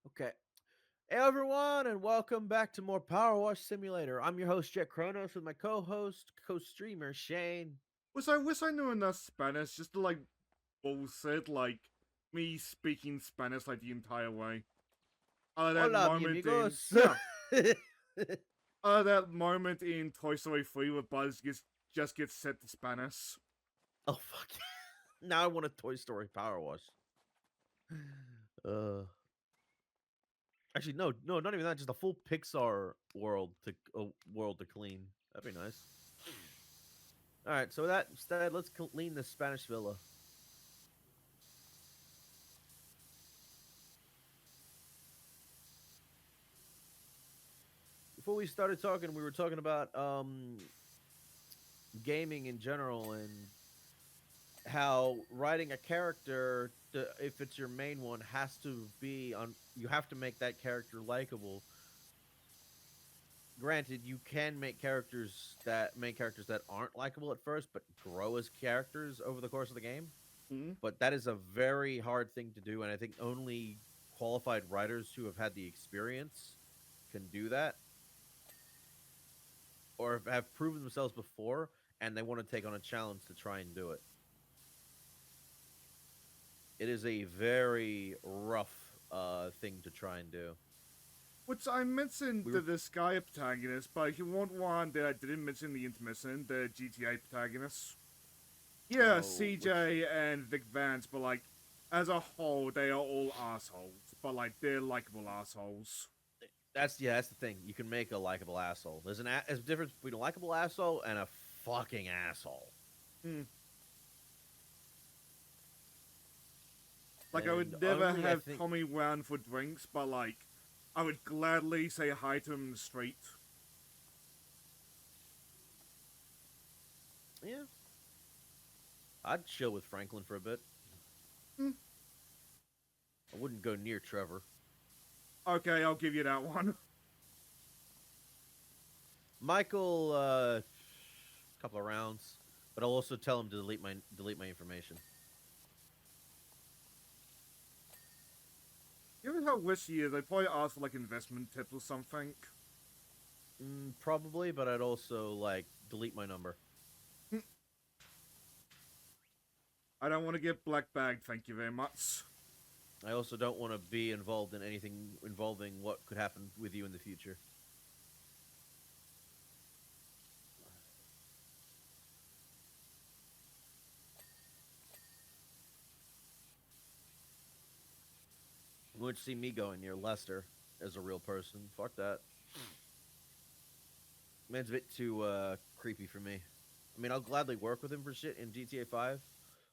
Okay. Hey everyone, and welcome back to more Powerwash Simulator. I'm your host Jet Kronos with my co-host, co-streamer Shane. Wish I knew enough Spanish just to bullshit me speaking Spanish like the entire way. That Hola, mi moment in amigos. yeah, that moment in Toy Story 3 where just gets set to Spanish. Oh fuck! Now I want a Toy Story Powerwash. Uh, actually, no, not even that. Just a full Pixar world to clean. That'd be nice. All right, so with that instead, let's clean the Spanish villa. Before we started talking, we were talking about gaming in general and how writing a character, if it's your main one, has to be on. You have to make that character likable. Granted, you can make main characters that aren't likable at first, but grow as characters over the course of the game. Hmm? But that is a very hard thing to do, and I think only qualified writers who have had the experience can do that, or have proven themselves before, and they want to take on a challenge to try and do it. It is a very rough thing to try and do. Which I mentioned We were the Sky protagonist, but if you want one that I didn't mention the intermission, the GTA protagonist. Yeah, which CJ and Vic Vance, but as a whole, they are all assholes. But they're likable assholes. that's the thing. You can make a likable asshole. There's a difference between a likable asshole and a fucking asshole. Hmm. I And would never only I have think, Tommy round for drinks, but I would gladly say hi to him in the street. yeah, I'd chill with Franklin for a bit. Hmm. I wouldn't go near Trevor. Okay, I'll give you that one. Michael, couple of rounds, but I'll also tell him to delete my information. Given how rich he is, I'd probably ask for investment tips or something. Probably, but I'd also delete my number. Hmm. I don't want to get black bagged, thank you very much. I also don't want to be involved in anything involving what could happen with you in the future. You wouldn't see me going near Lester as a real person. Fuck that. Man's a bit too creepy for me. I mean, I'll gladly work with him for shit in GTA 5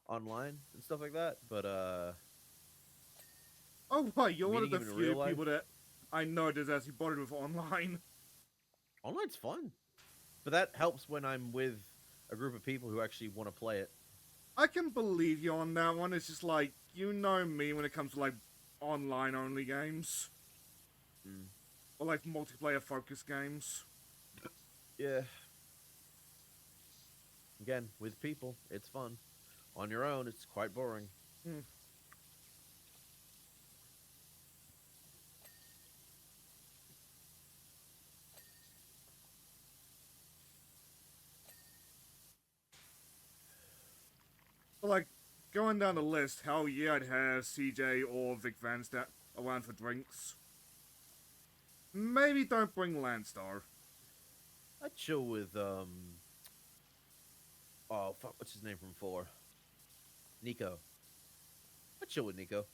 online and stuff like that, but Oh, right, you're one of meeting the him in real few life, people that I know that actually bothered with online. online's fun. But that helps when I'm with a group of people who actually want to play it. I can believe you on that one. It's just you know me when it comes to online only games. Mm. Or multiplayer focused games. Yeah. Again, with people, it's fun. On your own, it's quite boring. Hmm. But going down the list, hell yeah, I'd have CJ or Vic Vance that around for drinks. Maybe don't bring Landstar. I'd chill with oh fuck, what's his name from 4? Nico. I'd chill with Nico.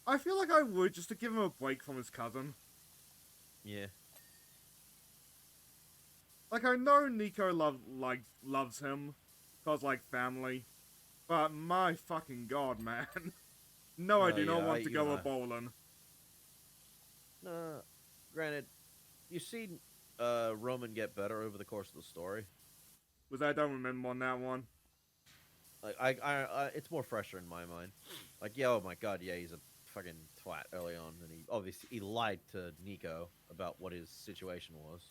I feel like I would just to give him a break from his cousin. Yeah. I know Nico loves him, cause family. But my fucking god, man. No, I do not Yeah, want to go a bowling. nah. Granted, you see Roman get better over the course of the story. Was I don't remember on that one. It's more fresher in my mind. Yeah, oh my god, yeah, he's a fucking twat early on, and he obviously he lied to Nico about what his situation was.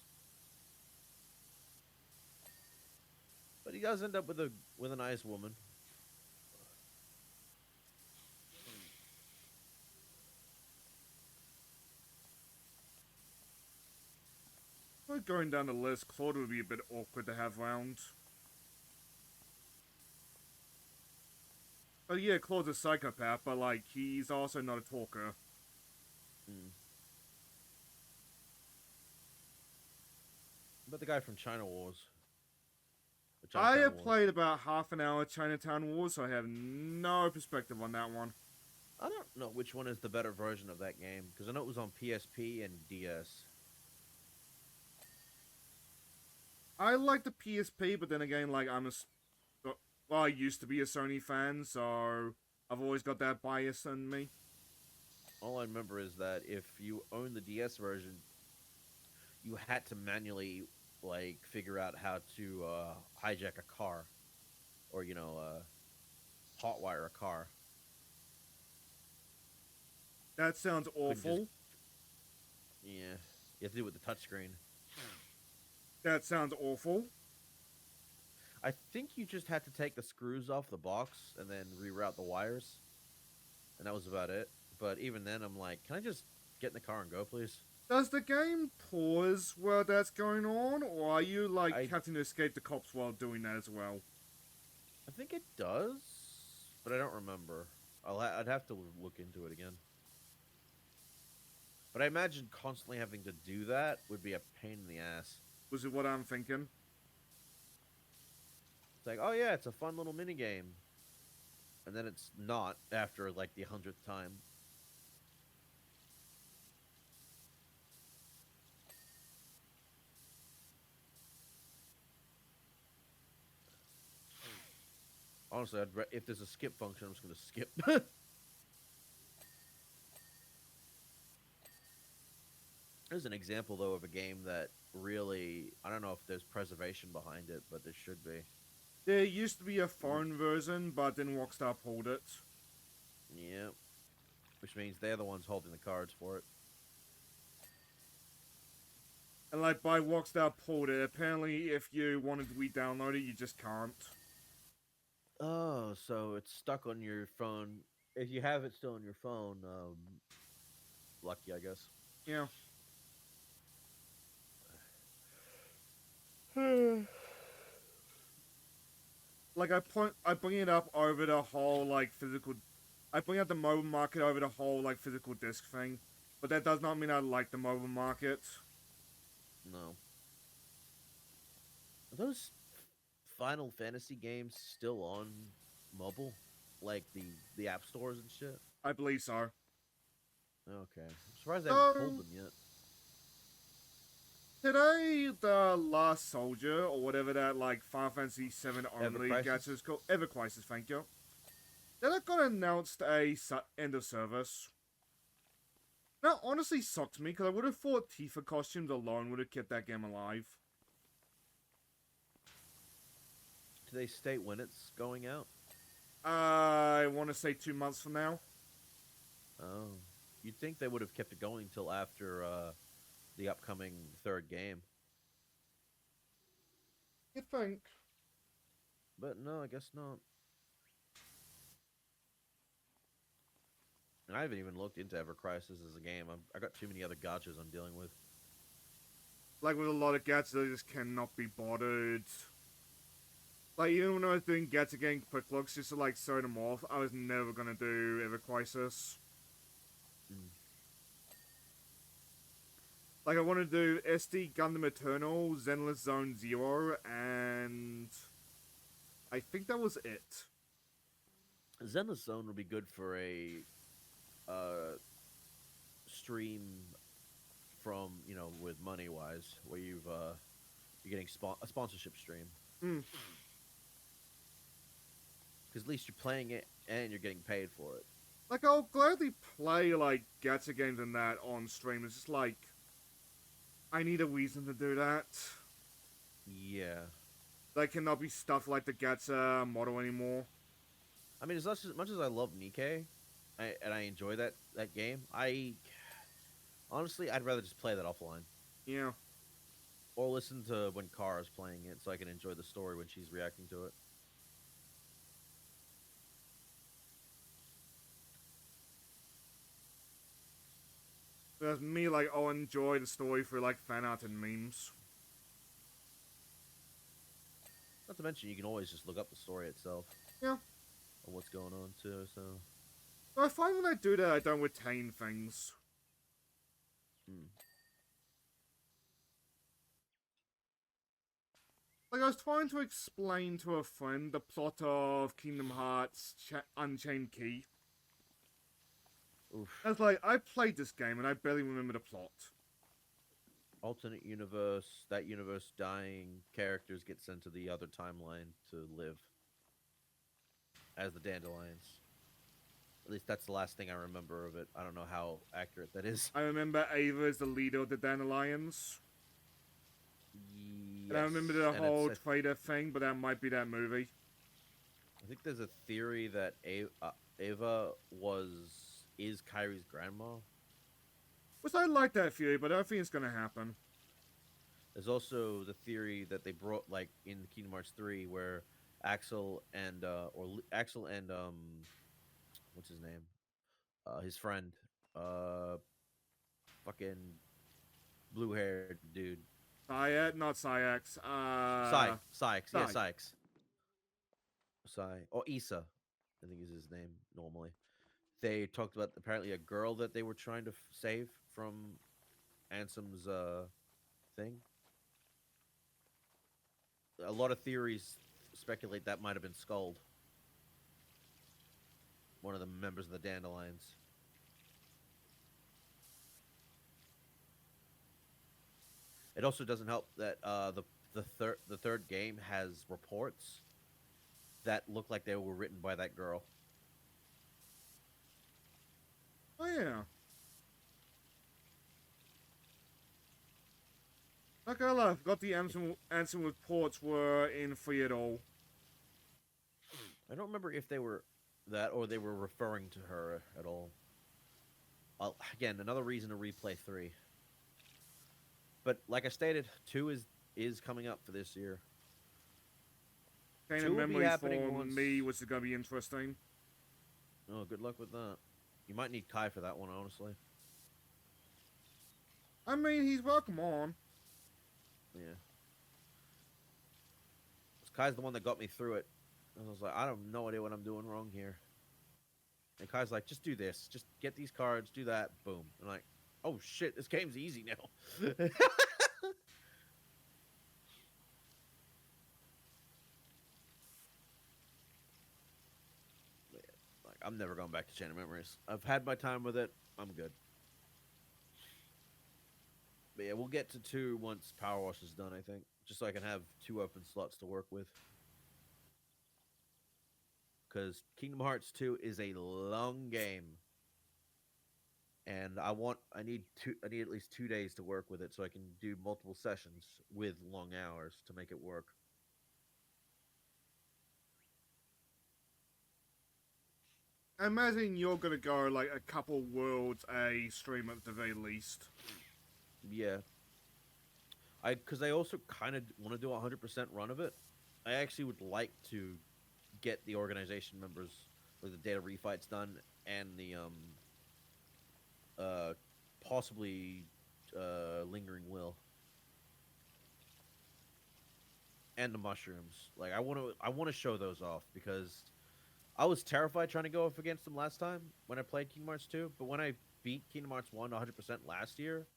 But he does end up with a nice woman. started going down the list, Claude would be a bit awkward to have round. But yeah, Claude's a psychopath, but like, he's also not a talker. Hmm. But the guy from China Wars. The I Chinatown have Wars. played about half an hour Chinatown Wars, so I have no perspective on that one. I don't know which one is the better version of that game because I know it was on PSP and DS. I like the PSP, but then again, like, well, I used to be a Sony fan, so I've always got that bias in me. All I remember is that if you own the DS version, you had to manually like figure out how to hijack a car, or hotwire a car. That sounds Couldn't just awful. Yeah, you have to do it with the touchscreen. That sounds awful. I think you just had to take the screws off the box and then reroute the wires, and that was about it. But even then, I'm like, can I just get in the car and go, please? Does the game pause while that's going on, or are you, like, I having to escape the cops while doing that as well? I think it does, but I don't remember. I'd have to look into it again. But I imagine constantly having to do that would be a pain in the ass. Was it what I'm thinking? It's like, oh yeah, it's a fun little mini game, and then it's not after like the 100th time. Honestly, if there's a skip function, I'm just gonna skip. There's an example though of a game that really, I don't know if there's preservation behind it, but there should be. There used to be a phone version, but then Rockstar pulled it. Yeah, which means they're the ones holding the cards for it. And like, by Rockstar pulled it, apparently if you wanted to re-download it, you just can't. Oh, so it's stuck on your phone. If you have it still on your phone, lucky, I guess. Yeah. Like, I bring it up over the whole, like, physical... I bring up the mobile market over the whole, like, physical disc thing. But that does not mean I like the mobile market. No. Are those Final Fantasy games still on mobile? Like the app stores and shit? I believe so. Okay. I'm surprised they haven't pulled So, them yet. today, the Last Soldier, or whatever that, like, Final Fantasy VII only Crisis? gacha is called... Ever Crisis, thank you. Then it got announced a end of service. That honestly sucked me, because I would have thought Tifa costumes alone would have kept that game alive. Do they state when it's going out? I want to say 2 months from now. Oh. You'd think they would have kept it going till after the upcoming third game. You think? But no, I guess not. And I haven't even looked into Ever Crisis as a game. I got too many other gotchas I'm dealing with. Like with a lot of gacha, I just cannot be bothered. Like, even when I was doing gacha getting quick looks just to like show them off, I was never gonna do Ever Crisis. Mm. Like, I want to do SD Gundam Eternal, Zenless Zone Zero, and I think that was it. Zenless Zone would be good for a stream from, with money wise, where you're getting a sponsorship stream. Mm. Because at least you're playing it and you're getting paid for it. Like, I'll gladly play, like, gacha games and that on stream. It's just like, I need a reason to do that. Yeah. That cannot be stuff like the gacha model anymore. I mean, as much as I love Nikkei, and I enjoy that game, honestly, I'd rather just play that offline. Yeah. Or listen to when Kara's playing it so I can enjoy the story when she's reacting to it. Whereas me, like, I'll enjoy the story for, like, fan art and memes. Not to mention, you can always just look up the story itself Yeah. or what's going on too. So, But I find when I do that, I don't retain things. hmm. Like, I was trying to explain to a friend the plot of Kingdom Hearts Unchained Key. Oof. I was like, I played this game and I barely remember the plot. Alternate universe. That universe dying characters get sent to the other timeline to live as the Dandelions. At least that's the last thing I remember of it. I don't know how accurate that is. I remember Ava is the leader of the Dandelions. Yes. And I remember the and whole it's, trader thing, but that might be that movie. I think there's a theory that Ava is Kyrie's grandma. Which I like that theory, but I don't think it's gonna happen. There's also the theory that they brought like in Kingdom Hearts 3 where Axel and what's his name? His friend, uh fucking blue-haired dude. Not Syax. Sykes. Yeah, Sai. Sykes. Or Issa, I think is his name normally. They talked about apparently a girl that they were trying to save from Ansem's thing. A lot of theories speculate that might have been Skuld, one of the members of the Dandelions. It also doesn't help that the third game has reports that look like they were written by that girl. Oh yeah. Not gonna lie, I forgot the Ansem reports were in free at all. I don't remember if they were that or they were referring to her at all. Again, another reason to replay 3. But like I stated, 2 is coming up for this year. Chain 2 of will be memories happening for once. me, which is gonna be interesting. Oh, good luck with that. You might need Kai for that one, honestly. I mean, he's welcome on. Yeah. Kai's the one that got me through it. I was like, I have no idea what I'm doing wrong here. And Kai's like, just do this. Just get these cards, do that, boom. I'm like, oh shit, this game's easy now. Like, I'm never going back to Chain of Memories. I've had my time with it. I'm good. But yeah, we'll get to 2 once Powerwash is done, I think. Just so I can have 2 open slots to work with. Because Kingdom Hearts 2 is a long game. And I need at least 2 days to work with it so I can do multiple sessions with long hours to make it work. I imagine you're gonna go like a couple worlds a stream at the very least. Yeah. Because I also kind of want to do a 100% run of it. I actually would like to get the organization members with the data refights done and the possibly lingering will and the mushrooms. Like I want to show those off because I was terrified trying to go up against them last time when I played Kingdom Hearts 2, but when I beat Kingdom Hearts 1 100% last year,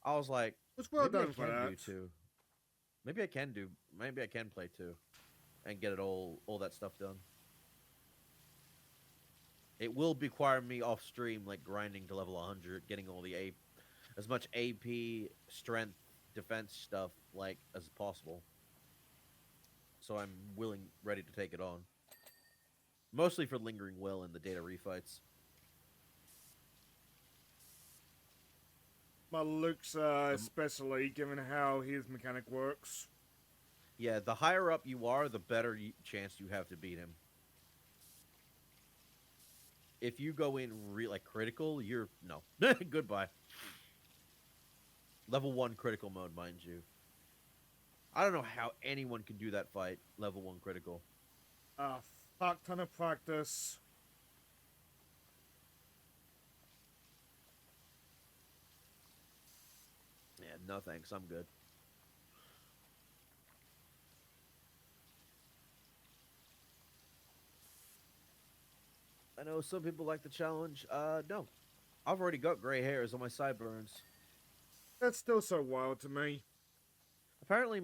I was like, It's well maybe I done for can that. do 2. Maybe I can play 2 and get it all that stuff done. It will require me off stream like grinding to level 100, getting all the as much AP, strength, defense stuff like as possible. So I'm ready to take it on. Mostly for lingering will and the data refights. But Luke's especially, given how his mechanic works. Yeah, the higher up you are, the better chance you have to beat him. If you go in like critical, you're no goodbye. Level 1 critical mode, mind you. I don't know how anyone can do that fight level 1 critical. A fuck ton of practice. Yeah, no thanks. I'm good. I know some people like the challenge. No, I've already got gray hairs on my sideburns. That's still so wild to me. Apparently,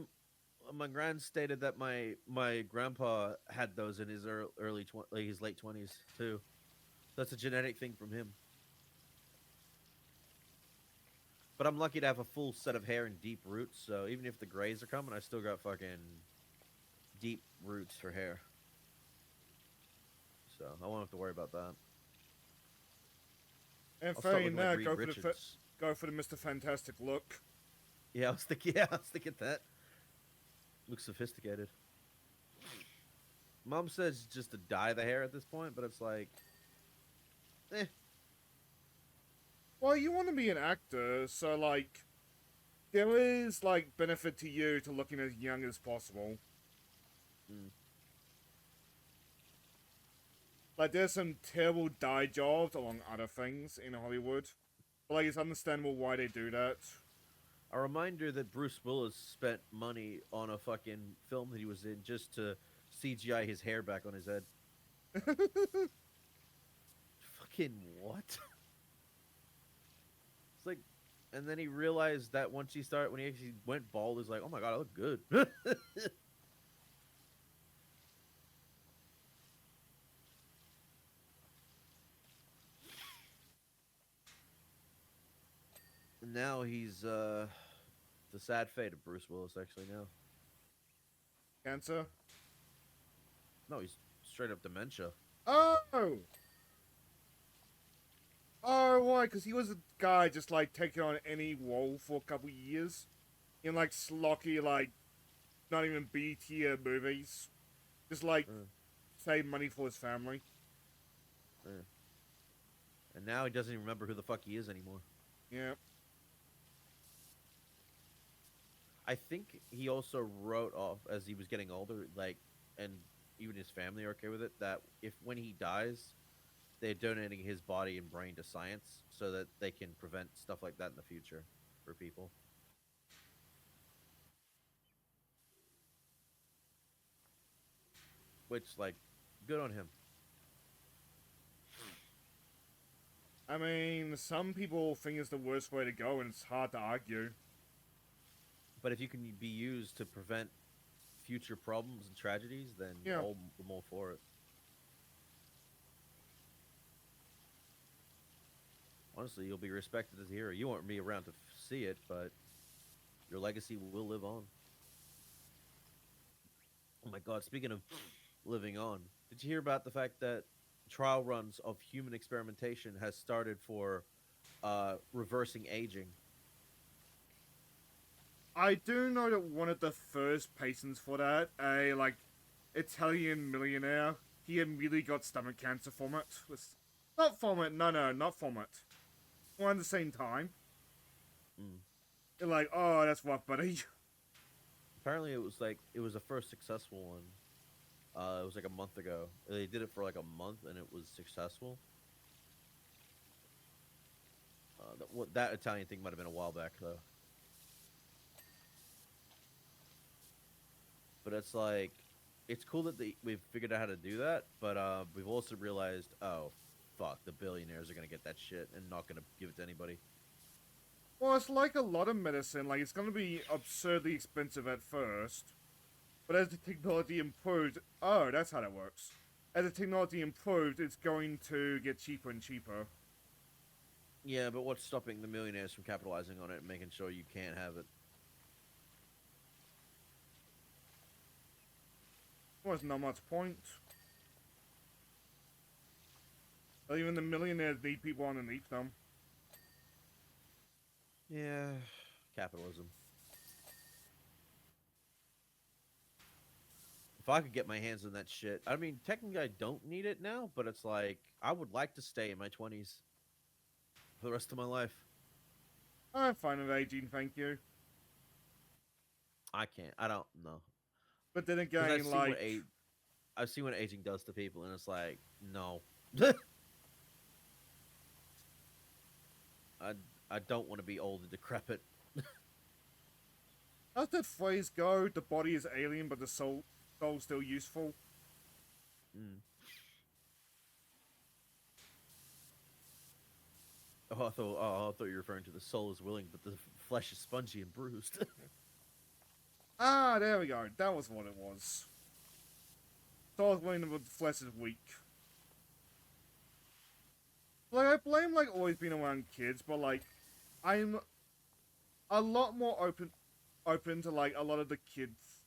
my grand stated that my grandpa had those in his like his late 20s too. That's a genetic thing from him. But I'm lucky to have a full set of hair and deep roots, so even if the grays are coming, I still got fucking deep roots for hair. So I won't have to worry about that. And I'll start failing looking like that, Reed Richards. go for the Mr. Fantastic look. Yeah, I was thinking. Yeah, I was thinking that. Looks sophisticated. Mom says just to dye the hair at this point, but it's like, eh. Well, you want to be an actor, so like, there is like benefit to you to looking as young as possible. Mm. Like, there's some terrible dye jobs along other things in Hollywood, but like, it's understandable why they do that. A reminder that Bruce Willis spent money on a fucking film that he was in just to CGI his hair back on his head. Fucking what? It's like, and then he realized that once when he actually went bald, he's like, oh my god, I look good. Now he's the sad fate of Bruce Willis actually now. Cancer? No, he's straight up dementia. Oh! Oh, why? Because he was a guy just like taking on any role for a couple years in like slocky, like not even B tier movies. Just like save money for his family. And now he doesn't even remember who the fuck he is anymore. Yeah. I think he also wrote off as he was getting older, like, and even his family are okay with it, that if when he dies, they're donating his body and brain to science so that they can prevent stuff like that in the future for people. Which, like, good on him. I mean, some people think it's the worst way to go, and it's hard to argue. But if you can be used to prevent future problems and tragedies, then Yeah. I'm all for it. Honestly, you'll be respected as a hero. You won't be around to see it, but your legacy will live on. Oh my god, speaking of living on, did you hear about the fact that trial runs of human experimentation has started for reversing aging? I do know that one of the first patients for that, a like Italian millionaire, he immediately got stomach cancer from it. Not from it, no, not from it. All at the same time. Mm. They're like, oh, that's rough, buddy. Apparently, it was the first successful one. It was like a month ago. They did it for like a month, and it was successful. That Italian thing might have been a while back though. But it's like, it's cool that we've figured out how to do that. But we've also realized, oh, fuck, the billionaires are gonna get that shit and not gonna give it to anybody. Well, it's like a lot of medicine. Like, it's going to be absurdly expensive at first. But as the technology improved... Oh, that's how that works. As the technology improved, it's going to get cheaper and cheaper. Yeah, but what's stopping the millionaires from capitalizing on it and making sure you can't have it? Well, there's not much point. But even the millionaires need people underneath them. Yeah, capitalism. If I could get my hands on that shit, I mean, technically I don't need it now, but it's like, I would like to stay in my 20s for the rest of my life. I'm fine with aging, thank you. I can't. I don't know. But then 'Cause again, like... I've seen what aging does to people, and it's like, no. I don't want to be old and decrepit. How's that phrase go? The body is alien, but the soul's still useful. Mm. I thought you were referring to the soul is willing, but the flesh is spongy and bruised. Ah, there we go. That was what it was. So I was blaming the flesh is weak. Like, I blame, like, always being around kids, but, like, I'm a lot more open to, like, a lot of the kids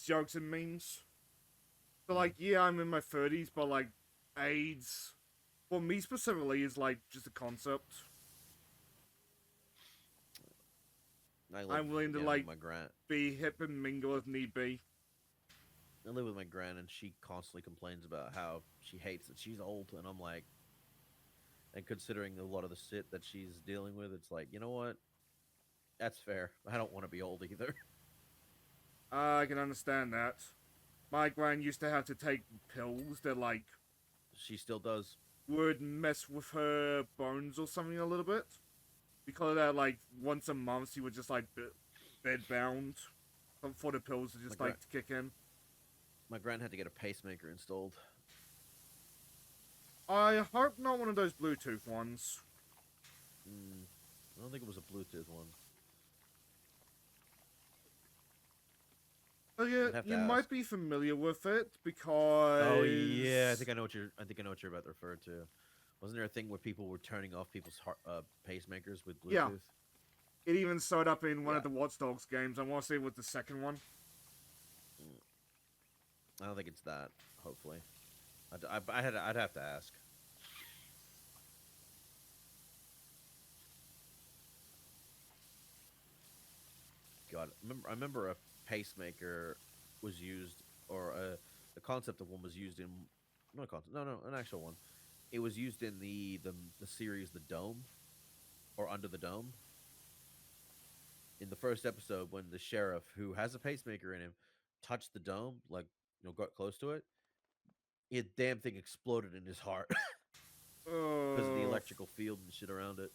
jokes and memes. So, like, yeah, I'm in my 30s, but, like, AIDS, for me specifically, is, like, just a concept. I'm willing to, with like, my gran. be hip and mingle if need be. I live with my gran, and she constantly complains about how she hates that she's old, and I'm like, and considering a lot of the shit that she's dealing with, it's like, you know what? That's fair. I don't want to be old either. I can understand that. My gran used to have to take pills that, like, She still does. would mess with her bones or something a little bit. Because of that, like, once a month, she would just, like, bed bound for the pills to just, My like, to kick in. My gran had to get a pacemaker installed. I hope not one of those Bluetooth ones. I don't think it was a Bluetooth one. But yeah, I'd have to you ask. might be familiar with it because. Oh yeah, I think I know what you're about to refer to. Wasn't there a thing where people were turning off people's pacemakers with Bluetooth? Yeah. It even showed up in one Yeah. of the Watch Dogs games. I want to say it was the second one. I don't think it's that. Hopefully, I'd have to ask. God, I remember a pacemaker was used, or the concept of one was used in, not a concept, no, an actual one. It was used in the series The Dome, or Under the Dome. In the first episode, when the sheriff, who has a pacemaker in him, touched the dome, like, got close to it, it damn thing exploded in his heart because of the Oh. electrical field and shit around it.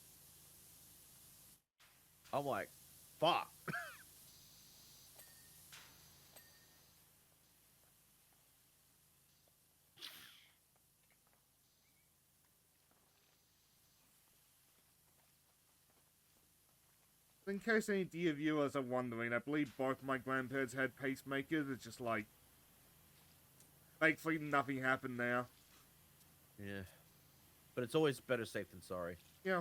I'm like, fuck. In case any dear viewers are wondering, I believe both my grandparents had pacemakers. It's just like, thankfully nothing happened there. Yeah, but it's always better safe than sorry. Yeah.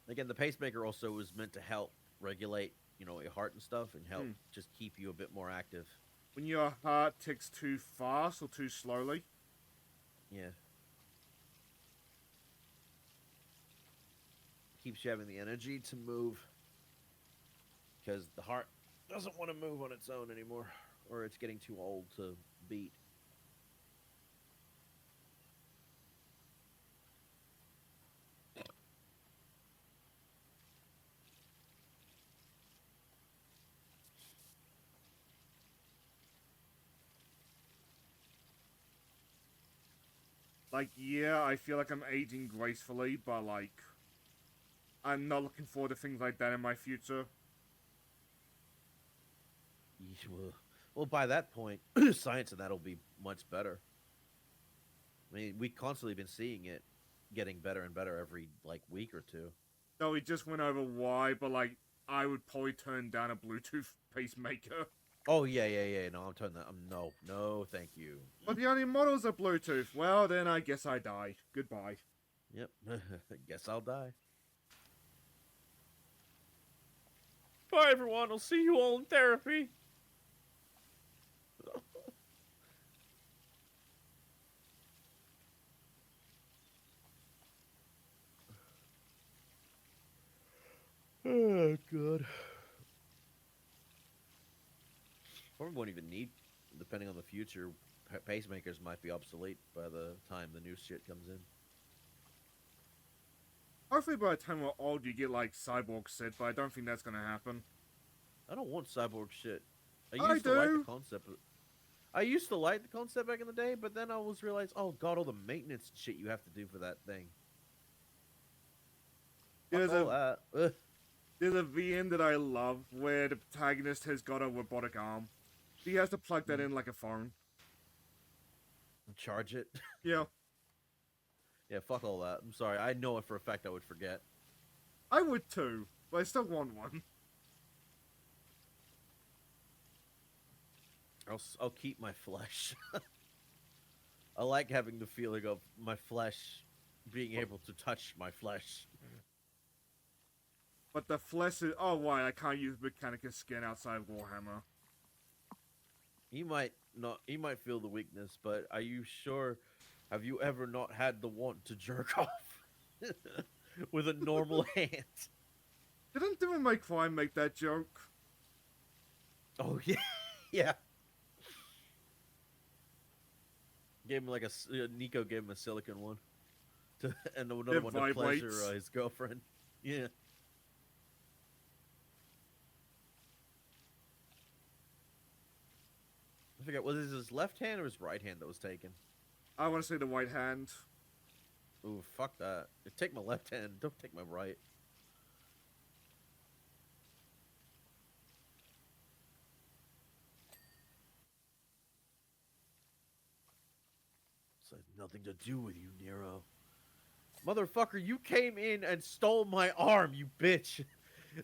Again, the pacemaker also was meant to help regulate, your heart and stuff, and help just keep you a bit more active. When your heart ticks too fast or too slowly. Yeah. Keeps you having the energy to move, because the heart doesn't want to move on its own anymore, or it's getting too old to beat. Like, yeah, I feel like I'm aging gracefully, but like, I'm not looking forward to things like that in my future. Well, by that point, science and that'll be much better. I mean, we constantly been seeing it getting better and better every like week or two. No, we just went over why, but like, I would probably turn down a Bluetooth pacemaker. Oh yeah. No, I'm turning that. No, thank you. But the only models are Bluetooth. Well, then I guess I die. Goodbye. Yep. Guess I'll die. Bye, everyone. I'll see you all in therapy. Oh, God. Probably won't even need, depending on the future, pacemakers might be obsolete by the time the new shit comes in. Hopefully by the time we're old you get like cyborg shit, but I don't think that's gonna happen. I don't want cyborg shit. I used to like do. the concept. I used to like the concept back in the day, but then I was realized, oh God, all the maintenance shit you have to do for that thing. There's Fuck all a that. Ugh. there's a VN that I love where the protagonist has got a robotic arm. He has to plug that in like a phone. Charge it. Yeah, Yeah, fuck all that. I'm sorry. I know it for a fact I would forget. I would too, but I still want one. I'll keep my flesh. I like having the feeling of my flesh being able to touch my flesh. But the flesh is... Oh, why? I can't use Mechanicus skin outside Warhammer. He might not. He might feel the weakness, but are you sure? Have you ever not had the want to jerk off with a normal hand? Didn't Devil May Cry make that joke? Oh yeah, yeah. Gave him like Nico gave him a silicon one, and another It one to pleasure vibrates. his girlfriend. Yeah. I forget, was it his left hand or his right hand that was taken? I want to say the white hand. Ooh, fuck that. Take my left hand, don't take my right. This has nothing to do with you, Nero. Motherfucker, you came in and stole my arm, you bitch.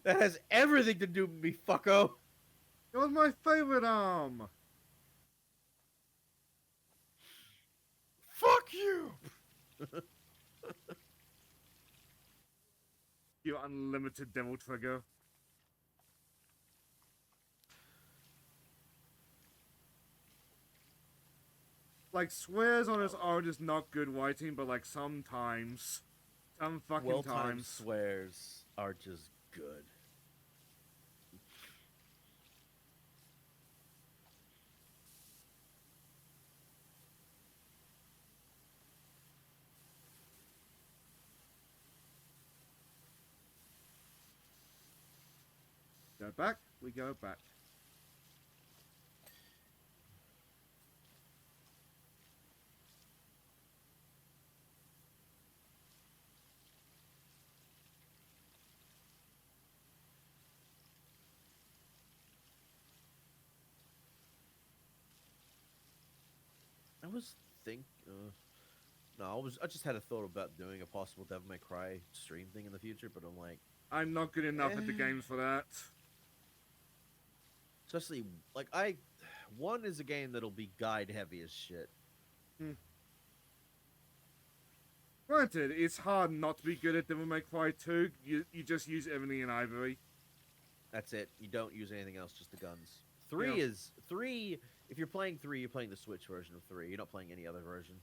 That has everything to do with me, fucko. It was my favorite arm. Fuck you. You unlimited devil trigger. Like, swears on his own is not good writing, but like sometimes. Some fucking Well-timed times. swears are just good. Go back, we go back. I was think. No, I just had a thought about doing a possible Devil May Cry stream thing in the future, but I'm like, I'm not good enough at the Eh. games for that. especially like one is a game that'll be guide heavy as shit. Granted, it's hard not to be good at Devil May Cry 2. You just use Ebony and Ivory. That's it. You don't use anything else, just the guns. Three Yeah. is three. If you're playing three, you're playing the Switch version of three. You're not playing any other version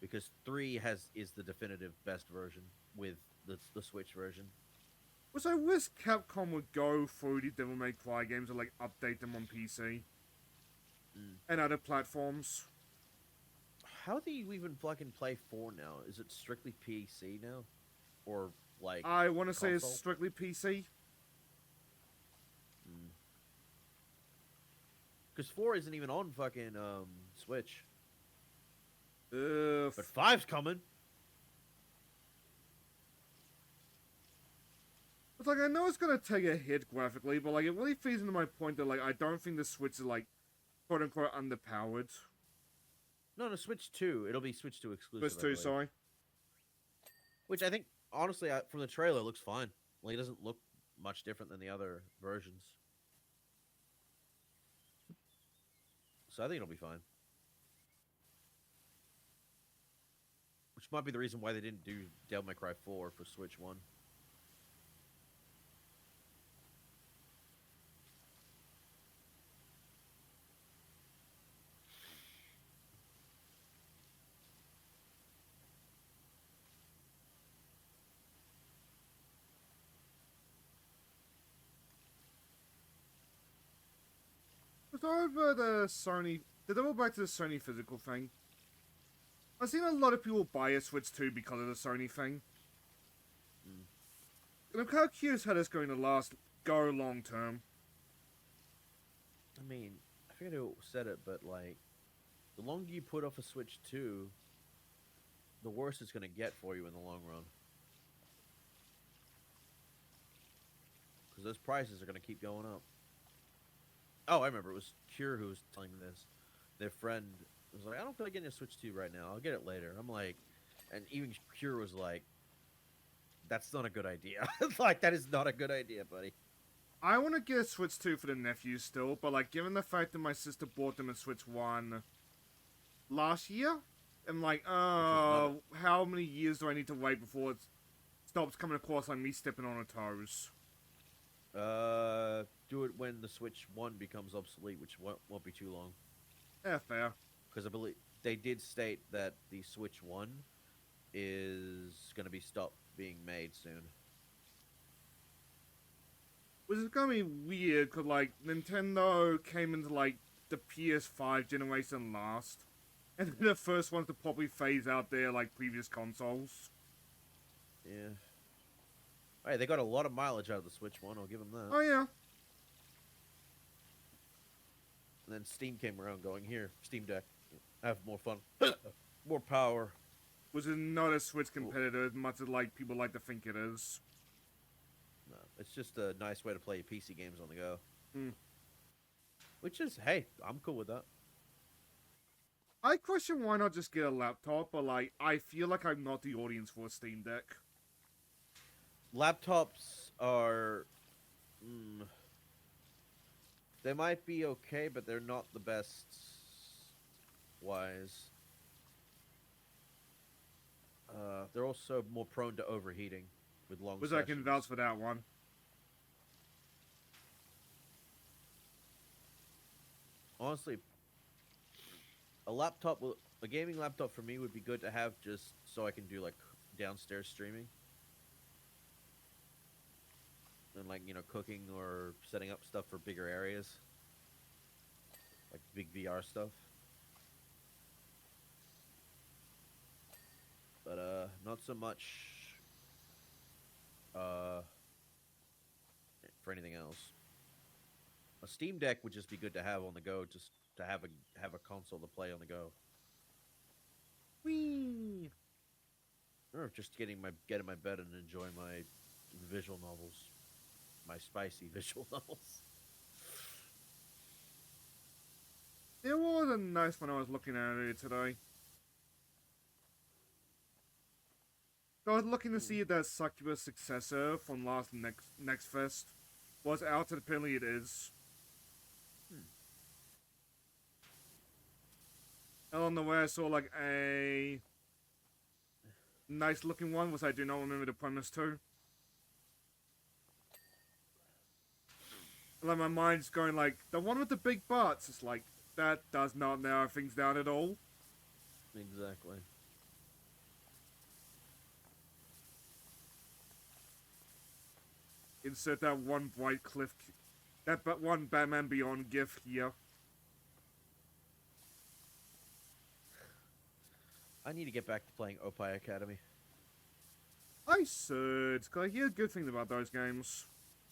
because three is the definitive best version with the Switch version. Which I wish Capcom would go through the Devil May Cry games and like update them on PC and other platforms. How do you even fucking play four now? Is it strictly PC now, or like I want to say it's console? strictly PC. Because four isn't even on fucking Switch, Ugh. but five's coming. It's like, I know it's gonna take a hit graphically, but like it really feeds into my point that like I don't think the Switch is like quote unquote underpowered. No, Switch 2. It'll be Switch 2 exclusive. Switch I 2, believe. sorry. Which I think, honestly, from the trailer, looks fine. Like, it doesn't look much different than the other versions. So I think it'll be fine. Which might be the reason why they didn't do Devil May Cry 4 for Switch 1. But over the Sony, to double back to the Sony physical thing, I've seen a lot of people buy a Switch 2 because of the Sony thing. And I'm kind of curious how that's going to go long term. I mean, I forget who said it, but, like, the longer you put off a Switch 2, the worse it's going to get for you in the long run. Because those prices are going to keep going up. Oh, I remember. It was Cure who was telling me this. Their friend was like, I don't feel like getting a Switch 2 right now. I'll get it later. I'm like, and even Cure was like, that's not a good idea. Like, that is not a good idea, buddy. I want to get a Switch 2 for the nephews still, but like, given the fact that my sister bought them a Switch 1 last year, I'm like, Which is not. how many years do I need to wait before it stops coming across like me stepping on her toes? Do it when the Switch 1 becomes obsolete, which won't be too long. Yeah, fair. Because I believe they did state that the Switch 1 is going to be stopped being made soon. Which is gonna be weird, cause like Nintendo came into like the PS5 generation last, and they're the first ones to probably phase out their like previous consoles. Yeah. All right, they got a lot of mileage out of the Switch 1. I'll give them that. Oh yeah. And then Steam came around going, here, Steam Deck, have more fun, more power. Which is not a Switch competitor as much as like people like to think it is. No, it's just a nice way to play PC games on the go. Hmm. Which is, hey, I'm cool with that. I question why not just get a laptop, but like I feel like I'm not the audience for a Steam Deck. Laptops are, they might be okay, but they're not the best wise. They're also more prone to overheating with long Which sessions. I can vouch for that one. Honestly, a gaming laptop for me would be good to have just so I can do like downstairs streaming. And like, cooking or setting up stuff for bigger areas. Like big VR stuff. But not so much for anything else. A Steam Deck would just be good to have on the go, just to have a console to play on the go. Whee! Or just get in my bed and enjoy my visual novels. My spicy visual novels. There was a nice one I was looking at earlier today. So I was looking to see if that Succubus successor from last Next Fest was out, and apparently it is. And on the way I saw like a nice looking one, which I do not remember the premise to. And like my mind's going like, the one with the big butts, it's like, that does not narrow things down at all. Exactly. Insert that one bright cliff, that one Batman Beyond gif here. I need to get back to playing Opie Academy. I should, because I hear good things about those games.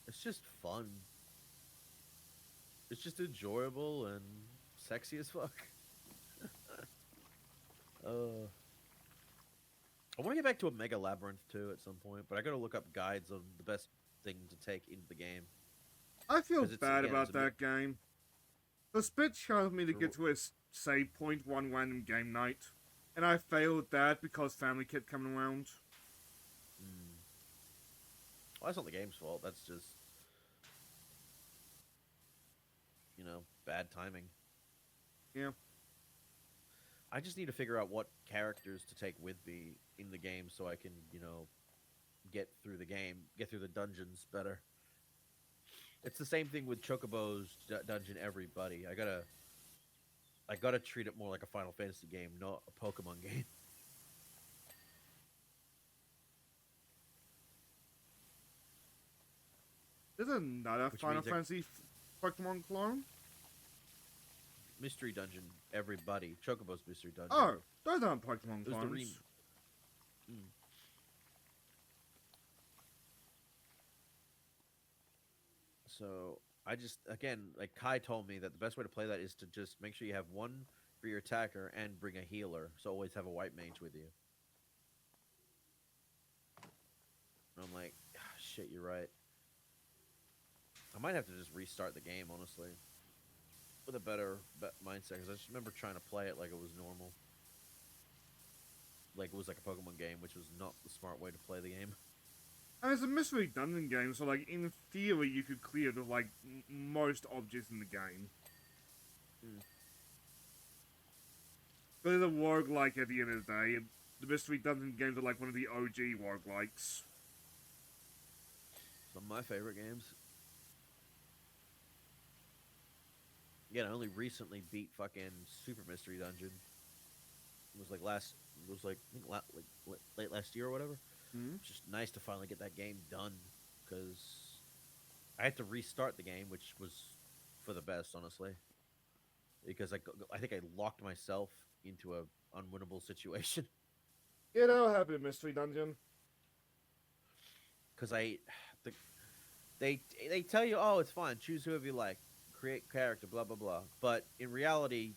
It's just fun. It's just enjoyable and sexy as fuck. I want to get back to a Mega Labyrinth too at some point, but I gotta look up guides on the best thing to take into the game. I feel 'Cause bad again, about it's a that game. The spit challenged me to get to a save point one random game night, and I failed that because family kept coming around. Well, that's not the game's fault. That's just, bad timing. Yeah. I just need to figure out what characters to take with me in the game so I can, get through the game, get through the dungeons better. It's the same thing with Chocobo's dungeon everybody. I gotta treat it more like a Final Fantasy game, not a Pokemon game. There's another Which Final means Fantasy Pokemon clone? Mystery Dungeon, everybody. Chocobo's Mystery Dungeon. Oh, those aren't Pokemon It was the clones. So I just, again, like Kai told me that the best way to play that is to just make sure you have one for your attacker and bring a healer. So always have a white mage with you. And I'm like, shit, you're right. I might have to just restart the game, honestly. with a better mindset because I just remember trying to play it like it was normal, like it was like a Pokemon game, which was not the smart way to play the game. And it's a mystery dungeon game, so like in theory you could clear the like most objects in the game. Mm. But it's a roguelike at the end of the day. The mystery dungeon games are like one of the OG roguelikes. Some of my favorite games. Yeah, I only recently beat fucking Super Mystery Dungeon. It was like last. It was like, I think like late last year or whatever. Hmm? It's just nice to finally get that game done because I had to restart the game, which was for the best, honestly. Because I think I locked myself into a unwinnable situation Yeah, that'll happen, mystery dungeon. because the, they tell you, oh, it's fine, choose whoever you like, create character, blah blah blah. But in reality,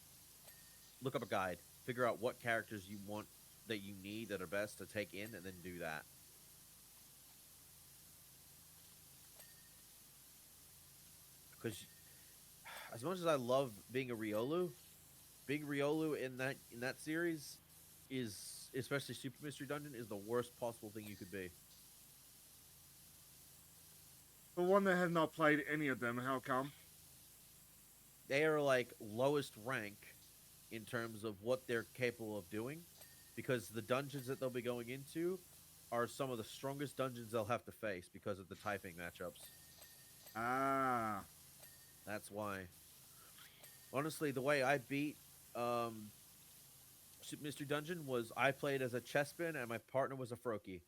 look up a guide, figure out what characters you want that you need that are best to take in, and then do that. Because as much as I love being a Riolu, being Riolu in that series is, especially Super Mystery Dungeon, is the worst possible thing you could be. For one that has not played any of them, how come? They are like lowest rank in terms of what they're capable of doing, because the dungeons that they'll be going into are some of the strongest dungeons they'll have to face because of the typing matchups. Ah. That's why. Honestly, the way I beat um, Super Mystery Dungeon was I played as a Chespin and my partner was a Froakie.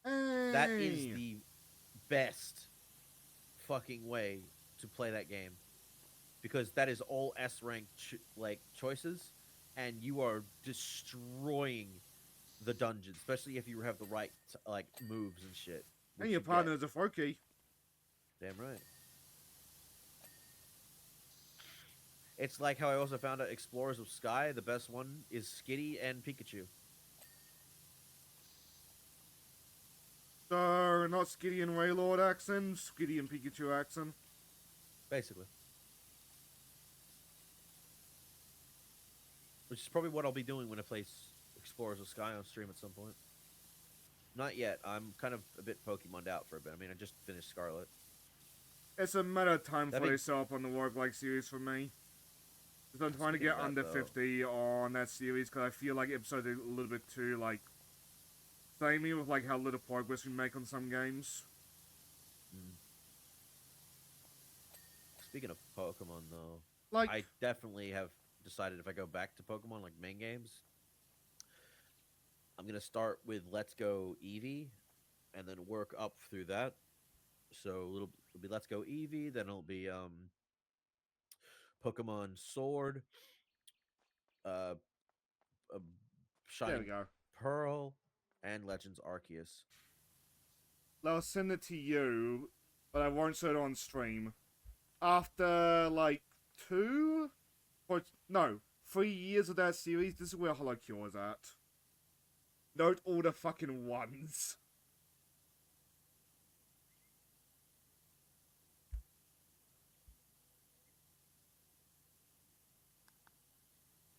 That is Hey. the best fucking way to play that game because that is all S rank like choices, and you are destroying the dungeon, especially if you have the right like moves and shit, And which your you get. partner is a Froakie. Damn right. It's like how I also found out Explorers of Sky, the best one is Skitty and Pikachu. So, not Skitty and Waylord accent, Skitty and Pikachu accent. Basically. Which is probably what I'll be doing when I play Explorers of Sky on stream at some point. Not yet. I'm kind of a bit Pokemoned out for a bit. I mean, I just finished Scarlet. It's a matter of time That'd before be- they sell up on the roguelike series for me. Because I'm trying to Speaking get of that, under though- 50 on that series because I feel like episodes are a little bit too, like, samey with, like, how little progress we make on some games. Mm. Speaking of Pokemon, though, Like, I definitely have decided if I go back to Pokemon, like main games, I'm gonna start with Let's Go Eevee, and then work up through that. So it'll be Let's Go Eevee, then it'll be Pokemon Sword, uh, uh there we Shining go. Pearl, and Legends Arceus. I'll send it to you, but I won't show it on stream. After, like, no, 3 years of that series, this is where Holocure is at. Note all the fucking ones.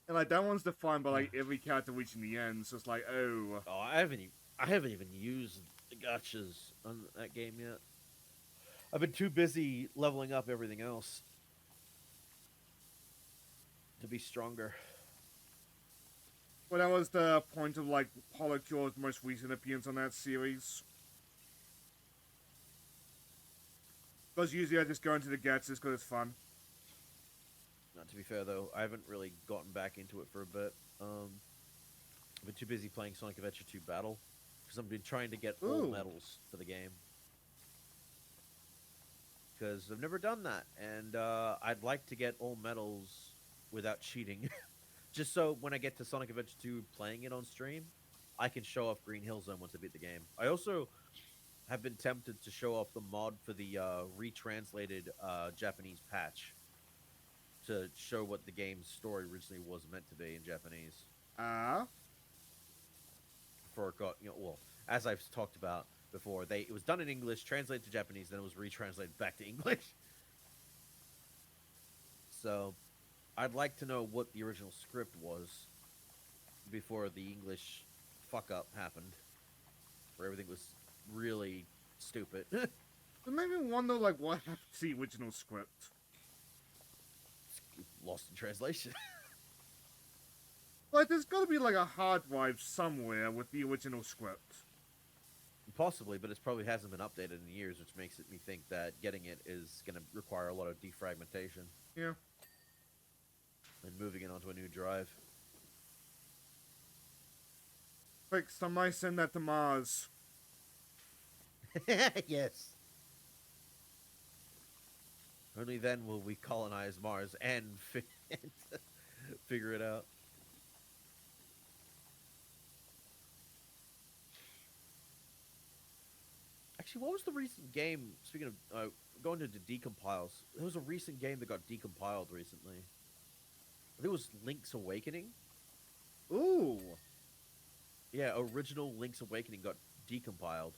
And like that one's defined by like every character reaching the end, so it's like, oh. Oh, I haven't even used the gotchas on that game yet. I've been too busy leveling up everything else to be stronger. Well, that was the point of like Holocure's most recent appearance on that series. Because usually I just go into the Gatsis because it's fun. Not to be fair though, I haven't really gotten back into it for a bit. I've been too busy playing Sonic Adventure 2 Battle because I've been trying to get all Ooh. medals for the game. Because I've never done that, and I'd like to get all medals without cheating, just so when I get to Sonic Adventure 2 playing it on stream, I can show off Green Hill Zone once I beat the game. I also have been tempted to show off the mod for the retranslated Japanese patch to show what the game's story originally was meant to be in Japanese. For well, as I've talked about before, it was done in English, translated to Japanese, then it was retranslated back to English. So I'd like to know what the original script was before the English fuck up happened, where everything was really stupid. It made me wonder, like, what happened to the original script. Lost in translation. Like, there's gotta be, like, a hard drive somewhere with the original script. Possibly, but it probably hasn't been updated in years, which makes me think that getting it is going to require a lot of defragmentation. Yeah. And moving it onto a new drive. Quick, somebody send that to Mars. Yes. Only then will we colonize Mars and figure it out. Actually, what was the recent game? Speaking of going into decompiles, there was a recent game that got decompiled recently. I think it was Link's Awakening. Ooh. Yeah, original Link's Awakening got decompiled.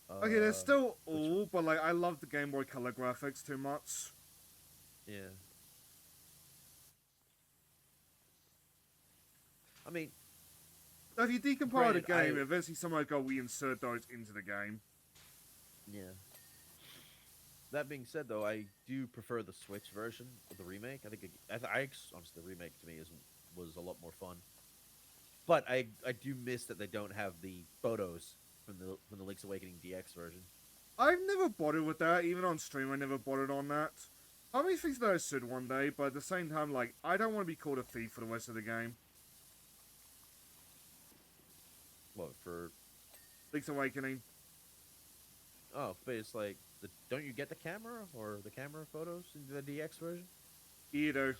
Okay, they're still old, but, like, I love the Game Boy Color graphics too much. Yeah. I mean, If you decompile Granted, the game, eventually someone go reinsert those into the game. yeah. That being said, though, I do prefer the Switch version of the remake. I think honestly, the remake to me was a lot more fun. But I do miss that they don't have the photos from the Link's Awakening DX version. I've never bothered with that, even on stream I never bothered on that. How many things that I should one day, but at the same time, like, I don't want to be called a thief for the rest of the game. What for? Link's Awakening. Oh, but it's like, don't you get the camera or the camera photos in the DX version? You do.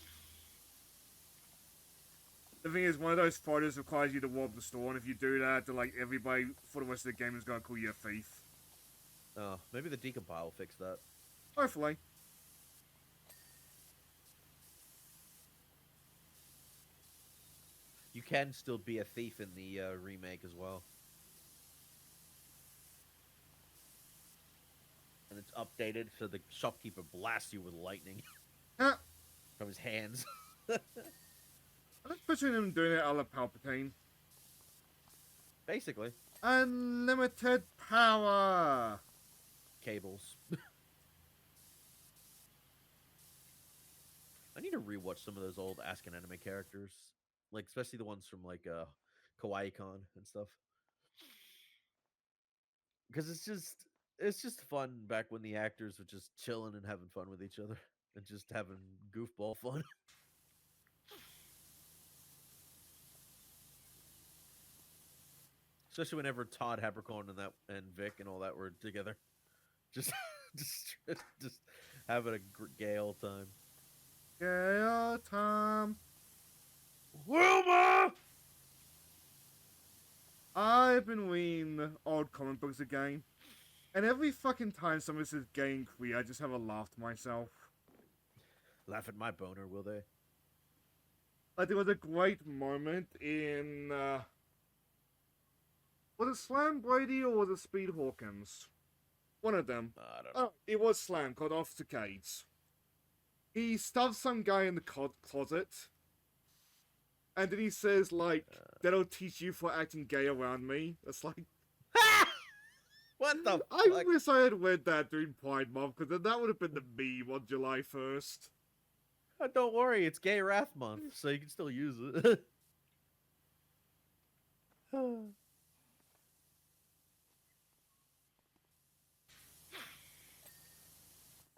The thing is, one of those photos requires you to rob the store, and if you do that, then, like, everybody for the rest of the game is going to call you a thief. Oh, maybe the decompile will fix that. Hopefully. You can still be a thief in the remake as well. And it's updated so the shopkeeper blasts you with lightning Yeah. from his hands. I'm picturing him doing it a la Palpatine. Basically. Unlimited power! Cables. I need to rewatch some of those old Ask an Anime characters. Like, especially the ones from, like, Kawaii-Con and stuff. Because it's just fun back when the actors were just chilling and having fun with each other. And just having goofball fun. Especially whenever Todd Habercorn and Vic and all that were together. Just just having a gay old time. Yeah, Tom. Wilma! I've been reading old comic books again. And every fucking time somebody says gay and queer, I just have a laugh to myself. Laugh at my boner, will they? Like, there was a great moment in, was it Slam Brady or was it Speed Hawkins? One of them. I don't know. Oh, it was Slam, called Officer Cades. He stuffs some guy in the closet. And then he says, like, that'll teach you for acting gay around me. That's like... What the I fuck? wish I had read that during Pride Month, because then that would have been the meme on July 1st. Oh, don't worry, it's Gay Wrath Month, so you can still use it.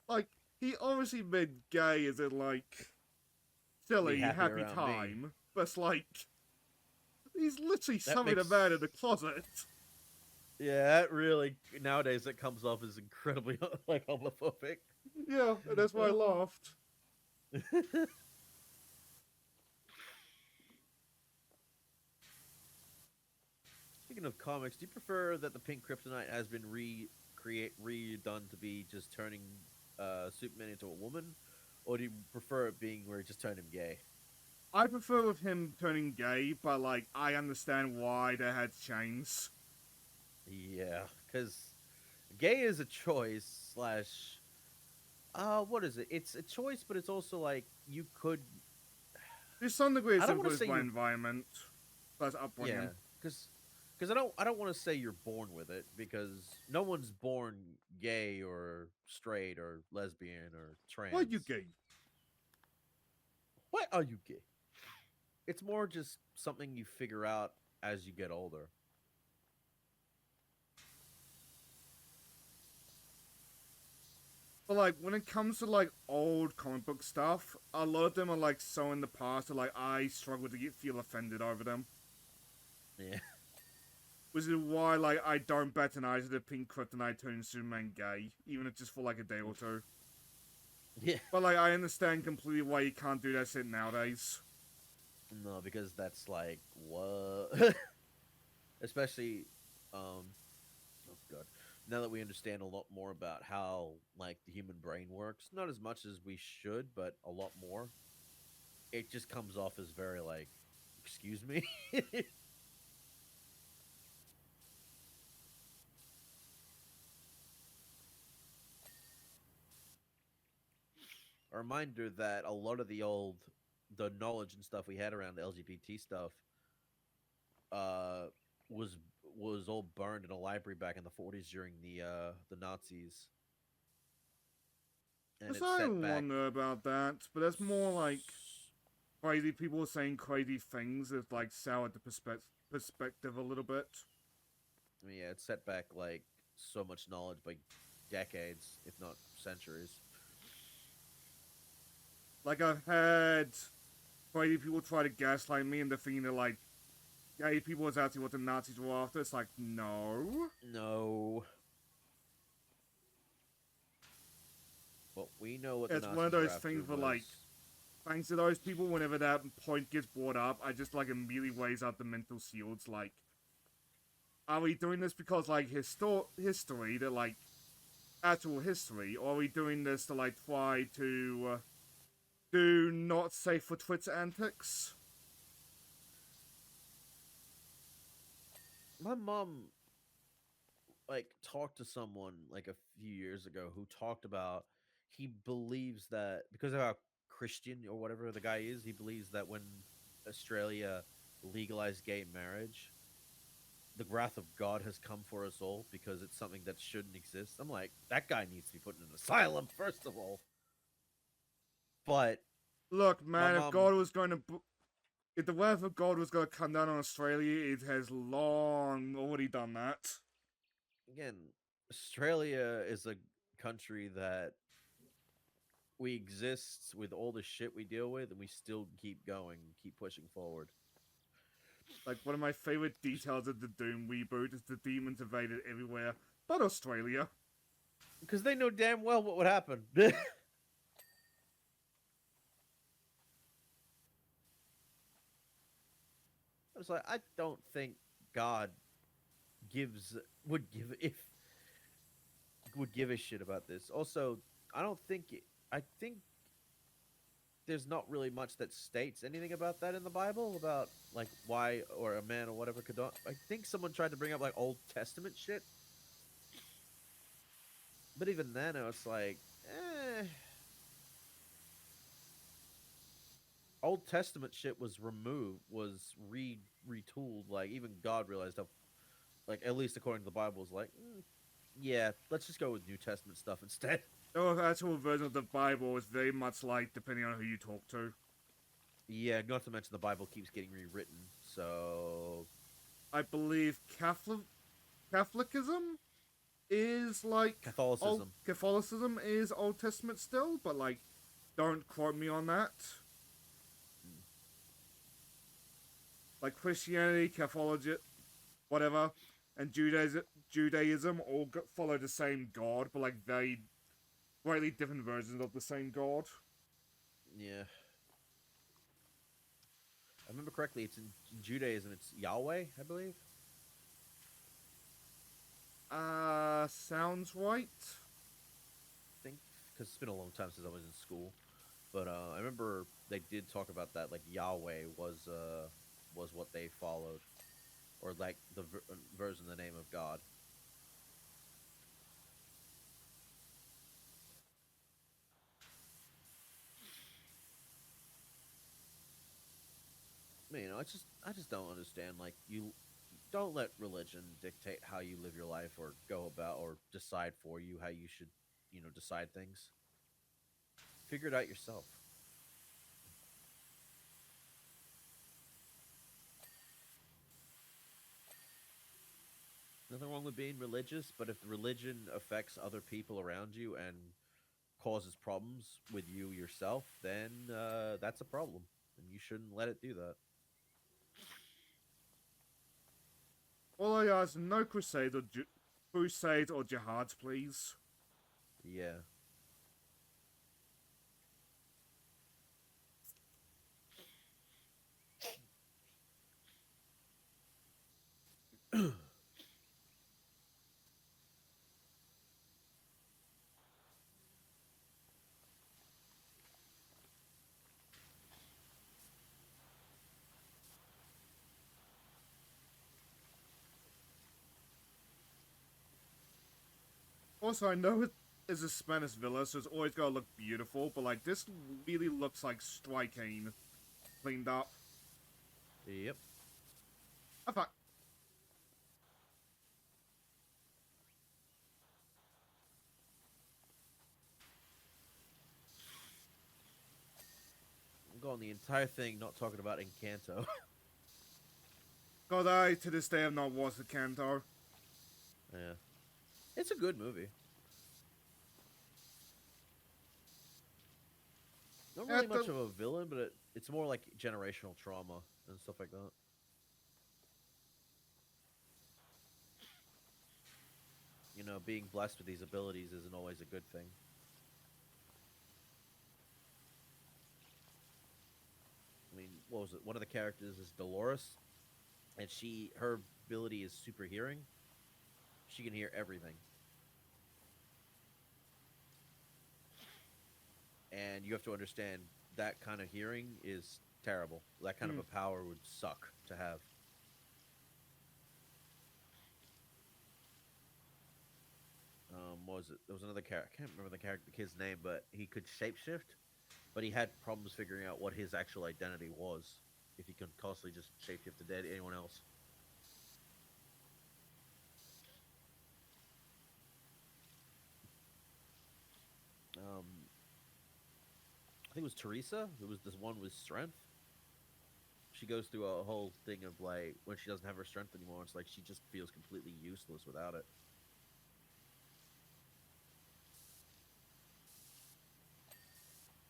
Like, he obviously meant gay as in, like, silly, happy around time. me. But it's like, he's literally That summoned makes- a man in the closet. Yeah, that really nowadays it comes off as incredibly like homophobic. Yeah, and that's why I laughed. Speaking of comics, do you prefer that the Pink Kryptonite has been redone to be just turning Superman into a woman, or do you prefer it being where it just turned him gay? I prefer with him turning gay, but, like, I understand why they had chains. Yeah, because Gay is a choice slash what is it? It's a choice, but it's also like you could. To some degree, I it's don't want to influenced say by you're environment, plus yeah, upbringing. because I don't want to say you're born with it because no one's born gay or straight or lesbian or Why you trans. gay? Why are you gay? It's more just something you figure out as you get older. But like when it comes to like old comic book stuff, a lot of them are like so in the past that like I struggle to feel offended over them. Yeah, Which is why like I don't bat an eye to the pink kryptonite turning Superman gay, even if it's just for like a day or two. yeah. But like I understand completely why you can't do that shit nowadays. No, because that's like what, especially oh god. Now that we understand a lot more about how like the human brain works, not as much as we should, but a lot more, it just comes off as very like, excuse me. A reminder that a lot of the knowledge and stuff we had around the LGBT stuff uh was was all burned in a library back in the 40s during the Nazis, and Yes, it's I set back. wonder about that, but that's more like crazy people saying crazy things is like soured the perspective a little bit. I mean, yeah, it's set back like so much knowledge by decades, if not centuries. Like I've had crazy people try to gaslight me into thinking that like gay people is actually what the Nazis were after. It's like no. No, well, we know what the It's one of Nazis were those after things where like was. thanks to those people, whenever that point gets brought up, I just like immediately weighs out the mental shields. Like, are we doing this because like history that like actual history, or are we doing this to like try to do not safe for Twitter antics? My mom like talked to someone like a few years ago who talked about he believes that because of how Christian or whatever the guy is, he believes that when Australia legalized gay marriage, the wrath of God has come for us all because it's something that shouldn't exist. I'm like, that guy needs to be put in an asylum, first of all. But Look, my man, if mom, God was going to, if the wrath of God was going to come down on Australia, it has long already done that. again, Australia is a country that we exist with all the shit we deal with, and we still keep going, keep pushing forward. Like one of my favorite details of the Doom reboot is the demons invaded everywhere but Australia. Because they know damn well what would happen. I was like, I don't think God gives would give if would give a shit about this. Also, I don't think I think there's not really much that states anything about that in the Bible about like why or a man or whatever could not. I think someone tried to bring up like Old Testament shit, but even then, I was like, Old Testament shit was removed, was retooled. Like even God realized how, like at least according to the Bible, was like, yeah, let's just go with New Testament stuff instead. The actual version of the Bible is very much like depending on who you talk to. Yeah, not to mention the Bible keeps getting rewritten, so I believe Catholicism is like old Catholicism. Catholicism is Old Testament still, but like don't quote me on that. Mm. Like Christianity, Catholic, whatever, and Judaism all follow the same God, but like very slightly different versions of the same God. Yeah, I remember correctly. It's in Judaism. It's Yahweh, I believe. Sounds right. I think because it's been a long time since I was in school, but I remember they did talk about that. Like Yahweh was what they followed, or like the version of the name of God. I just don't understand. Like, you don't let religion dictate how you live your life or go about or decide for you how you should, decide things. Figure it out yourself. Nothing wrong with being religious, but if the religion affects other people around you and causes problems with you yourself, then that's a problem, and you shouldn't let it do that. All I ask, no crusades or jihads, please. Yeah. Also, I know it is a Spanish villa, so it's always gotta look beautiful, but like this really looks like striking, cleaned up. Yep. I thought, I'm going the entire thing not talking about Encanto. God, I to this day have not watched the Canto. Yeah. It's a good movie. Not really At much the of a villain, but it's more like generational trauma and stuff like that. Being blessed with these abilities isn't always a good thing. I mean, what was it? One of the characters is Dolores, and her ability is super hearing. She can hear everything, and you have to understand that kind of hearing is terrible. That kind of hmm. a power would suck to have. What was it? There was another character. I can't remember the kid's name, but he could shapeshift, but he had problems figuring out what his actual identity was. If he could constantly just shapeshift to dead anyone else. Um, I think it was Teresa, who was this one with strength. She goes through a whole thing of like when she doesn't have her strength anymore, it's like she just feels completely useless without it.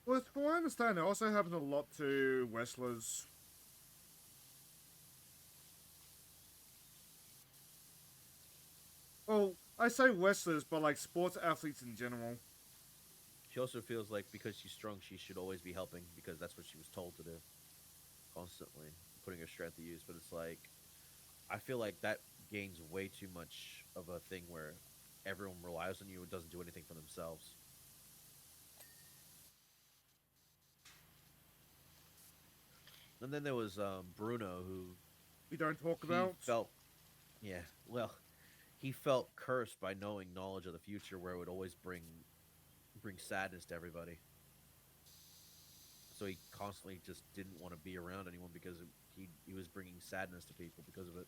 Well, from what I understand, it also happens a lot to wrestlers. Well, I say wrestlers, but like sports athletes in general. She also feels like because she's strong, she should always be helping because that's what she was told to do constantly, putting her strength to use. But it's like I feel like that gains way too much of a thing where everyone relies on you and doesn't do anything for themselves. And then there was Bruno, who We don't talk he about. felt, yeah, well, he felt cursed by knowing knowledge of the future, where it would always bring sadness to everybody. So he constantly just didn't want to be around anyone because he was bringing sadness to people because of it.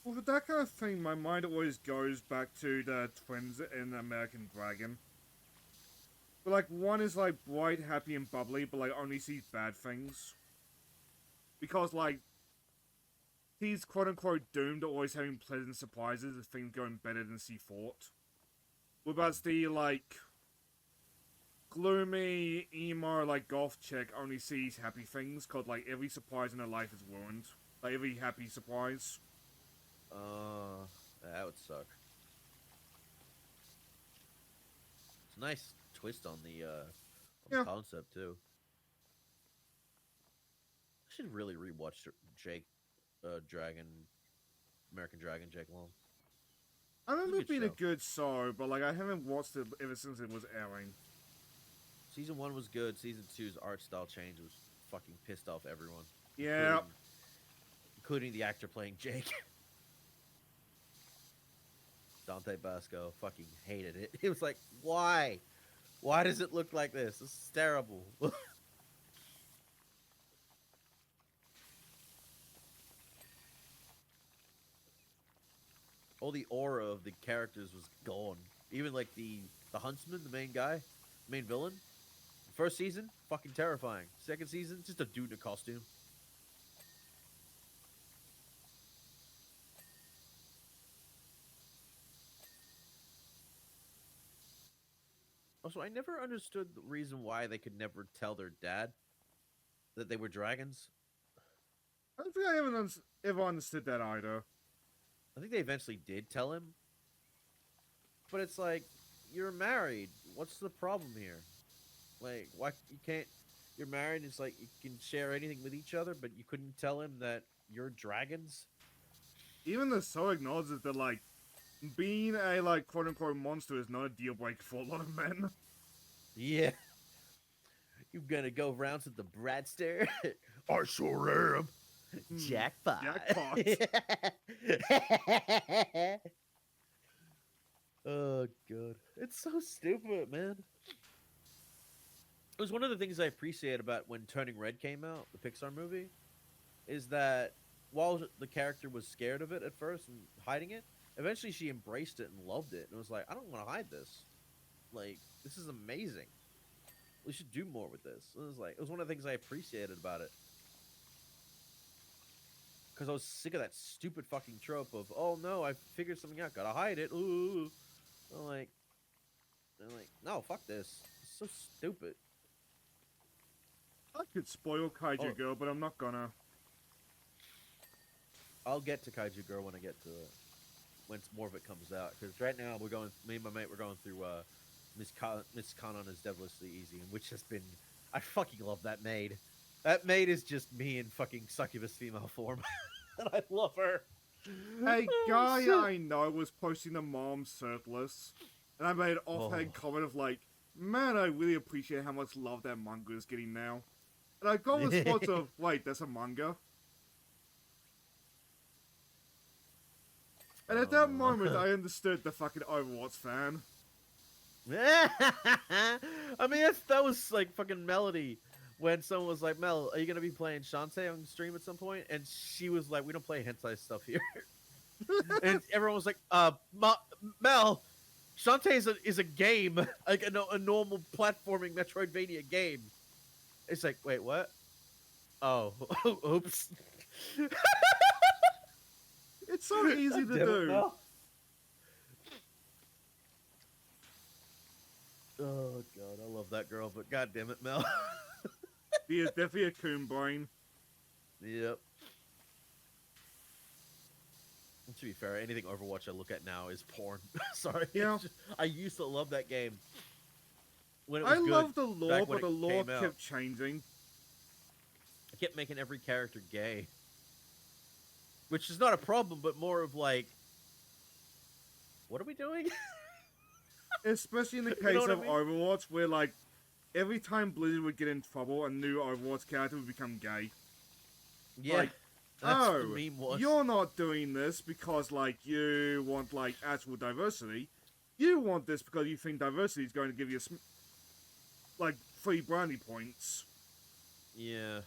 Well, for that kind of thing, my mind always goes back to the twins in American Dragon. But like one is like bright, happy, and bubbly, but like only sees bad things because like he's quote unquote doomed to always having pleasant surprises if things going better than she thought. Whereas the like gloomy, emo, like golf chick only sees happy things because like every surprise in her life is ruined. Like every happy surprise. Uh, that would suck. It's a nice twist on the Yeah, concept too. I should really rewatch Jake, Dragon, American Dragon, Jake Long. I It's a remember it good being a show. good show, but like I haven't watched it ever since it was airing. Season one was good. Season two's art style change was fucking pissed off everyone, Yeah, including the actor playing Jake. Dante Basco fucking hated it. He was like, "Why? Why does it look like this? This is terrible." All the aura of the characters was gone. Even like the huntsman, the main guy, main villain. First season, fucking terrifying. Second season, just a dude in a costume. Also, I never understood the reason why they could never tell their dad that they were dragons. I don't think I ever understood that either. I think they eventually did tell him, but it's like you're married. What's the problem here? Like, why you can't? You're married. It's like you can share anything with each other, but you couldn't tell him that you're dragons. Even the show acknowledges that, like, being a, like, quote-unquote monster is not a deal breaker for a lot of men. Yeah, you gonna go round to the Bradster? I sure am. Jackpot. Jackpot. Oh god, it's so stupid, man. It was one of the things I appreciate about when Turning Red came out, the Pixar movie, is that while the character was scared of it at first and hiding it, eventually she embraced it and loved it and was like, I don't want to hide this. Like, this is amazing. We should do more with this. It was one of the things I appreciated about it. Because I was sick of that stupid fucking trope of, oh no, I figured something out, gotta hide it. Ooh. I'm like, no, fuck this. It's so stupid. I could spoil Kaiju Girl, but I'm not gonna. I'll get to Kaiju Girl when I get to it. Once more of it comes out. Because right now, me and my mate, we're going through Miss Kanon is Devilishly Easy, which has been, I fucking love that maid. That maid is just me in fucking succubus female form. And I love her. A guy I know was posting the mom shirtless, and I made an offhand comment of like, man, I really appreciate how much love that manga is getting now. And I got a response of, wait, that's a manga? And at that moment, I understood the fucking Overwatch fan. I mean, that was like fucking Melody. When someone was like, Mel, are you going to be playing Shantae on stream at some point? And she was like, we don't play hentai stuff here. And everyone was like, Mel, Shantae is a game. Like a normal platforming Metroidvania game. It's like, wait, what? Oh, oops. It's so easy to do. Mel. Oh, God, I love that girl, but God damn it, Mel. He is definitely a coon brain. Yep. To be fair, anything Overwatch I look at now is porn. Sorry. Yeah. I used to love that game. When it was I good, love the lore, but it the lore came out. kept changing. I kept making every character gay. Which is not a problem, but more of like, what are we doing? Especially in the You know case what I of mean? Overwatch, where like, every time Blizzard would get in trouble, a new Overwatch character would become gay. Yeah. Like, That's oh, the meme was. you're not doing this because, like, you want, like, actual diversity. You want this because you think diversity is going to give you, like, free brownie points. Yeah.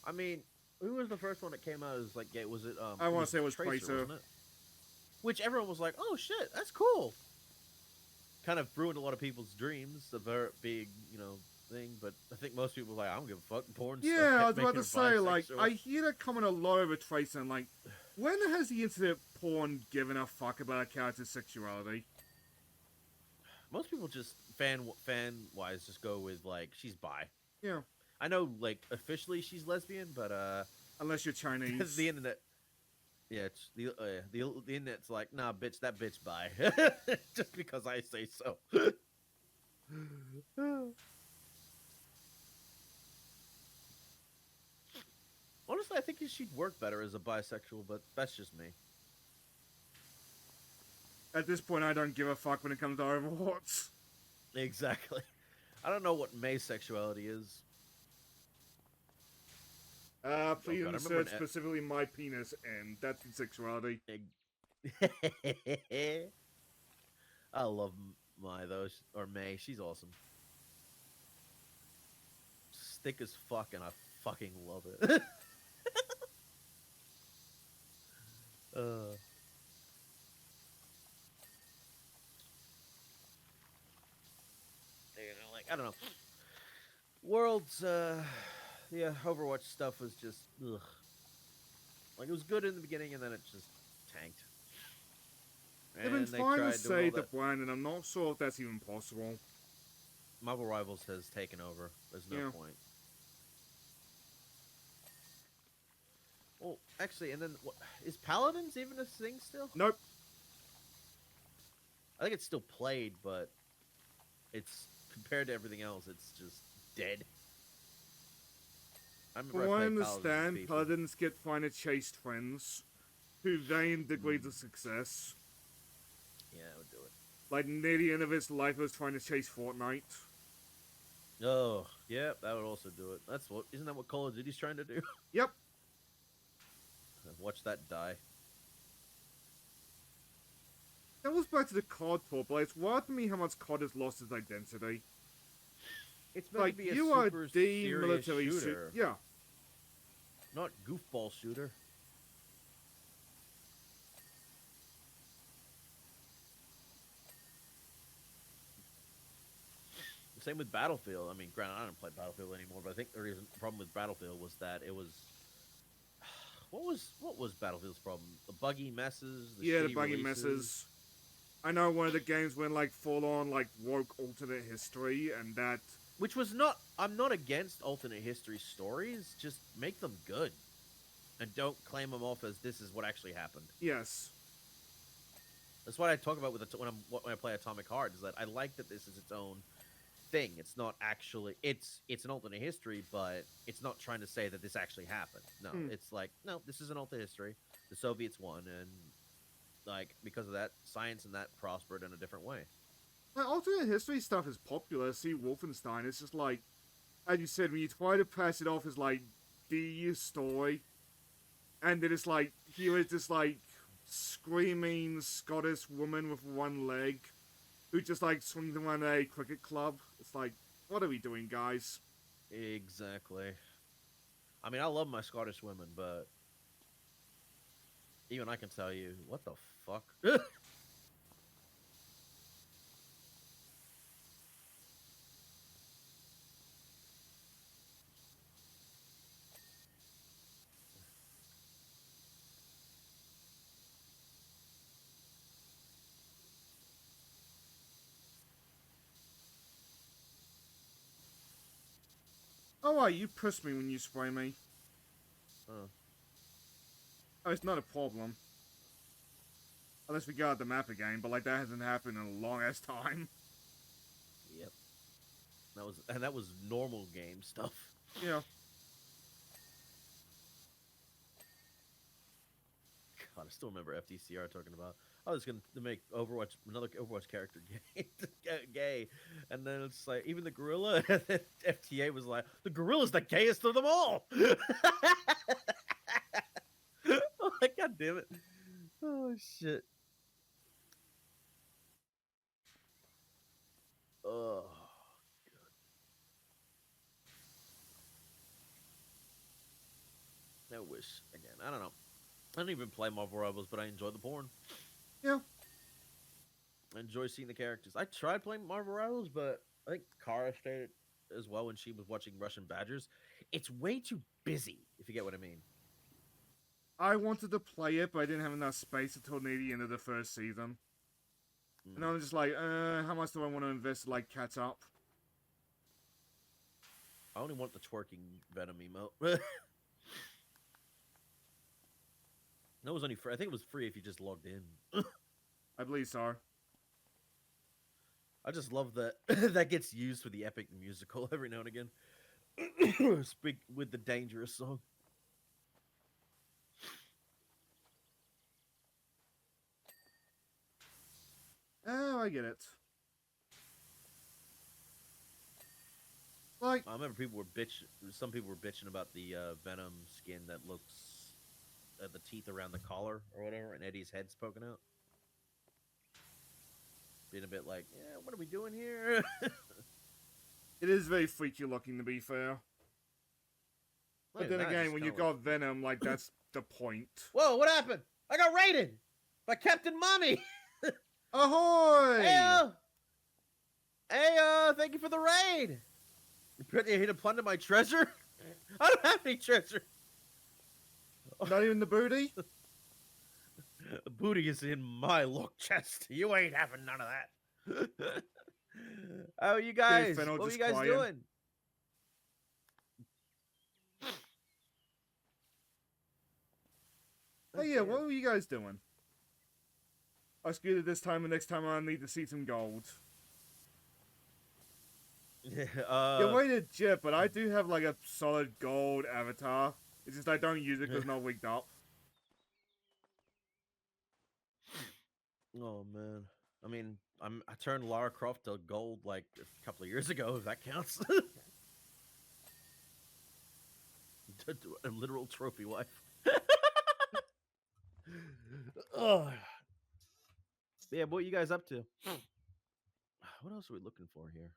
I mean, who was the first one that came out as, like, gay? Was it, I want to say it was Tracer. wasn't it? Which everyone was like, oh, shit, that's cool. Kind of ruined a lot of people's dreams of her being, you know, thing, but I think most people were like, I don't give a fuck, porn stuff. Yeah, I was Kept about making to her say, like, bisexual. I hear that comment a lot over Tracer, and, like, when has the internet porn given a fuck about a character's sexuality? Most people just, fan-wise, just go with, like, she's bi. Yeah. I know, like, officially she's lesbian, but, Unless you're Chinese. the internet... Yeah, the internet's like, nah, bitch, that bitch bi. Just because I say so. Honestly, I think she'd work better as a bisexual, but that's just me. At this point, I don't give a fuck when it comes to Overwatch. Exactly. I don't know what May's sexuality is. Please God, I remember insert an- specifically my penis, and that's its sexuality. I love Mai though, or May. She's awesome. Thick as fuck, and I fucking love it. uh, like I don't know. Worlds, yeah, Overwatch stuff was just ugh. Like it was good in the beginning, and then it just tanked. They've been And they trying to tried doing all save the that. brand, and I'm not sure if that's even possible. Marvel Rivals has taken over. There's no Yeah. point. Well, actually, and then what, is Paladins even a thing still? Nope. I think it's still played, but it's compared to everything else, it's just dead. I remember From I what I played Paladins with understand, people. paladins get trying to chase trends to varying degrees of success. Yeah, I would do it. Like near the end of his life, was trying to chase Fortnite. Oh, yeah, that would also do it. That's what isn't that what Call of Duty's trying to do? Yep. Watch that die. That was back to the COD talk, but it's wild to me how much COD has lost its identity. It's meant Like, to be a you are super the serious military shooter, Yeah. not goofball shooter. Same with Battlefield. I mean, granted, I don't play Battlefield anymore, but I think the problem with Battlefield was that it was what was Battlefield's problem? The buggy messes, the Yeah, the shitty buggy releases. messes. I know one of the games went like full on like woke alternate history, and that Which was not. I'm not against alternate history stories. Just make them good, and don't claim them off as this is what actually happened. yes. That's what I talk about with when I play Atomic Heart. Is that I like that this is its own thing. It's not actually. It's an alternate history, but it's not trying to say that this actually happened. No, it's like no, this is an alternate history. The Soviets won, and like because of that, science and that prospered in a different way. Like alternate history stuff is popular. See Wolfenstein. It's just like, as you said, when you try to pass it off as like the story, and then it's like here is this like screaming Scottish woman with one leg who just like swings around a cricket club. It's like, what are we doing, guys? Exactly. I mean, I love my Scottish women, but even I can tell you, what the fuck? Oh, right, you push me when you spray me. Oh. Oh, it's not a problem. Unless we got the map again, but like that hasn't happened in a long ass time. Yep. That was normal game stuff. Yeah. God, I still remember FDCR talking about. I was going to make another Overwatch character gay, and then it's like even the gorilla. FTA was like, the gorilla's the gayest of them all. Oh, God damn it! Oh shit! Oh, I wish again. I don't know. I don't even play Marvel Rivals, but I enjoy the porn. Yeah. I enjoy seeing the characters. I tried playing Marvel Rivals, but I think Kara stated as well when she was watching Russian Badgers. It's way too busy, if you get what I mean. I wanted to play it, but I didn't have enough space until near the end of the first season. And I was just like, how much do I want to invest to, like, catch up? I only want the twerking Venom emote. No, it was only free. I think it was free if you just logged in. I believe so. I just love that that gets used for the epic musical every now and again. Speak with the dangerous song. Oh, I get it. Like, I remember some people were bitching about the Venom skin that looks the teeth around the collar or whatever, and Eddie's head's poking out. Being a bit like, yeah, what are we doing here? It is very freaky looking, to be fair. But then again, when you got Venom, like, that's the point. Whoa, what happened? I got raided by Captain Mommy. Ahoy! Hey, thank you for the raid. You're here to plunder my treasure? I don't have any treasure. Not even the booty? The booty is in my lock chest. You ain't having none of that. How are you guys? Fennel What are just you guys crying. doing? Hey, yeah, what were you guys doing? I screwed it this time, and next time I need to see some gold. You're rated Jip, but I do have like a solid gold avatar. It's just I don't use it because it's not wigged up. Oh man, I mean, I turned Lara Croft to gold like a couple of years ago, if that counts. A literal trophy wife. Oh. Yeah, what you guys up to? What else are we looking for here?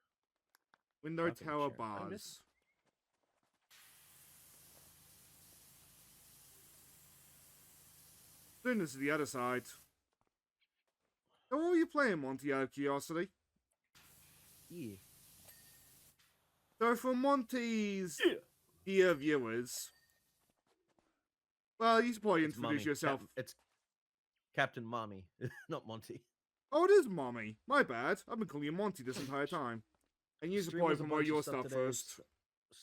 Window Rocking tower chair. I miss- bars. Doing this to the other side. So what were you playing, Monty, out of curiosity? Yeah. So for Monty's dear viewers, well, you should probably It's introduce Mommy. yourself. It's Captain Mommy, not Monty. Oh, it is Mommy. My bad. I've been calling you Monty this entire time. And you should Stream probably was a promote bunch of your stuff stuff today. first.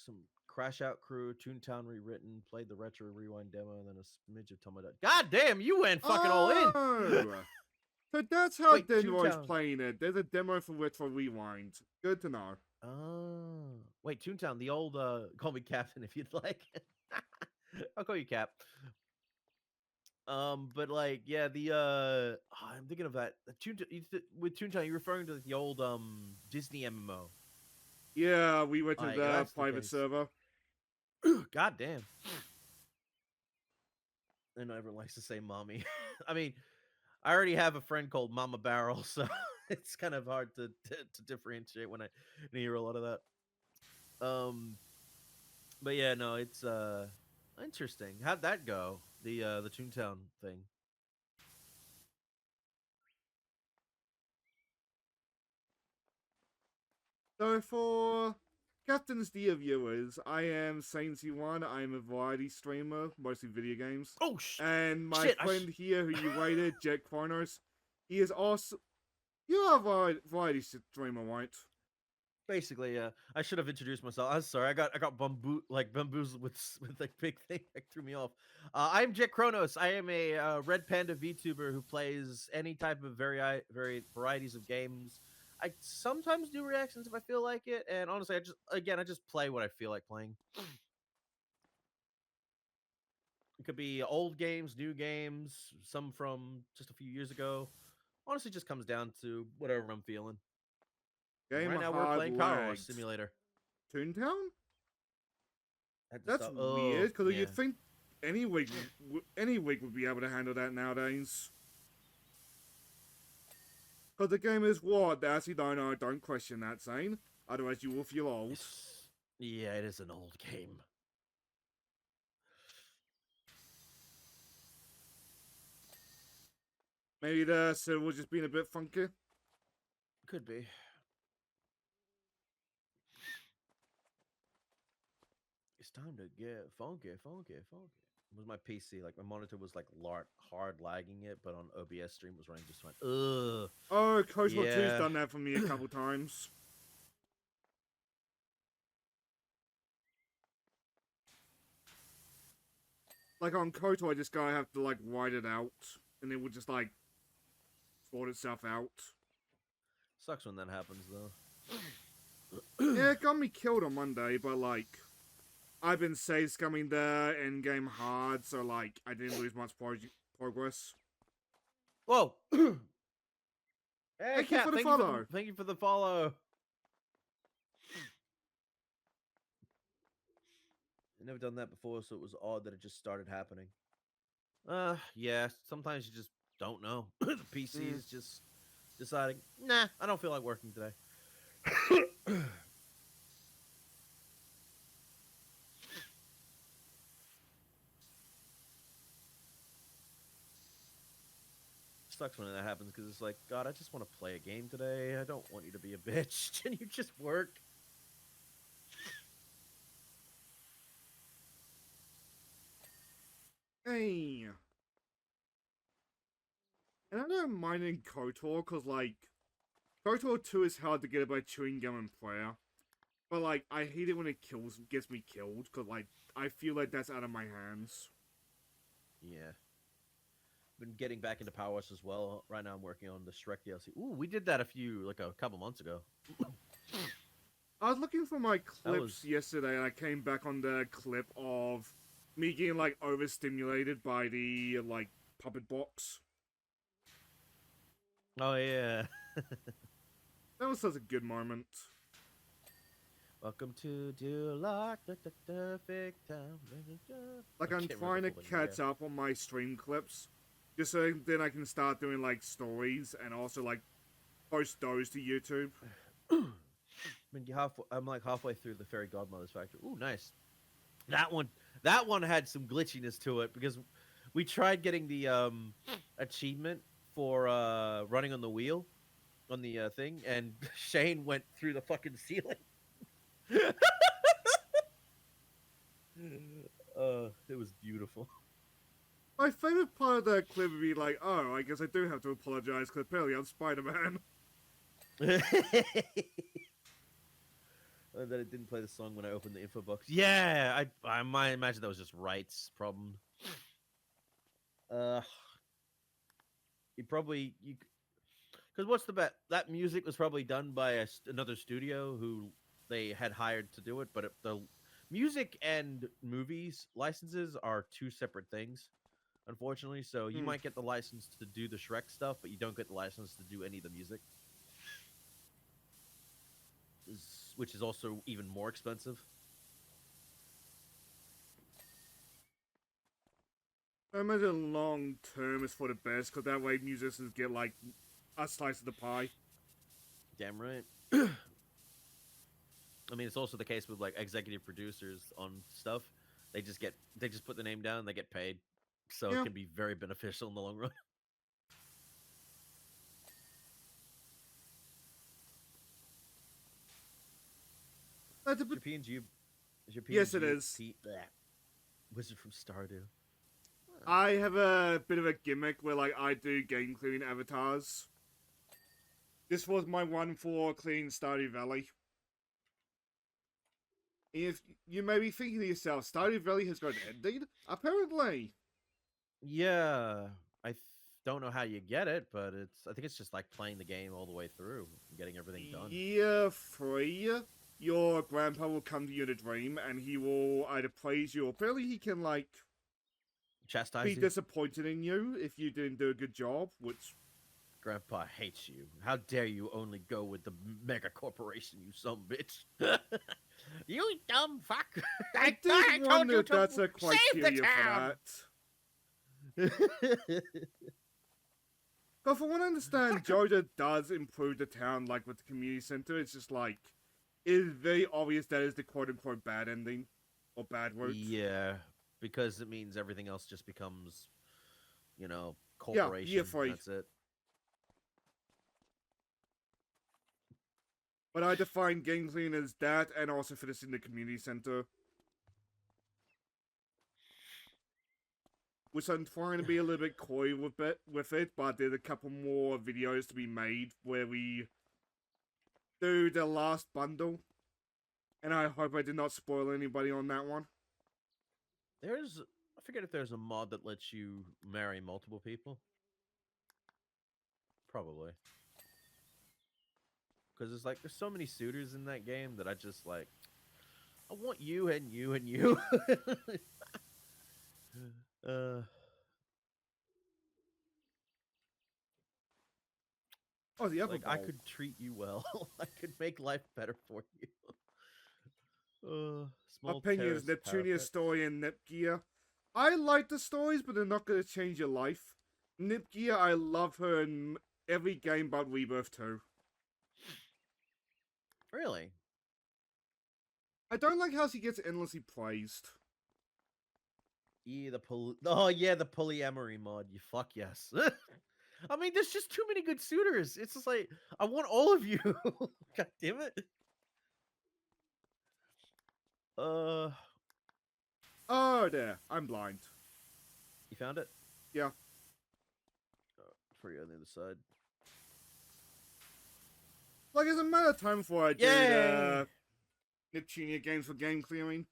Some Crash Out Crew, Toontown rewritten, played the Retro Rewind demo, and then a smidge of Tomodachi. God damn, you went fucking all in! So that's how Wait, Denroy's Toontown. playing it. There's a demo for Retro Rewind. Good to know. Oh. Wait, Toontown, the old, call me Captain if you'd like. I'll call you Cap. But like, yeah, I'm thinking of that. With Toontown, you're referring to the old, Disney MMO. Yeah, we went to Like, the that's the private case. server. God damn. I know everyone likes to say mommy. I mean, I already have a friend called Mama Barrel, so it's kind of hard to differentiate when I hear a lot of that. But yeah, no, it's interesting. How'd that go? The Toontown thing. So for Captain's dear viewers, I am Saintsy1. I am a variety streamer, mostly video games. Oh And my shit, friend here, who you rated, Jet Kronos, he is also... You are a variety streamer, right? Basically, I should have introduced myself. I'm sorry, I got bamboozled with like big thing that threw me off. I'm Jet Kronos. I am a Red Panda VTuber who plays any type of very varieties of games. I sometimes do reactions if I feel like it, and honestly, I just play what I feel like playing. It could be old games, new games, some from just a few years ago. Honestly, just comes down to whatever I'm feeling. Game Right now, we're hard playing Powerwash lagged. Simulator. Toontown? Had to That's stop- weird, because yeah. you'd think any week would be able to handle that nowadays. Because the game is what? Actually, don't question that, Zane. Otherwise, you will feel old. Yeah, it is an old game. Maybe the server just being a bit funky. Could be. It's time to get funky. It was my PC. Like, my monitor was, like, hard lagging it, but on OBS stream it was running just fine. Ugh. Oh, KOTOR 2's Yeah. done that for me a couple times. Like, on KOTOR, I just gotta have to, like, write it out, and it would just, like, sort itself out. Sucks when that happens, though. Yeah, it got me killed on Monday, but, like, I've been save scumming the endgame hard, so, like, I didn't lose much progress. Whoa! Hey, Thank you Cat, for the thank follow. you for the follow. I've never done that before, so it was odd that it just started happening. Yeah. Sometimes you just don't know. The PC Mm. is just deciding, nah, I don't feel like working today. Sucks when that happens because it's like, God, I just want to play a game today. I don't want you to be a bitch. Can you just work? Hey. And I don't mind in KOTOR, because, like, KOTOR 2 is hard to get by chewing gum and prayer. But, like, I hate it when it gets me killed, because, like, I feel like that's out of my hands. Yeah. Been getting back into Powerwash as well. Right now, I'm working on the Shrek DLC. Ooh, we did that a couple months ago. I was looking for my That clips was. yesterday, and I came back on the clip of me getting, like, overstimulated by the, like, puppet box. Oh yeah. That was such a good moment. Welcome to Duloc, the perfect time. Like, I I'm can't remember trying the to full thing, but catch up on my stream clips, just so then I can start doing, like, stories, and also, like, post those to YouTube. yeah. I'm like halfway through the Fairy Godmother's Factory. Ooh, nice. That one, that one had some glitchiness to it because we tried getting the achievement for running on the wheel on the thing, and Shane went through the fucking ceiling. It was beautiful. My favorite part of that clip would be like, oh, I guess I do have to apologize because apparently I'm Spider-Man. That it didn't play the song when I opened the info box. Yeah, I might imagine that was just rights problem. Uh, you probably you because what's the bet? That music was probably done by another studio who they had hired to do it, but the music and movies licenses are two separate things, unfortunately. So you Hmm. might get the license to do the Shrek stuff, but you don't get the license to do any of the music, which is also even more expensive. I imagine long term is for the best because that way musicians get like a slice of the pie. Damn right. I mean, it's also the case with like executive producers on stuff. They just put the name down and they get paid, so it Yeah, can be very beneficial in the long run. that's a Is bit. your PNG is your Yes, it PNG is. Wizard from Stardew? Huh. I have a bit of a gimmick where like I do game cleaning avatars. This was my one for cleaning Stardew Valley. If you may be thinking to yourself, Stardew Valley has got an ending? Apparently. Yeah, I don't know how you get it, but I think it's just like playing the game all the way through and getting everything done. Year 3, your grandpa will come to you in a dream and he will either praise you or apparently he can, like, be Chastise you. disappointed in you if you didn't do a good job, which. Grandpa hates you. How dare you only go with the mega corporation, you some bitch. You dumb fuck. I I did thought I told wonder you if to that's a save the criteria for town. that. But from what I understand, Jojo does improve the town, like with the community center. It's just like, it is very obvious that is the quote unquote bad ending or bad route. Yeah, because it means everything else just becomes, Yeah, year corporation. 3. That's it. But I define game clean as that and also finishing the community center. Which I'm trying to be a little bit coy with it, but there's a couple more videos to be made where we do the last bundle. And I hope I did not spoil anybody on that one. I forget if there's a mod that lets you marry multiple people. Probably. Because there's so many suitors in that game that I just like, I want you and you and you. uh, Oh, the upper like I bowl. could treat you well. I could make life better for you. Small Opinions, terrace Neptunia's parapet. story and Netgear. I like the stories, but they're not going to change your life. Nipgear, I love her in every game but Rebirth 2. Really? I don't like how she gets endlessly praised. Yeah, oh yeah, the polyamory mod. You fuck yes. I mean, there's just too many good suitors. It's just like I want all of you. God damn it. Uh, Oh, there. I'm blind. you found it? Yeah. For you on the other side. Like, it's a matter of time before I do Yay! the Neptunia games for game clearing.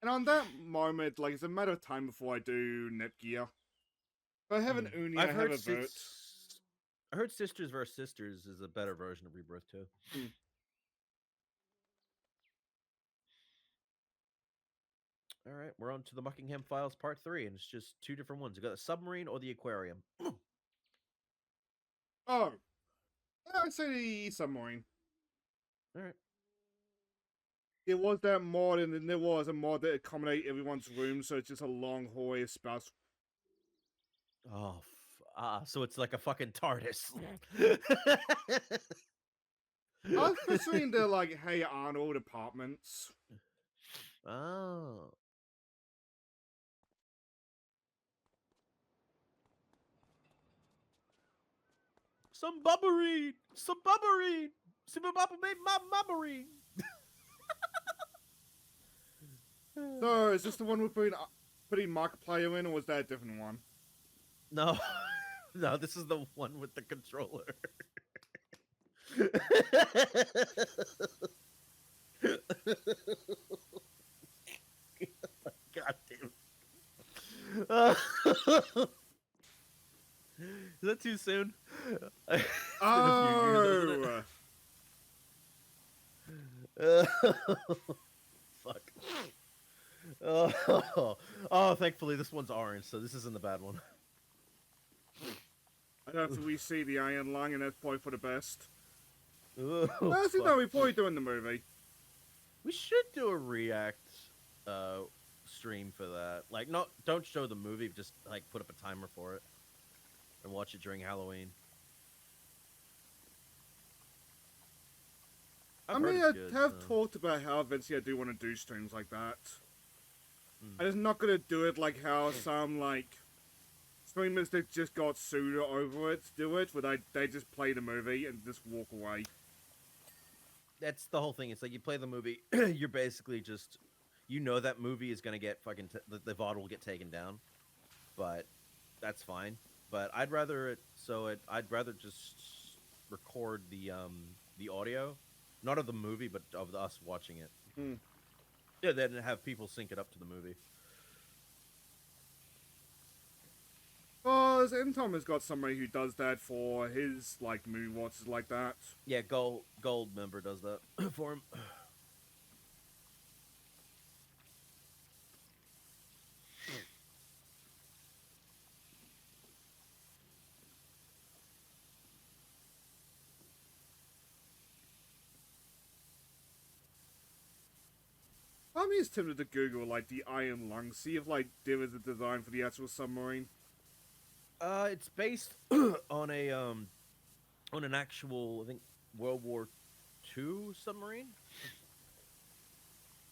And on that moment, like, it's a matter of time before I do Netgear. If I have an Uni, I have a vote. I heard Sisters vs. Sisters is a better version of Rebirth 2. All right, we're on to the Buckingham Files Part 3, and it's just two different ones. You got the submarine or the aquarium. Oh. I'd say the submarine. All right. There was that mod, and then there was a mod that accommodate everyone's room, so it's just a long hallway of spouse. Oh, so it's like a fucking TARDIS. I was pursuing the, like, Hey Arnold apartments. Oh. Some bubberine! Some bubberine! Some bubberine! So, is this the one we're putting Markiplier in, or was that a different one? No. No, this is the one with the controller. God damn. Is that too soon? It's been a few years, hasn't it? Fuck. Oh, thankfully this one's orange, so this isn't the bad one. I'd have to re-see the Iron Lung, and that's probably for the best. Oh, Actually, no, we're probably doing the movie. We should do a react stream for that. Like, don't show the movie, just like put up a timer for it and watch it during Halloween. I mean, I have talked about how eventually I do want to do streams like that. I'm just not gonna do it like how some, like, streamers that just got sued over it do it, where they just play the movie and just walk away. That's the whole thing. It's like you play the movie, you're basically just, you know that movie is gonna get fucking, the VOD will get taken down, but that's fine. But I'd rather I'd rather just record the audio, not of the movie, but of us watching it. Yeah, then have people sync it up to the movie. Because Intom has got somebody who does that for his, like, movie watches like that. Yeah, Gold member does that for him. I'm just tempted to Google, like, the Iron Lung, see if, like, there is a design for the actual submarine. It's based on an actual, I think, World War II submarine.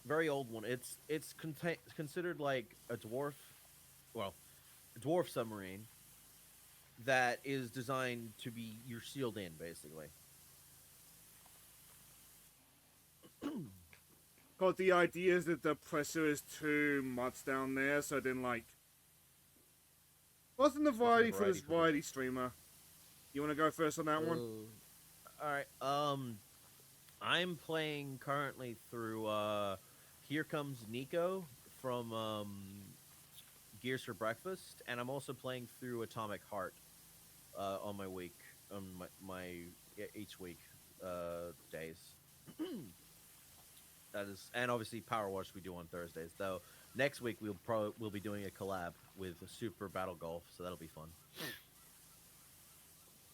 Very old one. It's considered like a dwarf submarine that is designed to be, you're sealed in, basically. Because the idea is that the pressure is too much down there, so then, like... What's in the variety for this variety streamer? You want to go first on that one? Alright, I'm playing currently through, Here Comes Nico from, Gears for Breakfast, and I'm also playing through Atomic Heart, on my week, on each week, days. That is, and obviously Powerwash we do on Thursdays. Though next week we'll be doing a collab with Super Battle Golf, so that'll be fun.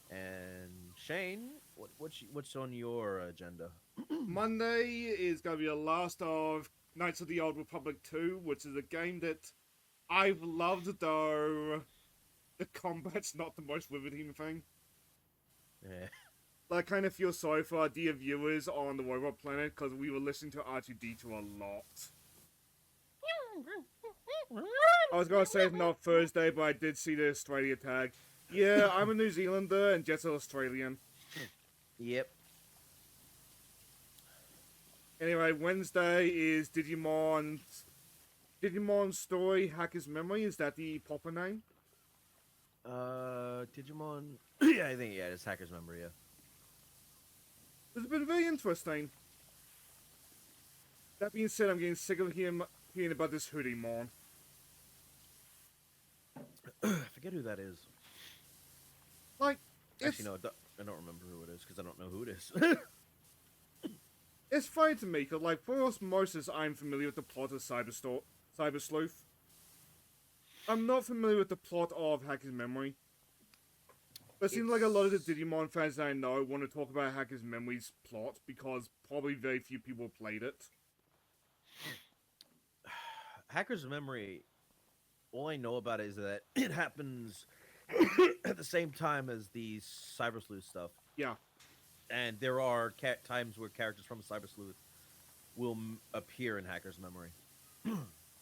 And Shane, what's on your agenda? Monday is going to be the last of Knights of the Old Republic 2, which is a game that I've loved though the combat's not the most riveting thing. Yeah. Like, I kind of feel sorry for our dear viewers on the robot planet because we were listening to R2D2 a lot. I was gonna say it's not Thursday, but I did see the Australia tag. Yeah, I'm a New Zealander and Jet's an Australian. Yep. Anyway, Wednesday is Digimon Story Hacker's Memory. Is that the proper name? Digimon. Yeah, I think it's Hacker's Memory. Yeah. It's been very interesting. That being said, I'm getting sick of hearing about this Hoodie-mon. I forget who that is. Like, it's, Actually, no, I don't remember who it is because I don't know who it is. it's funny to me because, like, for osmosis, I'm familiar with the plot of Cyber Sleuth. I'm not familiar with the plot of Hacker's Memory. But it seems like a lot of the Digimon fans that I know want to talk about Hacker's Memory's plot because probably very few people played it. Hacker's Memory, all I know about it is that it happens at the same time as the Cyber Sleuth stuff. Yeah. And there are times where characters from Cyber Sleuth will appear in Hacker's Memory.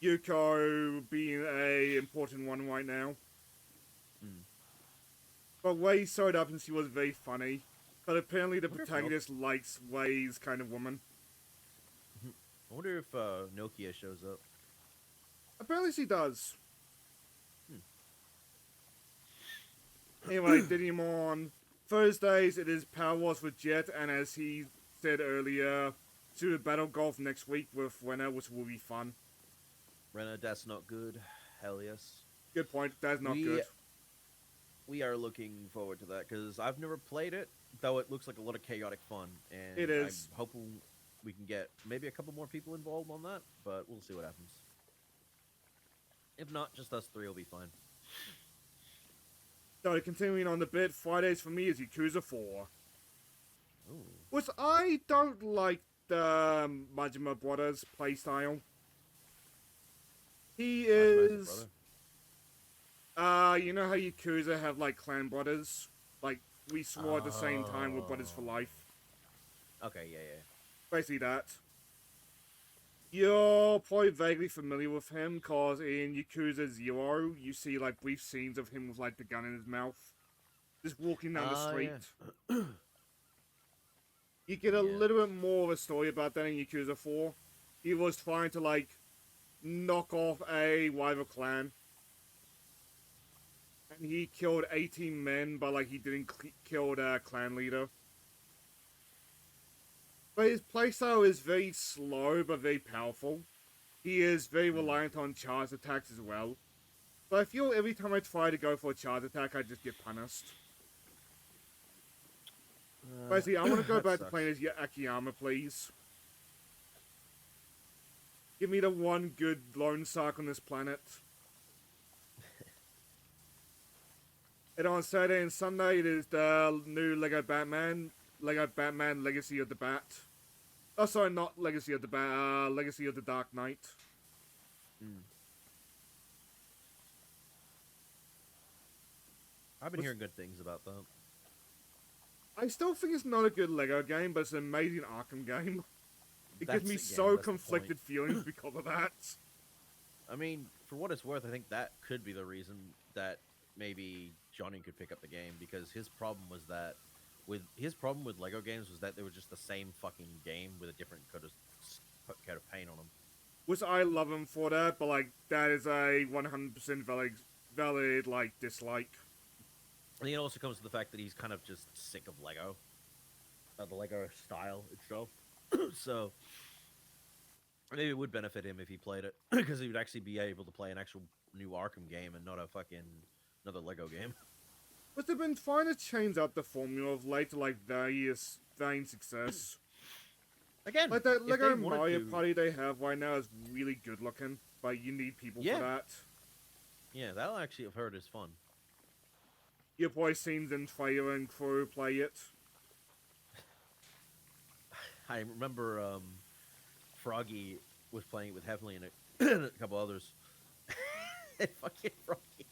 Yuko being a important one right now. Hmm. But Wei showed up and she was very funny. But apparently the Wonder if protagonist likes Wei's kind of woman. I wonder if Nokia shows up. Apparently she does. Hmm. Anyway, Digimon. Thursdays it is Powerwash with Jet, and as he said earlier, Super Battle Golf next week with Renna, which will be fun. Rena, that's not good. Hell yes. Good point, that's not good. We are looking forward to that because I've never played it, though it looks like a lot of chaotic fun. And It is. I'm hoping we can get maybe a couple more people involved on that, but we'll see what happens. If not, just us three will be fine. So continuing on the bit, Fridays for me is Yakuza 4. Ooh. Which I don't like the Majima Brothers playstyle. He is... you know how Yakuza have, like, clan brothers? Like, we swore at the same time we're brothers for life. Okay, yeah. Basically that. You're probably vaguely familiar with him, cause in Yakuza 0, you see, like, brief scenes of him with, like, the gun in his mouth. Just walking down the street. Yeah. You get a little bit more of a story about that in Yakuza 4. He was trying to, like, knock off a rival clan. And he killed 18 men, but, like, he didn't kill the clan leader. But his playstyle is very slow, but very powerful. He is very reliant on charge attacks as well. But I feel every time I try to go for a charge attack, I just get punished. Basically, I want to go back to playing as Akiyama, please. Give me the one good lone Sark on this planet. And on Saturday and Sunday, it is the new Lego Batman Legacy of the Bat. Oh, sorry, not Legacy of the Bat, Legacy of the Dark Knight. I've been hearing good things about that. I still think it's not a good Lego game, but it's an amazing Arkham game. It gives me so conflicted feelings because of that. I mean, for what it's worth, I think that could be the reason that maybe Johnny could pick up the game, because his problem was that with Lego games was that they were just the same fucking game with a different coat of paint on them. Which I love him for that, but like that is a 100% valid like dislike. I think it also comes to the fact that he's kind of just sick of Lego, the Lego style itself. So maybe it would benefit him if he played it, because he would actually be able to play an actual new Arkham game and not a fucking another Lego game. But they've been trying to change up the formula of late to like various vain success. Again, like that Lego Mario Party they have right now is really good looking, but you need people for that. Yeah, that'll actually have heard is fun. You've probably seen the trailer and crew play it. I remember Froggy was playing it with Heavenly and a couple others. Fucking Froggy.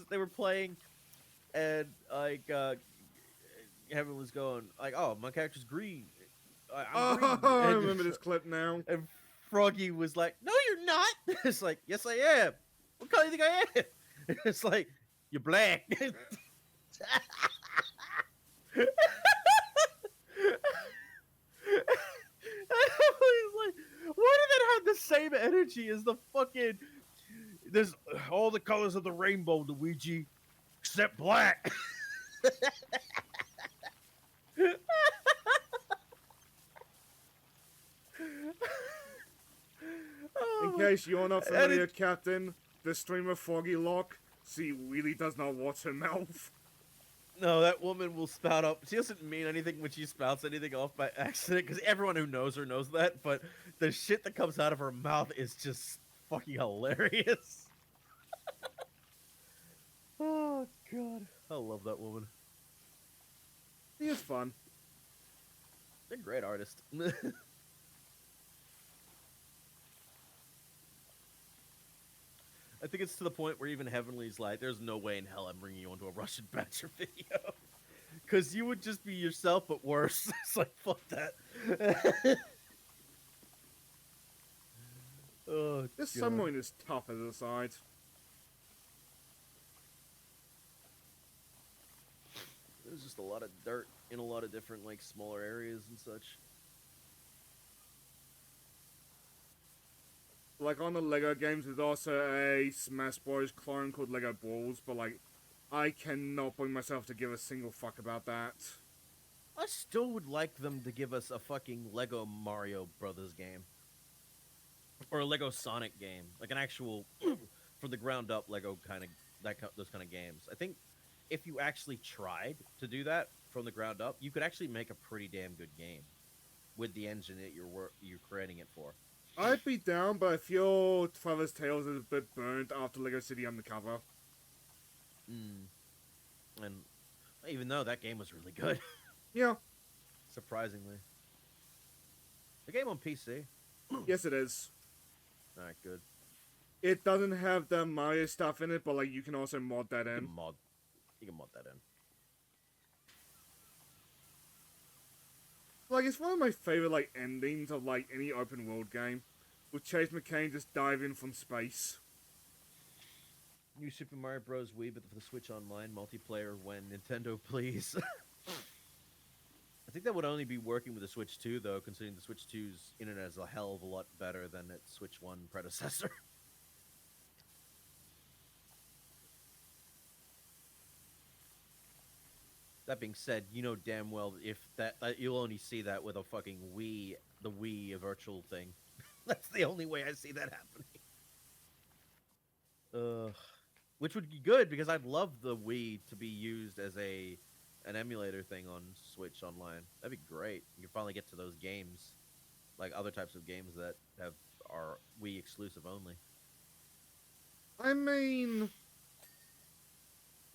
They were playing, and like Heaven was going like, "Oh, my character's green. I'm Oh, green." I remember this clip now. And Froggy was like, "No, you're not." It's like, "Yes, I am. What color do you think I am?" It's like, "You're black." He's like, why did that have the same energy as the fucking? There's all the colors of the rainbow, Luigi, except black. In Oh my- case you're not and familiar, it, Captain, the streamer Froggy Lock, she really does not watch her mouth. no, that woman will spout up. She doesn't mean anything when she spouts anything off by accident, because everyone who knows her knows that. But the shit that comes out of her mouth is just fucking hilarious. Oh god, I love that woman. He is fun. They're a great artist. I think it's to the point where even Heavenly's like, "There's no way in hell I'm bringing you onto a Russian Badger video, because you would just be yourself but worse." It's like, fuck that. Oh, This God. submarine is tough as a side. There's just a lot of dirt in a lot of different like smaller areas and such. Like on the Lego games, there's also a Smash Bros. Clone called Lego Balls, but like, I cannot bring myself to give a single fuck about that. I still would like them to give us a fucking Lego Mario Brothers game. Or a Lego Sonic game. Like an actual, from the ground up Lego kind of, those kind of games. I think if you actually tried to do that from the ground up, you could actually make a pretty damn good game. With the engine that you're creating it for. I'd be down, but I feel Travis Tales is a bit burnt after Lego City Undercover. And even though that game was really good. Yeah. Surprisingly. The game on PC. Yes, it is. Alright, good. It doesn't have the Mario stuff in it, but like you can also mod that in. You can mod that in. Like, it's one of my favorite like endings of like any open world game, with Chase McCain just diving from space. New Super Mario Bros. Wii, but for the Switch Online multiplayer when Nintendo please. I think that would only be working with the Switch 2 though, considering the Switch 2's internet is a hell of a lot better than its Switch 1 predecessor. That being said, you know damn well if that you'll only see that with a fucking Wii, the Wii virtual thing. That's the only way I see that happening. Which would be good because I'd love the Wii to be used as an emulator thing on Switch Online. That'd be great. You can finally get to those games, like other types of games that are Wii exclusive only. I mean,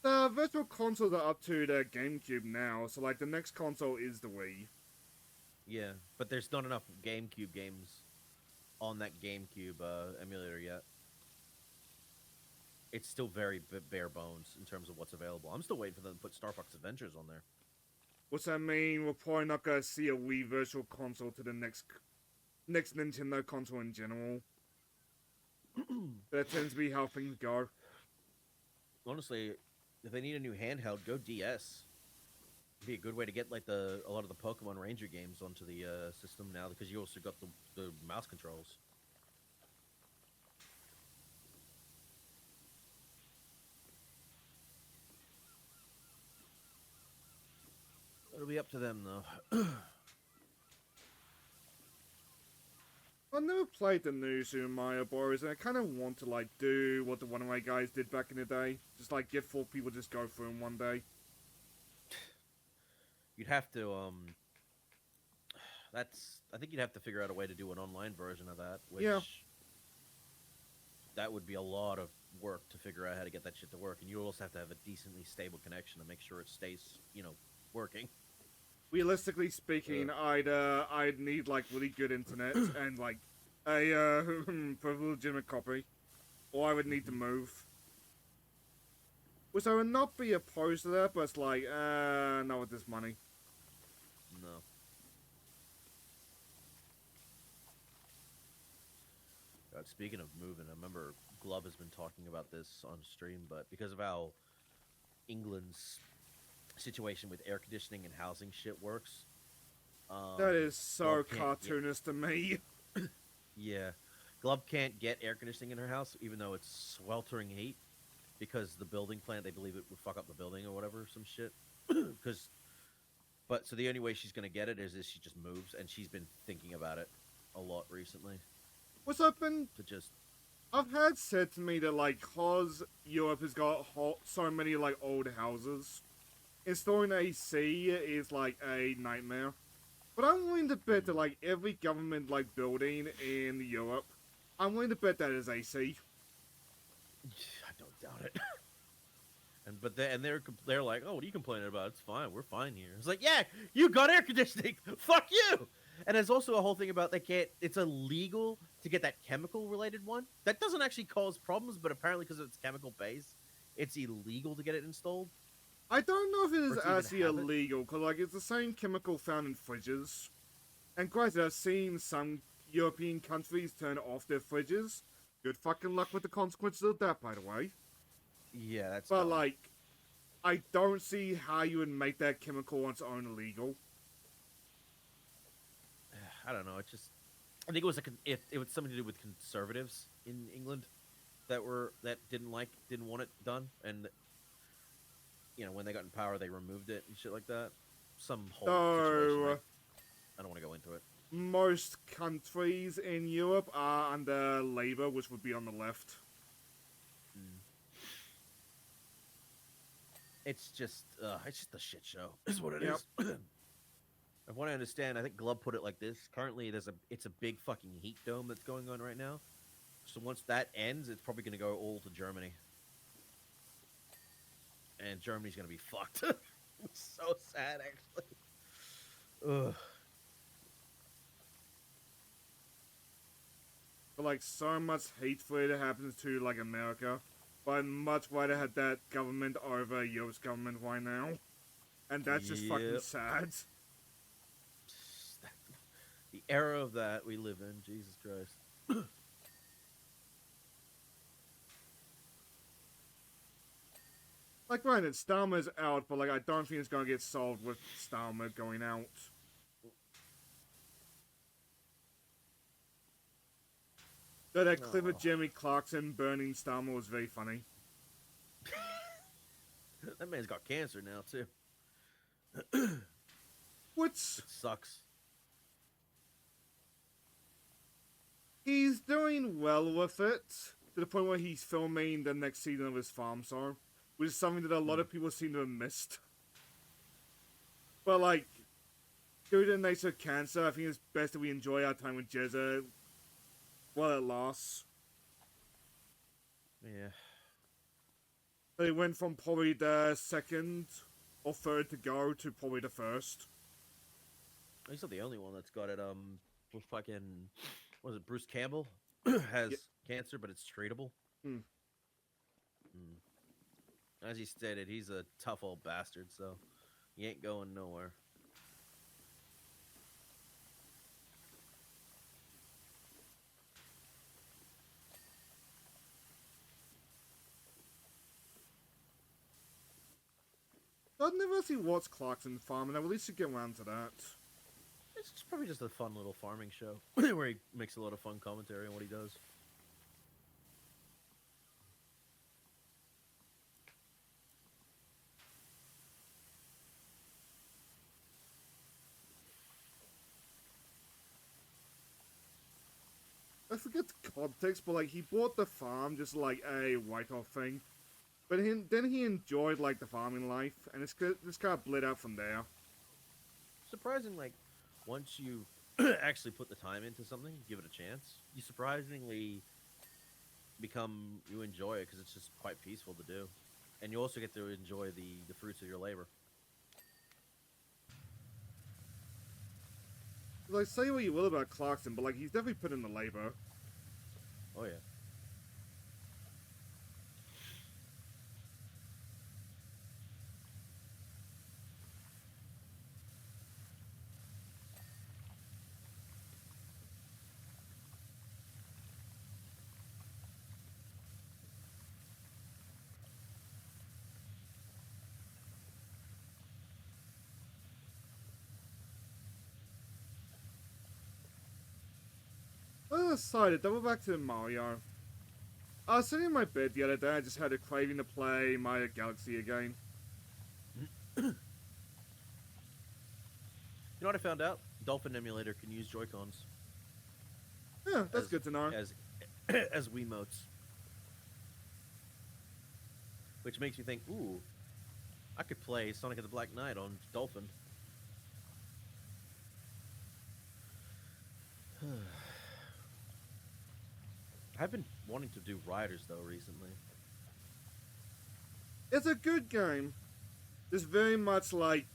the virtual consoles are up to the GameCube now, so like the next console is the Wii. Yeah, but there's not enough GameCube games on that GameCube emulator yet. It's still very bare bones in terms of what's available. I'm still waiting for them to put Star Fox Adventures on there. What's that mean? We're probably not gonna see a Wii virtual console to the next Nintendo console in general. That tends to be how things go. Honestly, if they need a new handheld, go DS. It'd be a good way to get like a lot of the Pokemon Ranger games onto the system now because you also got the mouse controls. It'll be up to them though. I've never played the new Super Mario Bros. And I kind of want to like do what the one of my guys did back in the day. Just like get 4 people just go through them one day. You'd have to I think you'd have to figure out a way to do an online version of that, which Yeah. That would be a lot of work to figure out how to get that shit to work, and you also have to have a decently stable connection to make sure it stays, working. Realistically speaking, I'd need like really good internet and like a for a legitimate copy, or I would need to move. Which I would not be opposed to that, but it's like, not with this money. No. God, speaking of moving, I remember Glove has been talking about this on stream, but because of how England's situation with air conditioning and housing shit works, That is so Glove can't get, cartoonist to me. yeah, Glove can't get air conditioning in her house, even though it's sweltering heat, because the building plant, they believe it would fuck up the building or whatever, some shit. Because, but so the only way she's gonna get it is if she just moves, and she's been thinking about it a lot recently. What's up, and To just I've had said to me that, like, cause Europe has got so many, like, old houses, installing AC is, like, a nightmare. But I'm willing to bet that, like, every government, like, building in Europe, I'm willing to bet that is AC. I don't doubt it. They're like, oh, what are you complaining about? It's fine. We're fine here. It's like, yeah, you got air conditioning. Fuck you. And there's also a whole thing about they can't. It's illegal to get that chemical related one. That doesn't actually cause problems, but apparently because it's chemical based, it's illegal to get it installed. I don't know if it is Or to even actually have it. illegal, because, like, it's the same chemical found in fridges. And granted, I've seen some European countries turn off their fridges. Good fucking luck with the consequences of that, by the way. Yeah, that's. But, dumb. like, I don't see how you would make that chemical on its own illegal. I don't know. It just. I think it was if it was something to do with conservatives in England that didn't want it done, and when they got in power, they removed it and shit like that. Some whole situation. So, I don't want to go into it. most countries in Europe are under Labour, which would be on the left. It's just a shit show. Is what it Yep. is. From what I understand, I think Glove put it like this. Currently, it's a big fucking heat dome that's going on right now. So once that ends, it's probably going to go all to Germany, and Germany's going to be fucked. It's so sad, actually. Ugh. But, like, so much hate for it happens to, like, America. But I'd much rather have that government over Europe's government right now. And that's just fucking Yep. sad. The era of that we live in, Jesus Christ. Like, granted, Starmer's out, but, like, I don't think it's gonna get solved with Starmer going out. Though that clip of Oh. Jeremy Clarkson burning Starmer was very funny. That man's got cancer now too. Which, It sucks. he's doing well with it, to the point where he's filming the next season of his farm song, which is something that a lot of people seem to have missed. But, like, due to the nature of cancer, I think it's best that we enjoy our time with Jezza while it lasts. Yeah. They went from probably the second or third to go to probably the first. He's not the only one that's got it. With fucking, what is it? Bruce Campbell has cancer, but it's treatable. Hmm. As he stated, he's a tough old bastard, so he ain't going nowhere. I've never actually watched Clarkson Farm, and I really should get around to that. It's probably just a fun little farming show where he makes a lot of fun commentary on what he does. I forget the context, but, like, he bought the farm just like a write-off thing. But then he enjoyed, like, the farming life, and it's just kind of bled out from there. Surprising, like, once you actually put the time into something, give it a chance, you surprisingly you enjoy it because it's just quite peaceful to do. And you also get to enjoy the fruits of your labor. Like, say what you will about Clarkson, but like he's definitely put in the labor. Oh yeah. Other side, to double back to Mario. I was sitting in my bed the other day. I just had a craving to play Mario Galaxy again. You know what I found out? Dolphin emulator can use Joy-Cons Yeah, that's as good to know. as Wiimotes, which makes me think, ooh, I could play Sonic and the Black Knight on Dolphin. I've been wanting to do Riders though recently. It's a good game. It's very much like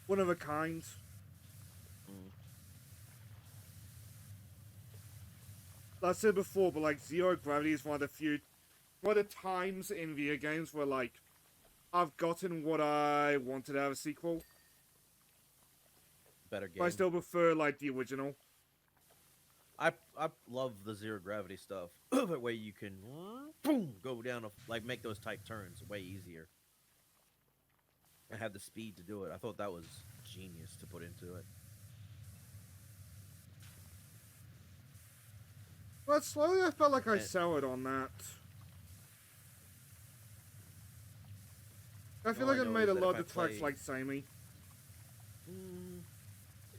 one of a kind. Mm. Like I said before, but like Zero Gravity is one of the times in video games where like I've gotten what I wanted out of a sequel. Better game. But I still prefer like the original. I love the zero gravity stuff. That way you can boom, go down like make those tight turns way easier. I have the speed to do it. I thought that was genius to put into it. But slowly I felt like I And- soured on that. I feel All like I I know made is a that lot if of the I tracks play- like samey.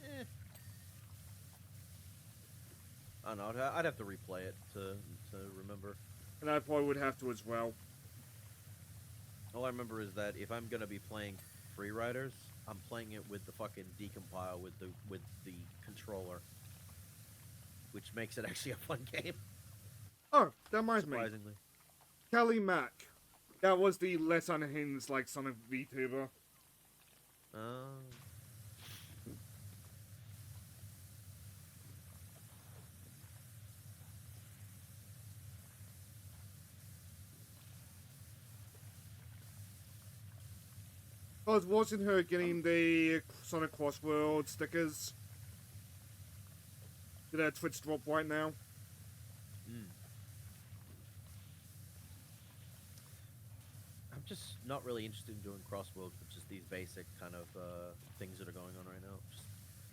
Eh. I don't know. I'd have to replay it to remember. And I probably would have to as well. All I remember is that if I'm gonna be playing Free Riders, I'm playing it with the fucking decompile with the controller, which makes it actually a fun game. Oh, that reminds me. Surprisingly. Kelly Mack. That was the less unhinged like Sonic VTuber. I was watching her getting the Sonic Crossworld stickers. Did that Twitch drop right now? I'm just not really interested in doing crossworlds, but just these basic kind of things that are going on right now. Just,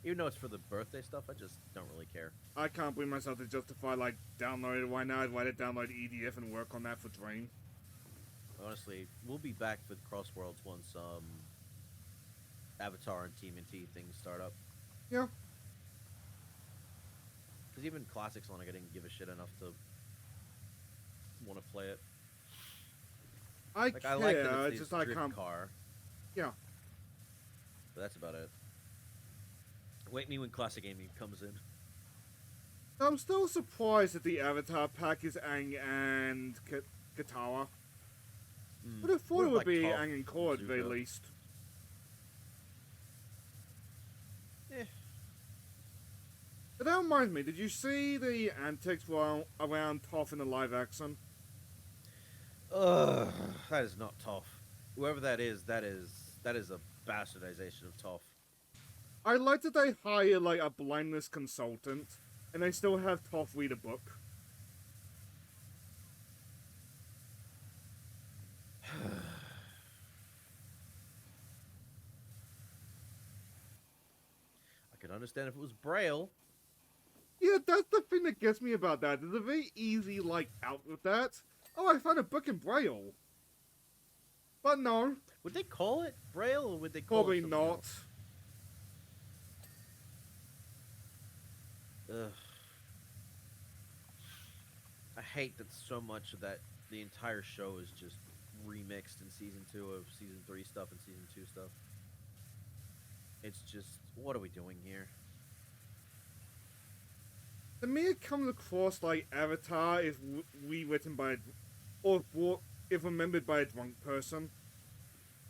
even though it's for the birthday stuff, I just don't really care. I can't bring myself to justify like download it right now. I'd rather download EDF and work on that for Drain. Honestly, we'll be back with crossworlds once Avatar and TMNT things start up. Yeah. Because even classic Sonic, I didn't give a shit enough to want to play it. I Like care, I like that it's it's this just I drift can't. car, Yeah. but that's about it. Wait me when classic gaming comes in. I'm still surprised that the Avatar pack is Aang and Katara. Would have thought it would be Aang and Korra at the very least. Eh. But that reminds me, did you see the antics around Toph in the live action? Ugh, that is not Toph. Whoever that is a bastardization of Toph. I like that they hire like a blindness consultant, and they still have Toph read a book. I could understand if it was Braille. Yeah, that's the thing that gets me about that. There's a very easy like out with that. Oh, I found a book in Braille. But no, Would they call it Braille or would they call probably it something not. else? Ugh. I hate that so much of that. The entire show is just remixed in season 2 of season 3 stuff and season 2 stuff. It's just, what are we doing here? To me, it comes across like Avatar is rewritten by, if remembered by a drunk person.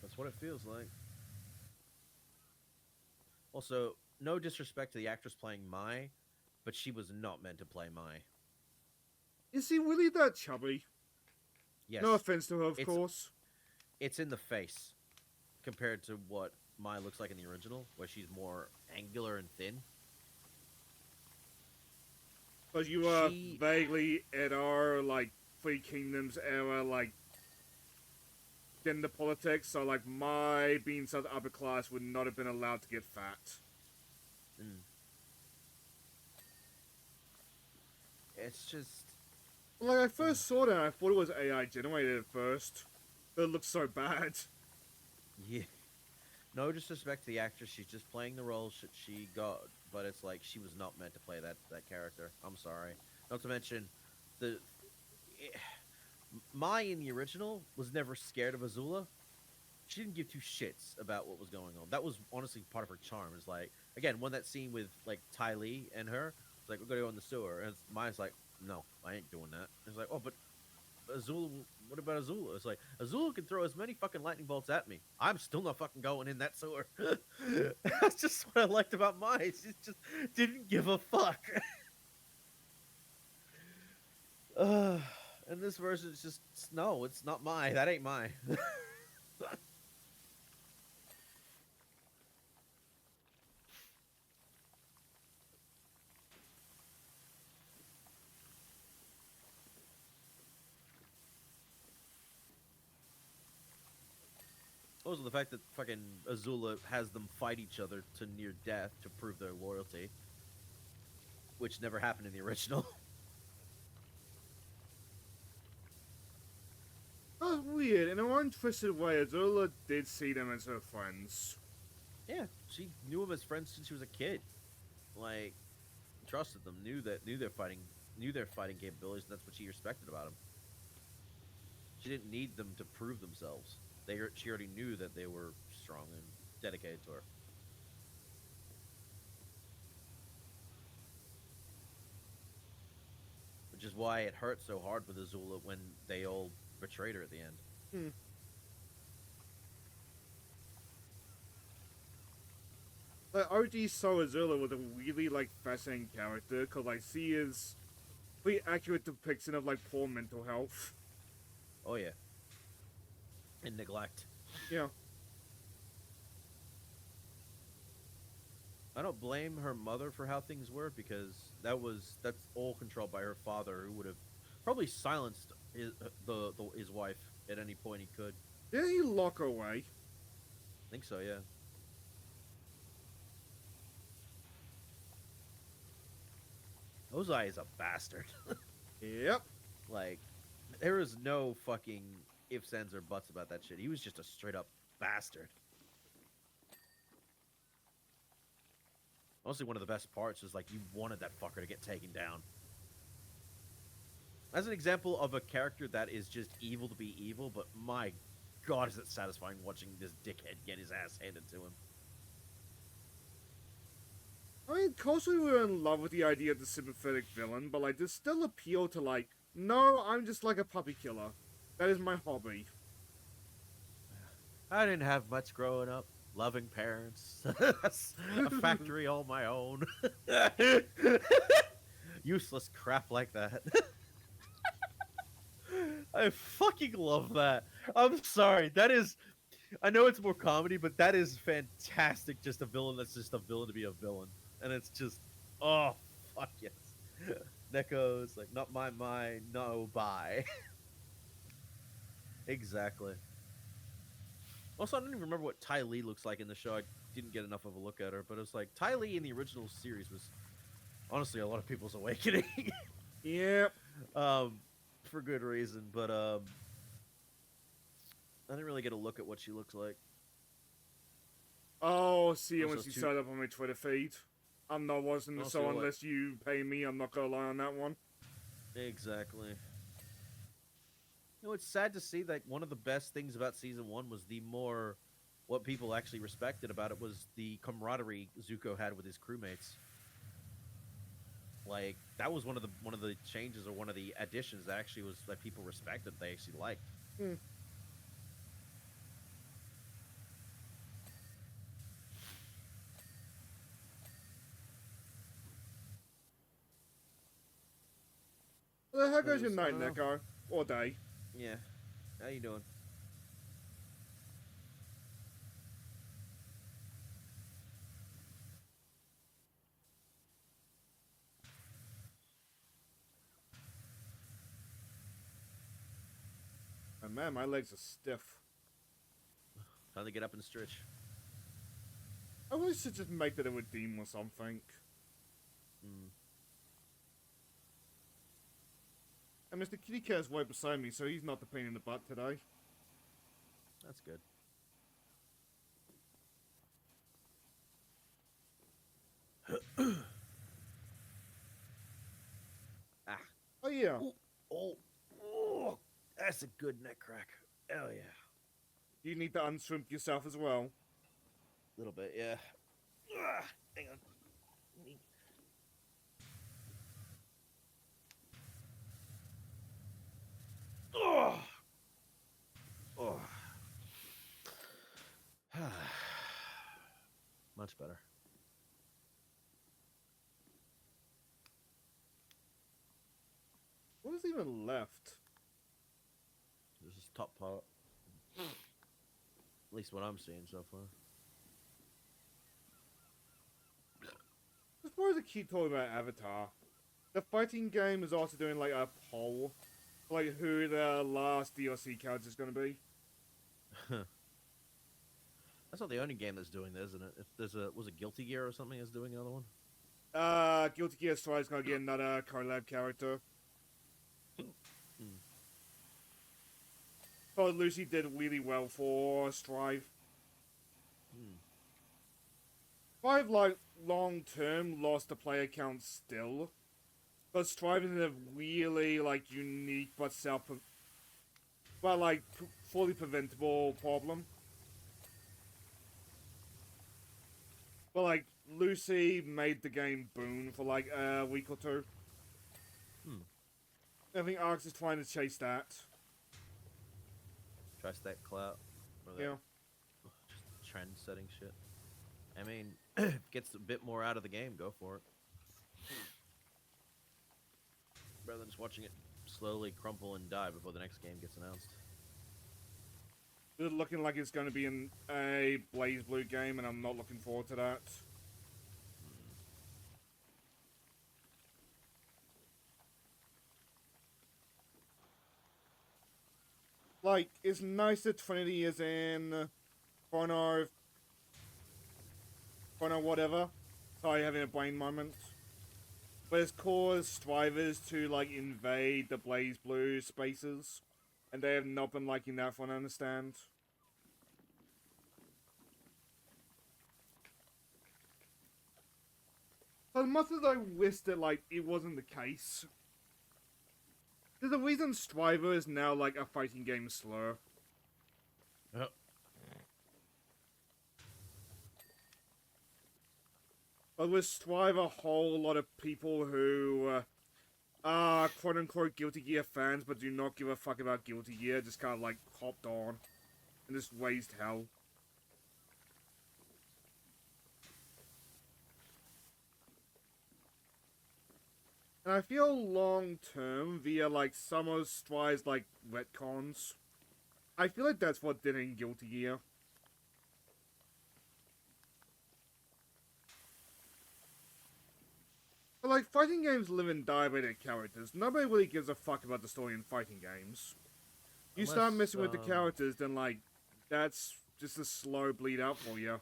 That's what it feels like. Also, no disrespect to the actress playing Mai, but she was not meant to play Mai. Is he really that chubby? No Yes, offense to her, of it's course. it's in the face compared to what Mai looks like in the original, where she's more angular and thin. But you are She, vaguely at our, like, Three Kingdoms era, like, gender politics, so, like, my being such upper class would not have been allowed to get fat. mm, it's just, Like, I first saw that and I thought it was AI generated at first. But it looked so bad. yeah. No disrespect to the actress, she's just playing the role she got, but it's like she was not meant to play that character. I'm sorry. Not to mention, the Mai in the original was never scared of Azula. She didn't give two shits about what was going on. That was honestly part of her charm. It's like, again, when that scene with like Ty Lee and her, it's like, we're gonna go in the sewer, and Mai's like, no, I ain't doing that. It's like, oh, but Azula, what about Azula? It's like, Azula can throw as many fucking lightning bolts at me. I'm still not fucking going in that sewer. That's just what I liked about Mai. She just didn't give a fuck. And this version is just, no, it's not Mai. That ain't Mai. Also, the fact that fucking Azula has them fight each other to near death to prove their loyalty, which never happened in the original. That was weird. In a one twisted way, Azula did see them as her friends. Yeah, she knew them as friends since she was a kid. Like, trusted them, knew their fighting capabilities, and that's what she respected about them. She didn't need them to prove themselves. She already knew that they were strong and dedicated to her. Which is why it hurt so hard with Azula when they all betrayed her at the end. Hmm. Like, OG saw Azula was a really, like, fascinating character, because, like, she is pretty accurate depiction of, like, poor mental health. Oh yeah. And neglect. Yeah. I don't blame her mother for how things were because that's all controlled by her father, who would have probably silenced his wife at any point he could. Didn't he lock her away? I think so, yeah. Ozai is a bastard. Yep. Like, there is no fucking ifs, ands, or buts about that shit. He was just a straight up bastard. Honestly, one of the best parts is like you wanted that fucker to get taken down. As an example of a character that is just evil to be evil, but my god, is it satisfying watching this dickhead get his ass handed to him. I mean, culturally we were in love with the idea of the sympathetic villain, but, like, there's still appeal to, like, no, I'm just like a puppy killer. That is my hobby. I didn't have much growing up. Loving parents. A factory all my own. Useless crap like that. I fucking love that. I'm sorry. That is... I know it's more comedy, but that is fantastic. Just a villain that's just a villain to be a villain. And it's just... Oh, fuck yes. Neko's like, not my mind, no, bye. Exactly. Also, I don't even remember what Ty Lee looks like in the show. I didn't get enough of a look at her, but it was like Ty Lee in the original series was honestly a lot of people's awakening. Yep. For good reason, but I didn't really get a look at what she looks like. Oh, see it Also, when she two- showed up on my Twitter feed. I'm not watching the Also, show like- unless you pay me. I'm not gonna lie on that one. Exactly. You know, it's sad to see that one of the best things about season one was what people actually respected about it was the camaraderie Zuko had with his crewmates. Like, that was one of the changes or one of the additions that actually was that people respected, they actually liked. Hmm. Well, how goes your I night, don't know. Neko? Or day? Yeah. How you doing? Oh man, my legs are stiff. Time to get up and stretch. I really should just make that a redeem or something. Hmm. And Mr. Kitty Cat's right beside me, so he's not the pain in the butt today. That's good. Ah. Oh yeah, Ooh. Oh. Oh. That's a good neck crack. Hell yeah. you need to unshrimp yourself as well. A little bit, yeah. Ah, hang on. Oh. Oh. Much better. What is even left? This is top part. At least what I'm seeing so far. As far as I keep talking about Avatar, the fighting game is also doing like a poll, like who the last DLC character is going to be. That's not the only game that's doing this, isn't it? If there's a was it Guilty Gear or something that's doing another one? Guilty Gear Strive's going to get another collab character. Hmm. But Lucy did really well for Strive. Hmm. Strive, like, long term lost the player count still. But Strive is a really, like, unique but fully preventable problem. But, like, Lucy made the game boom for, like, a week or two. Hmm. I think Arx is trying to chase that. Try stack clout. Or that, Yeah. just trend setting shit. I mean, if it gets a bit more out of the game, go for it. Rather than just watching it slowly crumple and die before the next game gets announced. It's looking like it's going to be in a Blaze Blue game, and I'm not looking forward to that. Like, it's nice that Trinity is in Chrono whatever. Sorry, having a brain moment. But it's caused strivers to, like, invade the Blaze Blue spaces. And they have not been liking that, from what I understand. As much as I wish that, like, it wasn't the case. There's a reason Striver is now, like, a fighting game slur. Yep. But with Strive, a whole lot of people who are quote-unquote Guilty Gear fans but do not give a fuck about Guilty Gear just kind of, like, hopped on and just raised hell. And I feel long-term, via, like, some of Strive's, like, retcons, I feel like that's what did in Guilty Gear. But, like, fighting games live and die by their characters. Nobody really gives a fuck about the story in fighting games. You start Unless, messing with the characters, then, like, that's just a slow bleed out for you.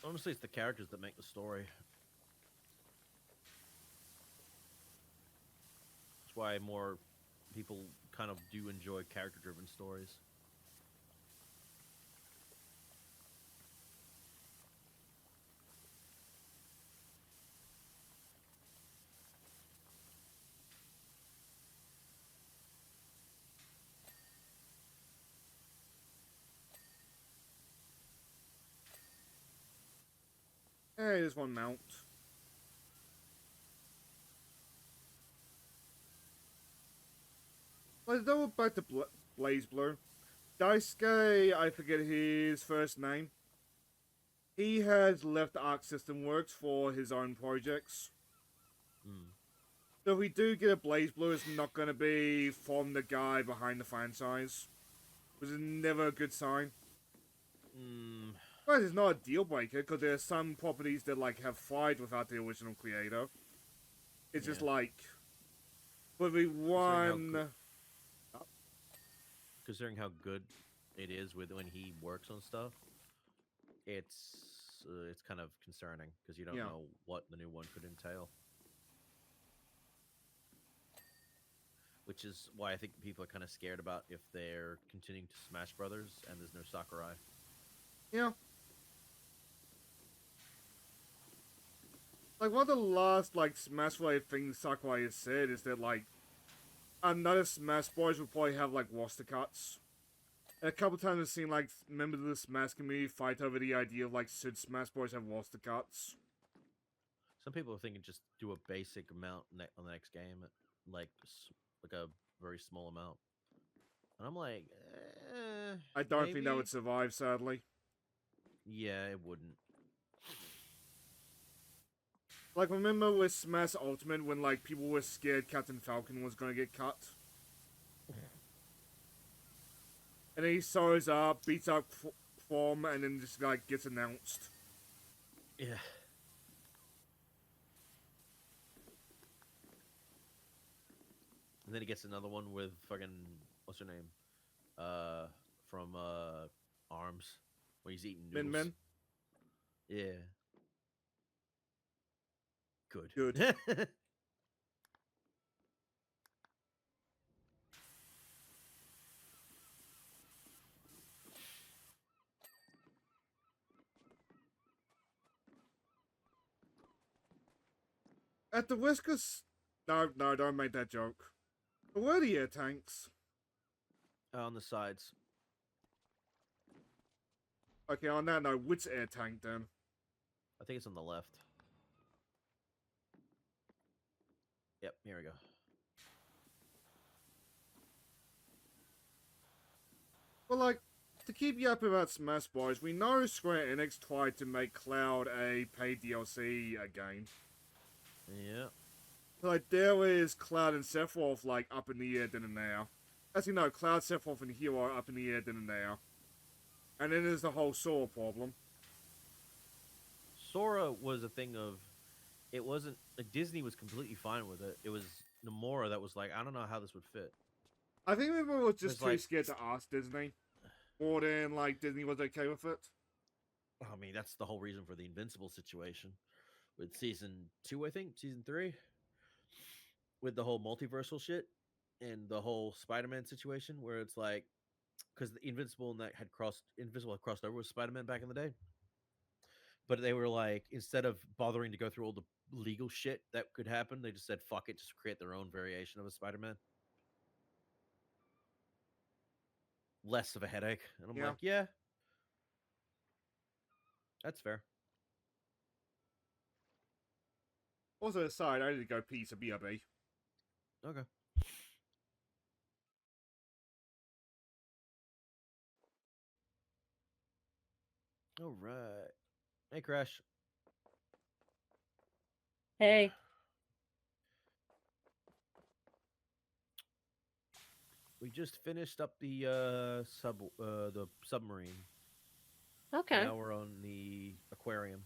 Honestly, it's the characters that make the story. That's why more people kind of do enjoy character-driven stories. Hey, there's one mount. Let's go back to Blaze Blue. Daisuke, I forget his first name. He has left Arc System Works for his own projects. Hmm. So if we do get a Blaze Blue, it's not going to be from the guy behind the franchise, which is never a good sign. Mm, But it's not a deal breaker because there are some properties that like have thrived without the original creator. It's just yeah. like, but we one. Considering how good it is with when he works on stuff, it's kind of concerning because you don't Yeah. know what the new one could entail. Which is why I think people are kind of scared about if they're continuing to Smash Brothers and there's no Sakurai. Yeah. Like one of the last like Smash related things Sakurai has said is that like another Smash Boys will probably have like roster cuts. And a couple times I've seen like members of the Smash community fight over the idea of like should Smash Boys have roster cuts. Some people are thinking just do a basic amount on the next game, like like a very small amount. And I'm like, I don't think that maybe. would survive, sadly. Yeah, it wouldn't. Like remember with Smash Ultimate when like people were scared Captain Falcon was gonna get cut? And then he shows up, beats up Prom, and then just like gets announced. Yeah. And then he gets another one with fucking what's her name? From Arms, where he's eating Min noodles. Min. Yeah. Good. Good. At the risk of... No, don't make that joke. But where are the air tanks? On the sides. Okay, on that note, which air tank then? I think it's on the left. Yep, here we go. Well, like, to keep you up about Smash Boys, we know Square Enix tried to make Cloud a paid DLC game. Yeah. Like, there is Cloud and Sephiroth, like, up in the air then and there. Actually, no, Cloud, Sephiroth, and Hero are up in the air then and there. And then there's the whole Sora problem. Sora was a thing of, it wasn't like Disney was completely fine with it. It was Nomura that was like, I don't know how this would fit. I think everyone was just It's too like- scared to ask Disney. More than, like, Disney was okay with it. I mean, that's the whole reason for the Invincible situation with season 2, I think, season 3, with the whole multiversal shit and the whole Spider-Man situation, where it's like, because the Invincible had crossed over with Spider-Man back in the day, but they were like, instead of bothering to go through all the legal shit that could happen, they just said, fuck it, just create their own variation of a Spider-Man. Less of a headache. And I'm Yeah. like, yeah, that's fair. Also, aside, I need to go pee, so BRB. Okay. All right. Hey, Crash. Hey. We just finished up the the submarine. Okay. Now we're on the aquarium.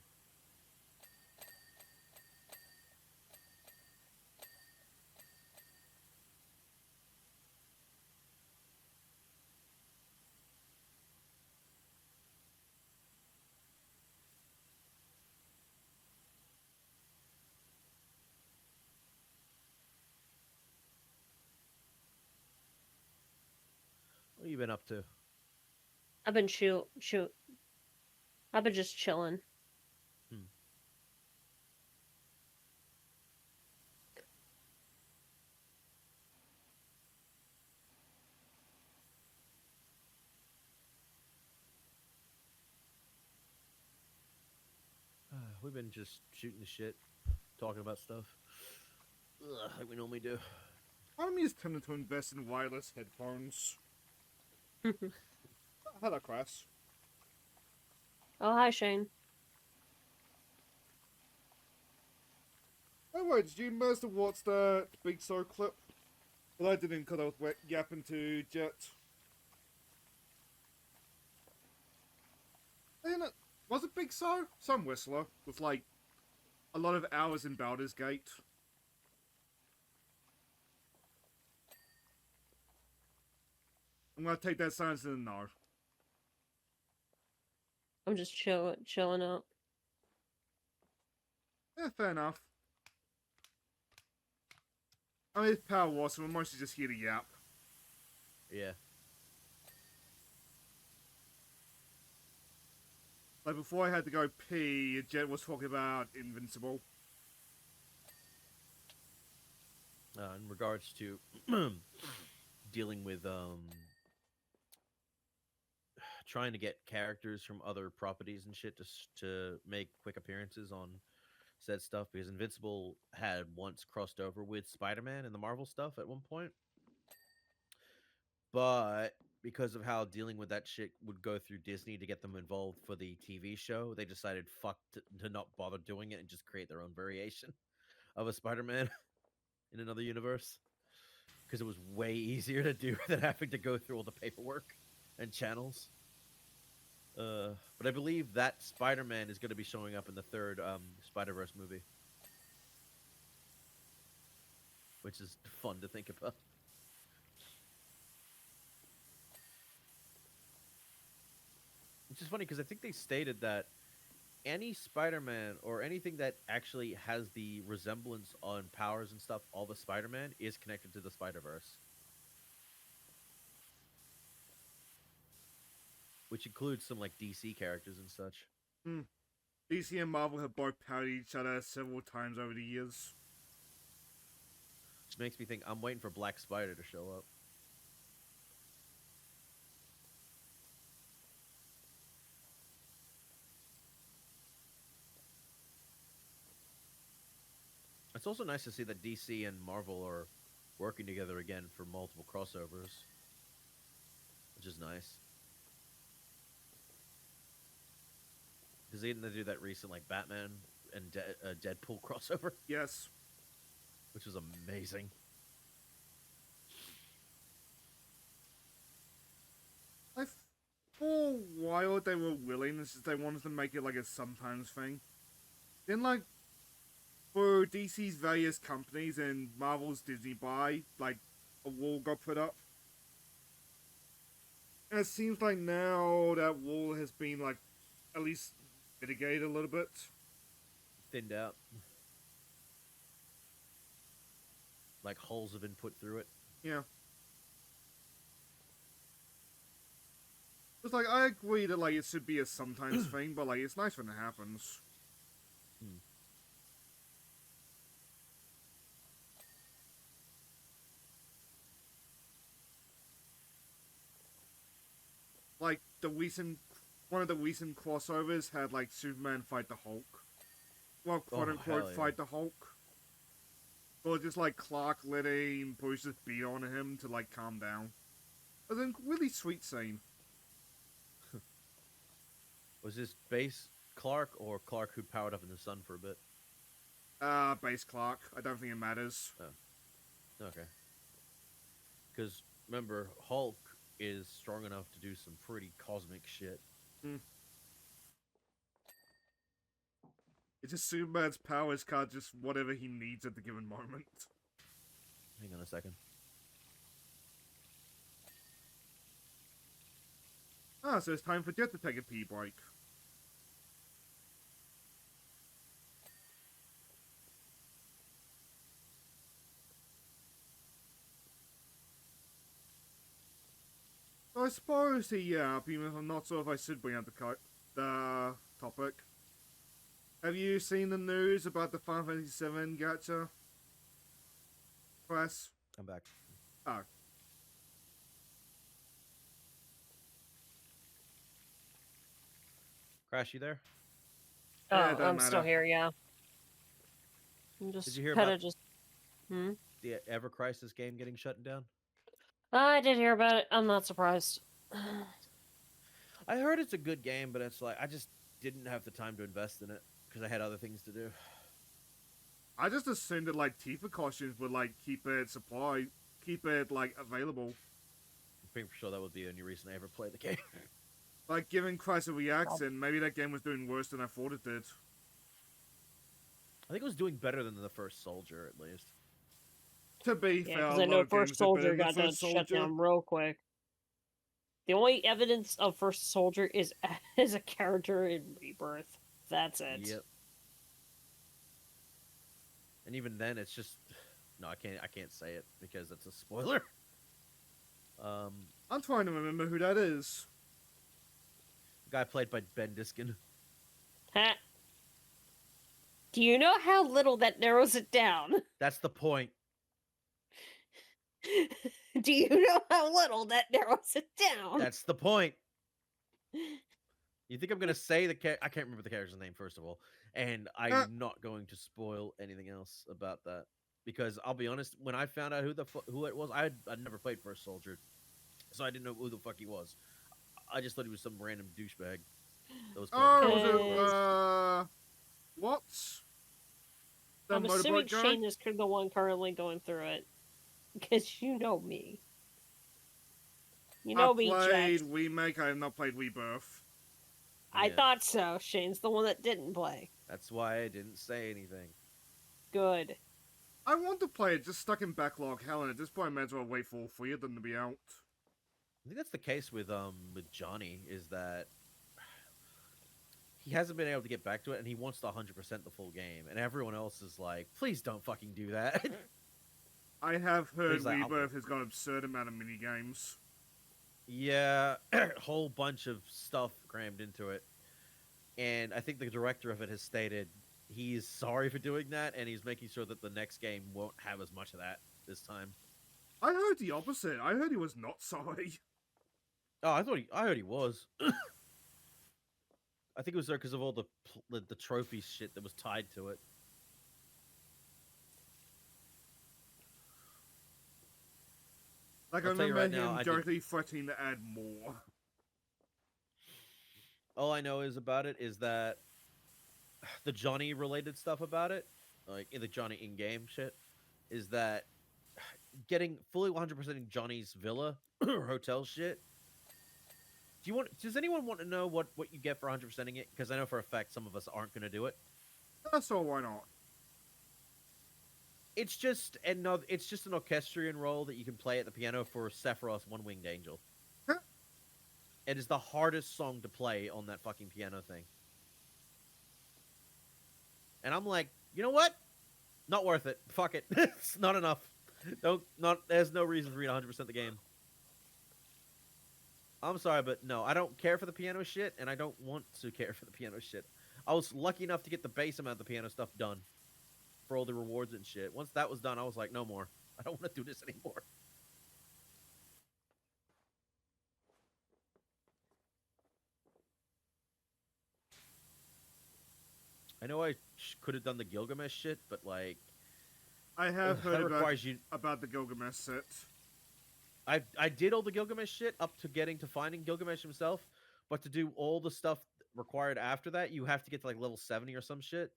What have you been up to? I've been shoot. I've been just chilling. We've been just shooting the shit, talking about stuff, like we normally do. Part of me is tempted to invest in wireless headphones. Hello, Crash. Oh, hi, Shane. Oh wait, did you manage to watch the Big Sur clip? Well, I didn't because I was yapping to Jet. And was it Big Sur? Some whistler with like a lot of hours in Baldur's Gate. I'm gonna take that silence as a no. I'm just chilling out. Yeah, fair enough. I mean, it's Powerwash, so we're mostly just here to yap. Yeah. Like, before I had to go pee, Jet was talking about Invincible. In regards to dealing with trying to get characters from other properties and shit to make quick appearances on said stuff, because Invincible had once crossed over with Spider-Man and the Marvel stuff at one point, but because of how dealing with that shit would go through Disney to get them involved for the TV show, they decided to not bother doing it and just create their own variation of a Spider-Man in another universe, because it was way easier to do than having to go through all the paperwork and channels. But I believe that Spider-Man is going to be showing up in the third Spider-Verse movie, which is fun to think about. Which is funny because I think they stated that any Spider-Man or anything that actually has the resemblance on powers and stuff of a Spider-Man is connected to the Spider-Verse, which includes some like DC characters and such. Hmm. DC and Marvel have both parodied each other several times over the years. Which makes me think I'm waiting for Black Spider to show up. It's also nice to see that DC and Marvel are working together again for multiple crossovers, which is nice. Because they didn't do that recent like Batman and Deadpool crossover, Yes. which was amazing. For a while they were willing, since they wanted to make it like a sometimes thing. Then like, for DC's various companies and Marvel's Disney buy, like, a wall got put up. And it seems like now that wall has been like, at least mitigated a little bit. Thinned out. Like holes have been put through it. Yeah. It's like, I agree that like it should be a sometimes thing, but like it's nice when it happens. Hmm. Like one of the recent crossovers had like Superman fight the Hulk. Well, quote unquote, hell yeah. fight the Hulk. Or just like Clark letting Bruce just beat on him to like calm down. It was a really sweet scene. Was this base Clark or Clark who powered up in the sun for a bit? Base Clark. I don't think it matters. Okay. Because remember, Hulk is strong enough to do some pretty cosmic shit. It's just Superman's powers card, just whatever he needs at the given moment. Hang on a second. Ah, so it's time for Jet to take a pee break. So I suppose even if I'm not sure if I should bring up the topic. Have you seen the news about the Final Fantasy VII gacha? Press? I'm back. Oh. Crash, you there? Oh, Yeah, it doesn't I'm still matter. here. Yeah. I'm just Did you hear kind about- of just. Hmm. The Ever Crisis game getting shut down? I did hear about it. I'm not surprised. I heard it's a good game, but it's like I just didn't have the time to invest in it because I had other things to do. I just assumed that like Tifa costumes would like keep it like available. I'm pretty sure that would be the only reason I ever played the game. Like given Christ reaction, maybe that game was doing worse than I thought it did. I think it was doing better than the first Soldier, at least. To be Yeah, fair, because a I lot know of games First did better Soldier than the got first shut Soldier. down real quick. The only evidence of First Soldier is as a character in Rebirth. That's it. Yep. And even then, it's just no. I can't say it because it's a spoiler. I'm trying to remember who that is. Guy played by Ben Diskin. Ha. Do you know how little that narrows it down? That's the point. Do you know how little that narrows it down? That's the point. You think I'm gonna say the I can't remember the character's name first of all, and I'm not going to spoil anything else about that because I'll be honest. When I found out who it was, I'd never played First Soldier, so I didn't know who the fuck he was. I just thought he was some random douchebag. That was Oh, was it what? The I'm assuming motorbike guy? Shane is the one currently going through it. Because you know me. You know me, I played Jax. Remake, I have not played Rebirth. I Yeah. thought so. Shane's the one that didn't play. That's why I didn't say anything. Good. I want to play it, just stuck in backlog. Hell, and at this point I might as well wait for all three of them to be out. I think that's the case with Johnny is that he hasn't been able to get back to it, and he wants to 100% the full game, and everyone else is like, please don't fucking do that. I have heard He's like, Rebirth has got an absurd amount of minigames. Yeah, a whole bunch of stuff crammed into it. And I think the director of it has stated he's sorry for doing that, and he's making sure that the next game won't have as much of that this time. I heard the opposite. I heard he was not sorry. Oh, I heard he was. I think it was there because of all the trophy shit that was tied to it. Like, I'll I tell you remember right now, him I did- directly threatening to add more. All I know is about it is that the Johnny related stuff about it, like in the Johnny in-game shit, is that getting fully 100% Johnny's villa or hotel shit. Does anyone want to know what you get for 100%ing it? Because I know for a fact some of us aren't going to do it. That's all, why not? It's just an orchestrion role that you can play at the piano for Sephiroth's One-Winged Angel. Huh? It is the hardest song to play on that fucking piano thing. And I'm like, you know what? Not worth it. Fuck it. It's not enough. There's no reason for me to 100% the game. I'm sorry, but no, I don't care for the piano shit, and I don't want to care for the piano shit. I was lucky enough to get the base amount of the piano stuff done for all the rewards and shit. Once that was done, I was like, no more. I don't want to do this anymore. I know I could have done the Gilgamesh shit, but like, I have that heard requires you. about the Gilgamesh set. I did all the Gilgamesh shit up to getting to finding Gilgamesh himself, but to do all the stuff required after that, you have to get to like level 70 or some shit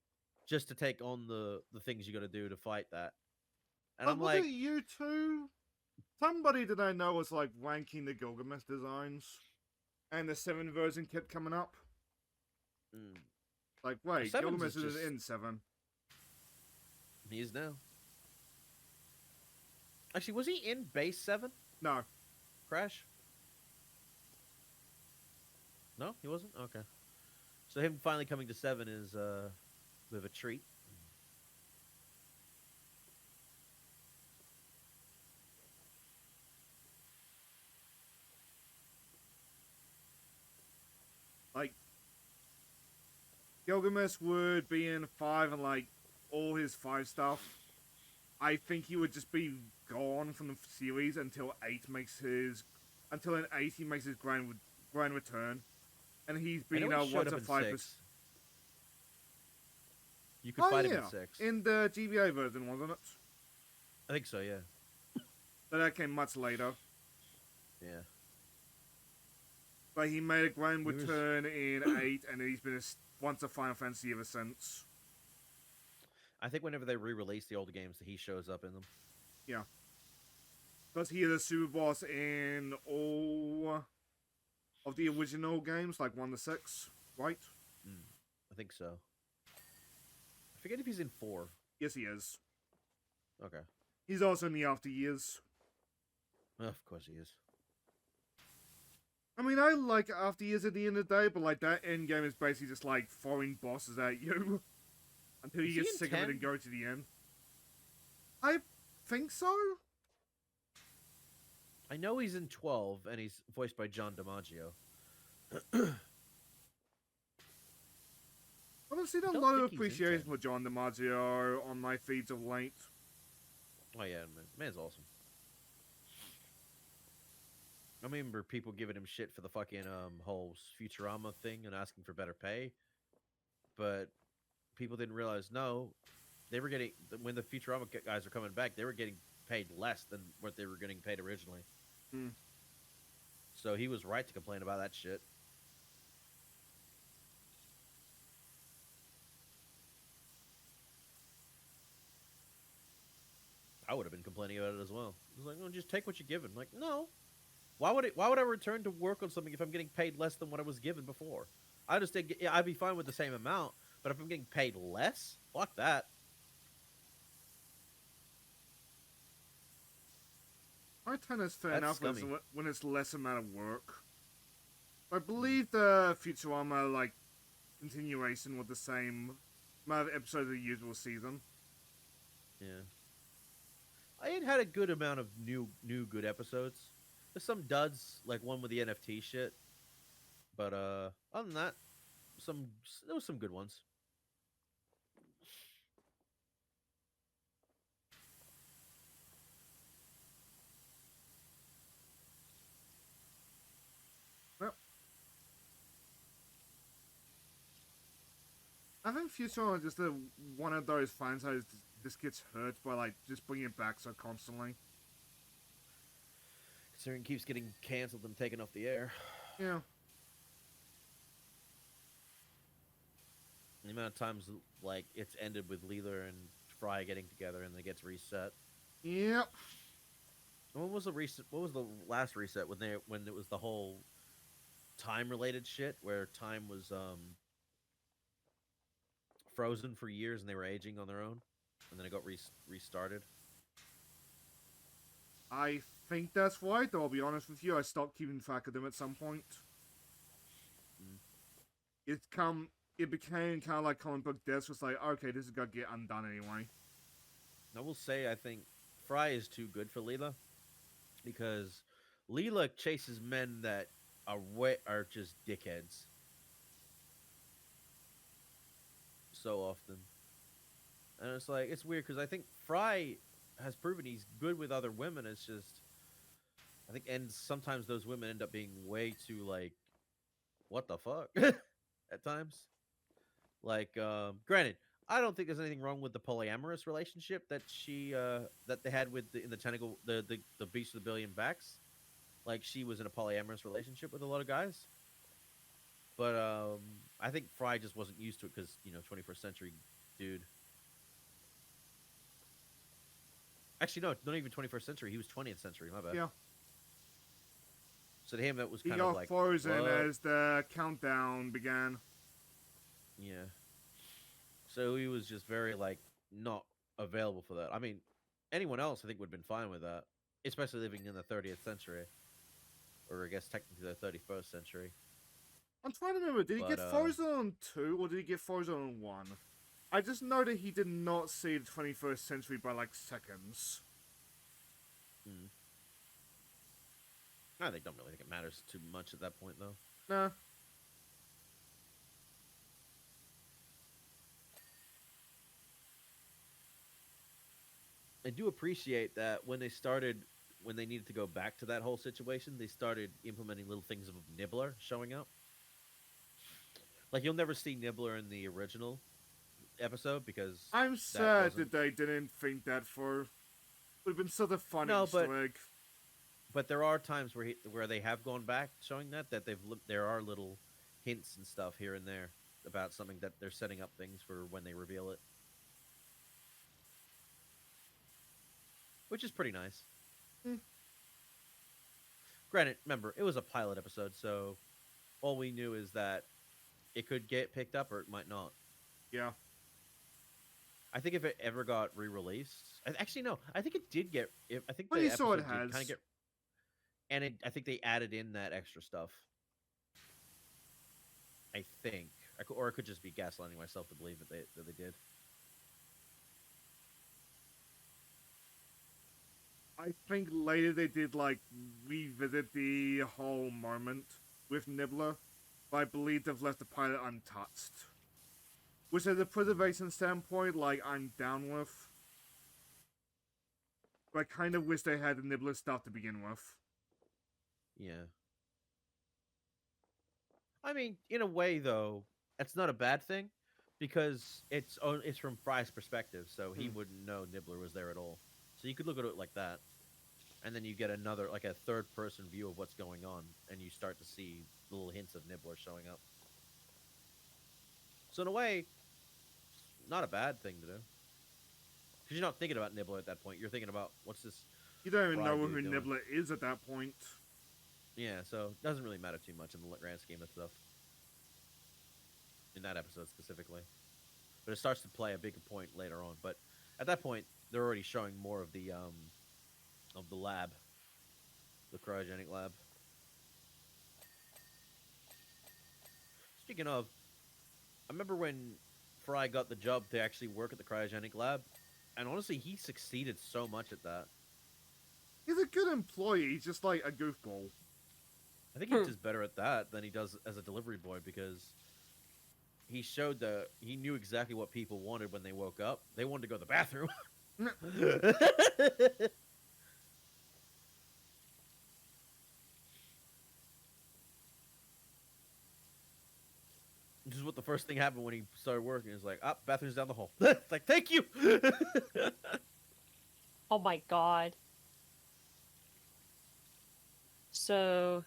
just to take on the things you got to do to fight that. And I'm was like, it you two? Somebody that I know was like ranking the Gilgamesh designs, and the 7 version kept coming up. mm, Like, wait, 7's Gilgamesh is is just- in 7. he is now. Actually, was he in base 7? No. Crash? No, he wasn't? Okay. So him finally coming to 7 is a bit of a treat. Like, Gilgamesh would be in 5 and like all his 5 stuff. I think he would just be gone from the series until until in 8 he makes his grand return, and he's I been know he showed once up a in 5%. 6. You could fight him in 6. In the GBA version, wasn't it? I think so, yeah. But that came much later. Yeah. But he made a grand He was- return in 8, and he's been once a Final Fantasy ever since. I think whenever they re-release the older games, he shows up in them. Yeah. Because he is a super boss in all of the original games, like 1 to 6, right? I think so. I forget if he's in 4. Yes, he is. Okay. He's also in the After Years. Of course he is. I mean, I like After Years at the end of the day, but like that end game is basically just like throwing bosses at you until you Is he get in sick of it 10? and go to the end. I think so. I know he's in 12, and he's voiced by John DiMaggio. I've seen a don't lot of think he's in appreciation 10. for John DiMaggio on my feeds of late. Oh yeah, man's awesome. I remember people giving him shit for the fucking whole Futurama thing and asking for better pay, but people didn't realize no, they were getting when the Futurama guys are coming back, they were getting paid less than what they were getting paid originally. Hmm. So he was right to complain about that shit. I would have been complaining about it as well. I was like, no, just take what you're given. Like, no. Why would I return to work on something if I'm getting paid less than what I was given before? I just think yeah, I'd be fine with the same amount, but if I'm getting paid less, fuck that. I think that's fair That's enough scummy. when it's less amount of work. I believe the Futurama like continuation with the same amount of episodes of the usual season. Yeah. I had a good amount of new good episodes. There's some duds, like one with the NFT shit. But other than that, there was some good ones. Yep. I think Futurama is just one of those franchises just gets hurt by like just bringing it back so constantly. Considering it keeps getting canceled and taken off the air. Yeah. The amount of times like it's ended with Leela and Fry getting together and then it gets reset. Yep. What was the reset? What was the last reset when it was the whole time related shit where time was frozen for years and they were aging on their own, and then it got restarted. I think that's right, though I'll be honest with you, I stopped keeping track of them at some point. Mm. It became kind of like comic book deaths, was like, okay, this is gonna get undone anyway. I will say I think Fry is too good for Leela because Leela chases men that are just dickheads so often, and it's like it's weird because I think Fry has proven he's good with other women. It's just I think and sometimes those women end up being way too like what the fuck at times. Like, granted, I don't think there's anything wrong with the polyamorous relationship that that they had with in the tentacle the Beast of the Billion Backs. Like, she was in a polyamorous relationship with a lot of guys. But I think Fry just wasn't used to it because 21st century dude. Actually, no, not even 21st century. He was 20th century. My bad. Yeah. So to him, that was He kind of got like frozen what? as the countdown began. Yeah. So he was just very like not available for that. I mean, anyone else I think would have been fine with that, especially living in the 30th century, or I guess technically the 31st century. I'm trying to remember, did he But, get frozen on 2 or did he get frozen on 1? I just know that he did not see the 21st century by like seconds. I don't really think it matters too much at that point, though. Nah. I do appreciate that when they needed to go back to that whole situation, they started implementing little things of Nibbler showing up. Like, you'll never see Nibbler in the original episode because I'm sad that they didn't think that through. Would have been such a fun No, Easter egg. But there are times where they have gone back showing that there are little hints and stuff here and there about something that they're setting up things for when they reveal it. which is pretty nice. Hmm. Granted, remember it was a pilot episode, so all we knew is that it could get picked up or it might not. Yeah. I think if it ever got re-released, actually no, I think it did get. I think Pretty the sure it episode did kind has. of get, and I think they added in that extra stuff. I think, or it could just be gaslighting myself to believe that they did. I think later they did like revisit the whole moment with Nibbler, but I believe they've left the pilot untouched. Which, as a preservation standpoint, like I'm down with. But I kind of wish they had the Nibbler stuff to begin with. Yeah. I mean, in a way, though, it's not a bad thing because it's from Fry's perspective, so he Hmm. wouldn't know Nibbler was there at all. So you could look at it like that, and then you get another, like a third-person view of what's going on, and you start to see little hints of Nibbler showing up. So in a way, not a bad thing to do because you're not thinking about Nibbler at that point. You're thinking about what's this You don't even Fry know dude who doing? Nibbler is at that point. Yeah, so it doesn't really matter too much in the grand scheme of stuff. In that episode specifically. But it starts to play a bigger point later on. But at that point, they're already showing more of the lab. The cryogenic lab. Speaking of, I remember when Fry got the job to actually work at the cryogenic lab, and honestly he succeeded so much at that. He's a good employee, he's just like a goofball. I think he does better at that than he does as a delivery boy because he showed he knew exactly what people wanted when they woke up. They wanted to go to the bathroom. Which is what the first thing happened when he started working. It's like, bathroom's down the hall. It's like, thank you. Oh my god. So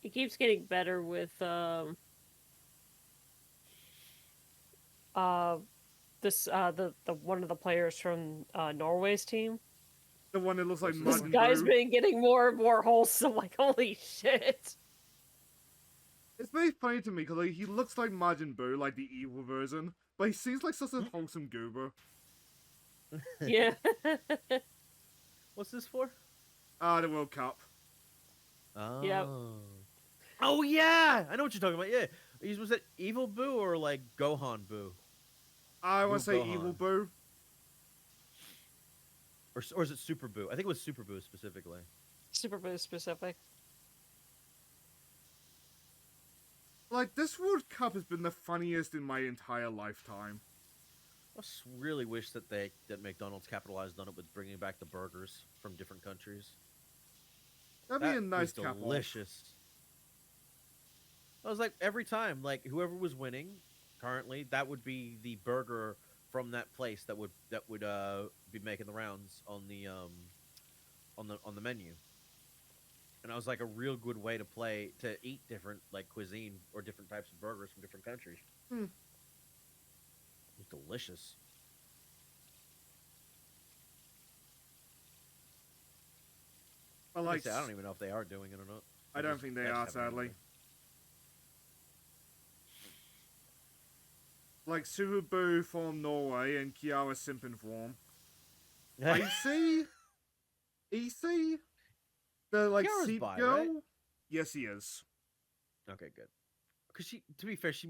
it keeps getting better with the one of the players from Norway's team. The one that looks like This This Majin guy's Buu. been getting more and more wholesome. Like, holy shit. It's very funny to me because like, he looks like Majin Buu, like the evil version, but he seems like such a wholesome goober. Yeah. What's this for? The World Cup. Oh. Yep. Oh yeah, I know what you're talking about. Yeah, was it Evil Boo or like Gohan Boo, I want to say Gohan. Evil Boo. or is it Super Boo? I think it was Super Boo specifically. Super Boost specific. Like, this World Cup has been the funniest in my entire lifetime. I just really wish that McDonald's capitalized on it with bringing back the burgers from different countries. That'd be a That nice was cap off. delicious. I was like, every time, like whoever was winning currently, that would be the burger from that place that would be making the rounds on the menu. And I was like, a real good way to eat different like cuisine or different types of burgers from different countries. Hmm. It was delicious. But Like I like, said, I don't even know if they are doing it or not. I don't think they just are, haven't sadly. done Like Super Boo from Norway and Kiara Simpin form. it. Icy? Icy? The like Kiara's Seep bi, girl? right? Yes, he is. Okay, good. Because to be fair, she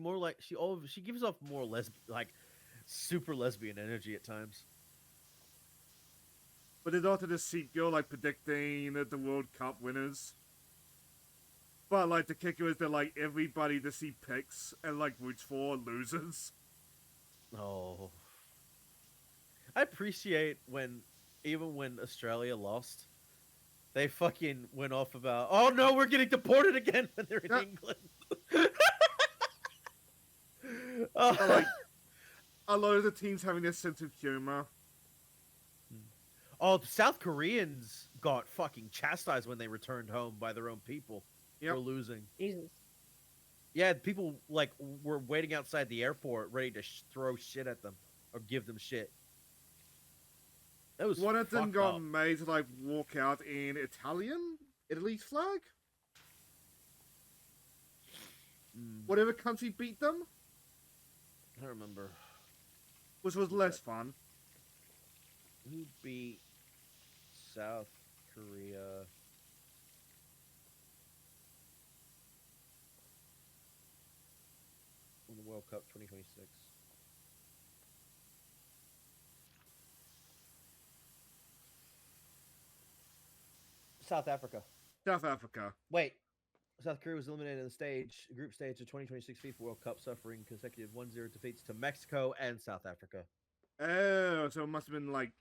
gives off more like super lesbian energy at times. But it's also the Seep girl like predicting the World Cup winners. But like the kicker is that like everybody the Seep picks and like roots for loses. Oh, I appreciate even when Australia lost, they fucking went off about, oh no, we're getting deported again when they're in Yeah. England. But like a lot of the teams having this sense of humor. Oh, the South Koreans got fucking chastised when they returned home by their own people Yep. for losing. Jesus. Yeah, people like were waiting outside the airport, ready to throw shit at them or give them shit. That was one of them fucked got up. made to like walk out in Italy's flag. Whatever country beat them, I don't remember which was less fun. who beat South Korea. In the World Cup 2026. South Africa. South Africa. Wait. South Korea was eliminated in the group stage of 2026 FIFA World Cup, suffering consecutive 1-0 defeats to Mexico and South Africa. Oh, so it must have been like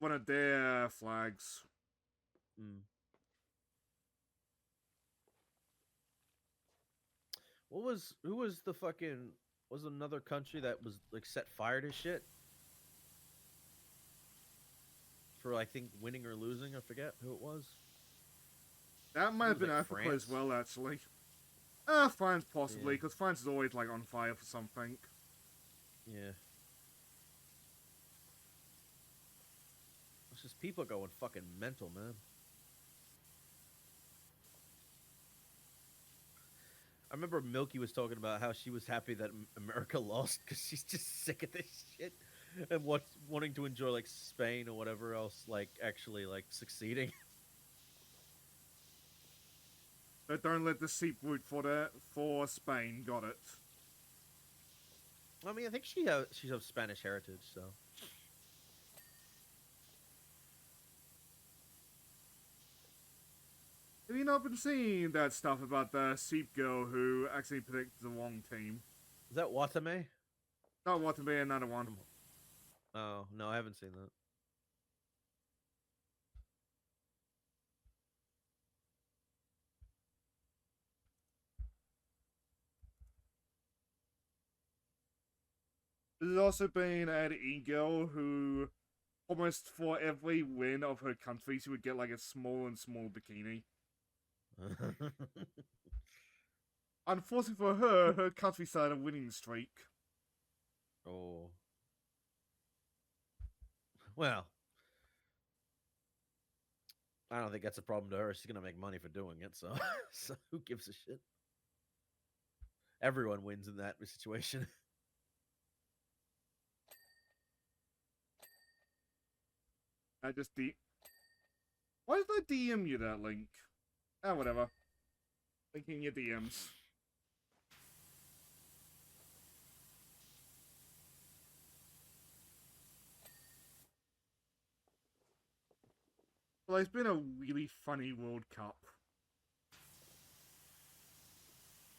one of their flags. Mm. Who was the fucking, was another country that was like set fire to shit? For I think winning or losing, I forget who it was. That might It have was been like Africa France. as well, actually. France possibly, Yeah. because France is always like on fire for something. Yeah. It's just people going fucking mental, man. I remember Milky was talking about how she was happy that America lost because she's just sick of this shit and wanting to enjoy like Spain or whatever else, like actually like succeeding. But don't let the seep root for Spain. Got it. I mean, I think she's of Spanish heritage, so. Have you not been seeing that stuff about the seep girl who actually predicted the wrong team? Is that Watame? Not what to be another one. Oh no, I haven't seen that. There's also been an e-girl who, almost for every win of her country, she would get like a small and small bikini. Unfortunately for her, her country started a winning streak. Oh. Well, I don't think that's a problem to her. She's gonna make money for doing it, so so who gives a shit? Everyone wins in that situation. I just Why did I DM you that link? Ah, whatever. Linking your DMs. Well, it's been a really funny World Cup.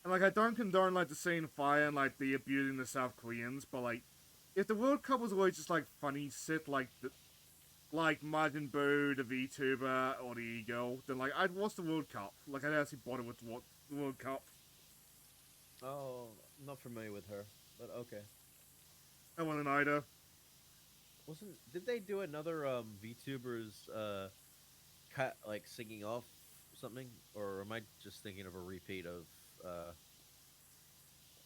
And, like, I don't condone, like, the scene fire and, like, the abusing the South Koreans, but, like, if the World Cup was always just, like, funny shit, like, like Martin Boo, the VTuber, or the E-Girl, then, like, I'd watch the World Cup. Like, I'd actually bother with the World Cup. Oh, I'm not familiar with her, but okay. I wasn't either. Did they do another VTubers cut like singing off something, or am I just thinking of a repeat of?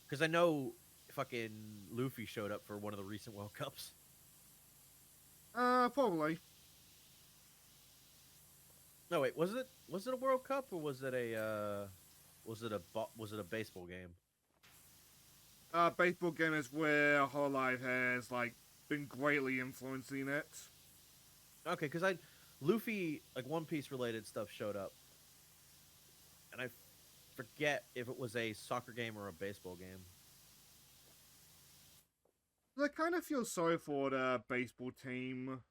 Because I know fucking Luffy showed up for one of the recent World Cups. Probably. No, wait, was it a World Cup or was it a baseball game? Baseball game is where Hololive has, like, been greatly influencing it. Okay, because Luffy, like One Piece related stuff showed up, and I forget if it was a soccer game or a baseball game. I kind of feel sorry for the baseball team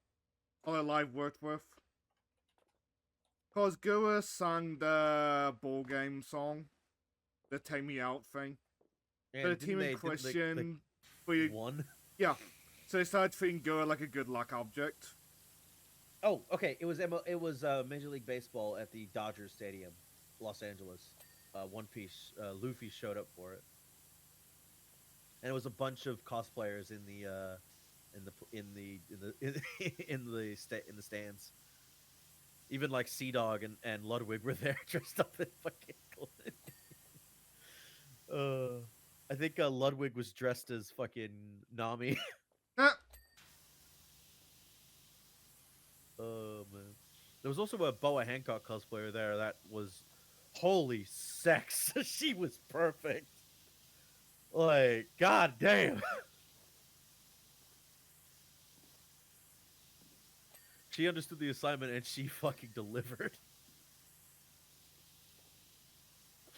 Hololive worked with. Because Gua sung the ball game song, the Take Me Out thing. And But the didn't team in didn't question, they won. yeah, so they started treating Gua like a good luck object. Oh, okay. It was Major League Baseball at the Dodgers Stadium, Los Angeles. One Piece. Luffy showed up for it, and it was a bunch of cosplayers in the stands. Even like Sea Dog and Ludwig were there dressed up in fucking clothing. I think Ludwig was dressed as fucking Nami. Ah, was also a Boa Hancock cosplayer there that was holy sex. She was perfect. Like, god damn. She understood the assignment and she fucking delivered.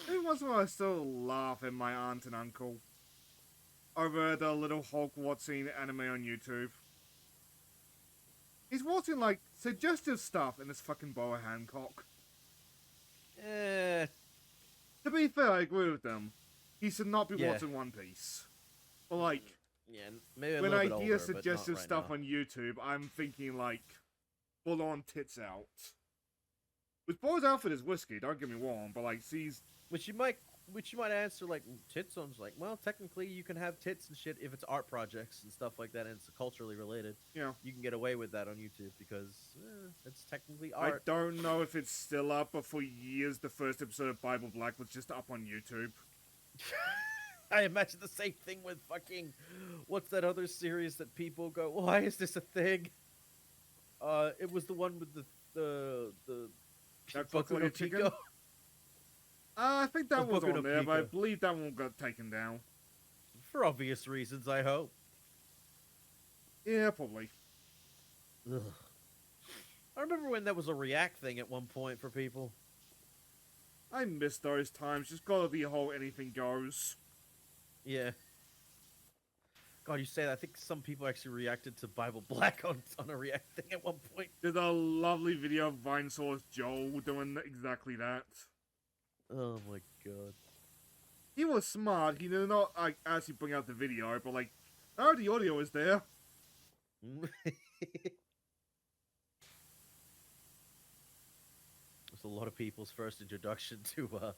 Every once in a while, I still laugh at my aunt and uncle over the little Hulk watching anime on YouTube. He's watching, like, suggestive stuff in this fucking Boa Hancock. Eh, To be fair, I agree with them. He should not be Yeah. watching One Piece. But, like, yeah, maybe a when little I bit hear older, but not suggestive right stuff now. on YouTube, I'm thinking, like, full-on tits out. Which Bo's outfit is whiskey, don't get me wrong, but, like, she's... Which you might answer like tits on. Like, well, technically you can have tits and shit if it's art projects and stuff like that, and it's culturally related. Yeah. You can get away with that on YouTube because it's technically I art. don't know if it's still up, but for years the first episode of Bible Black was just up on YouTube. I imagine the same thing with fucking what's that other series that people go, why is this a thing? It was the one with the That Boku no Fucking Chicken? Pico. I think that Oh, was Boku no on there, but I Pico. believe that one got taken down. For obvious reasons, I hope. Yeah, probably. Ugh. I remember when that was a React thing at one point for people. I miss those times. Just gotta be a whole anything goes. Yeah. God, you say that. I think some people actually reacted to Bible Black on a React thing at one point. There's a lovely video of Vinesaur's Joel doing exactly that. Oh my god. He was smart. He did not like actually bring out the video, but like, oh, the audio is there. It's a lot of people's first introduction to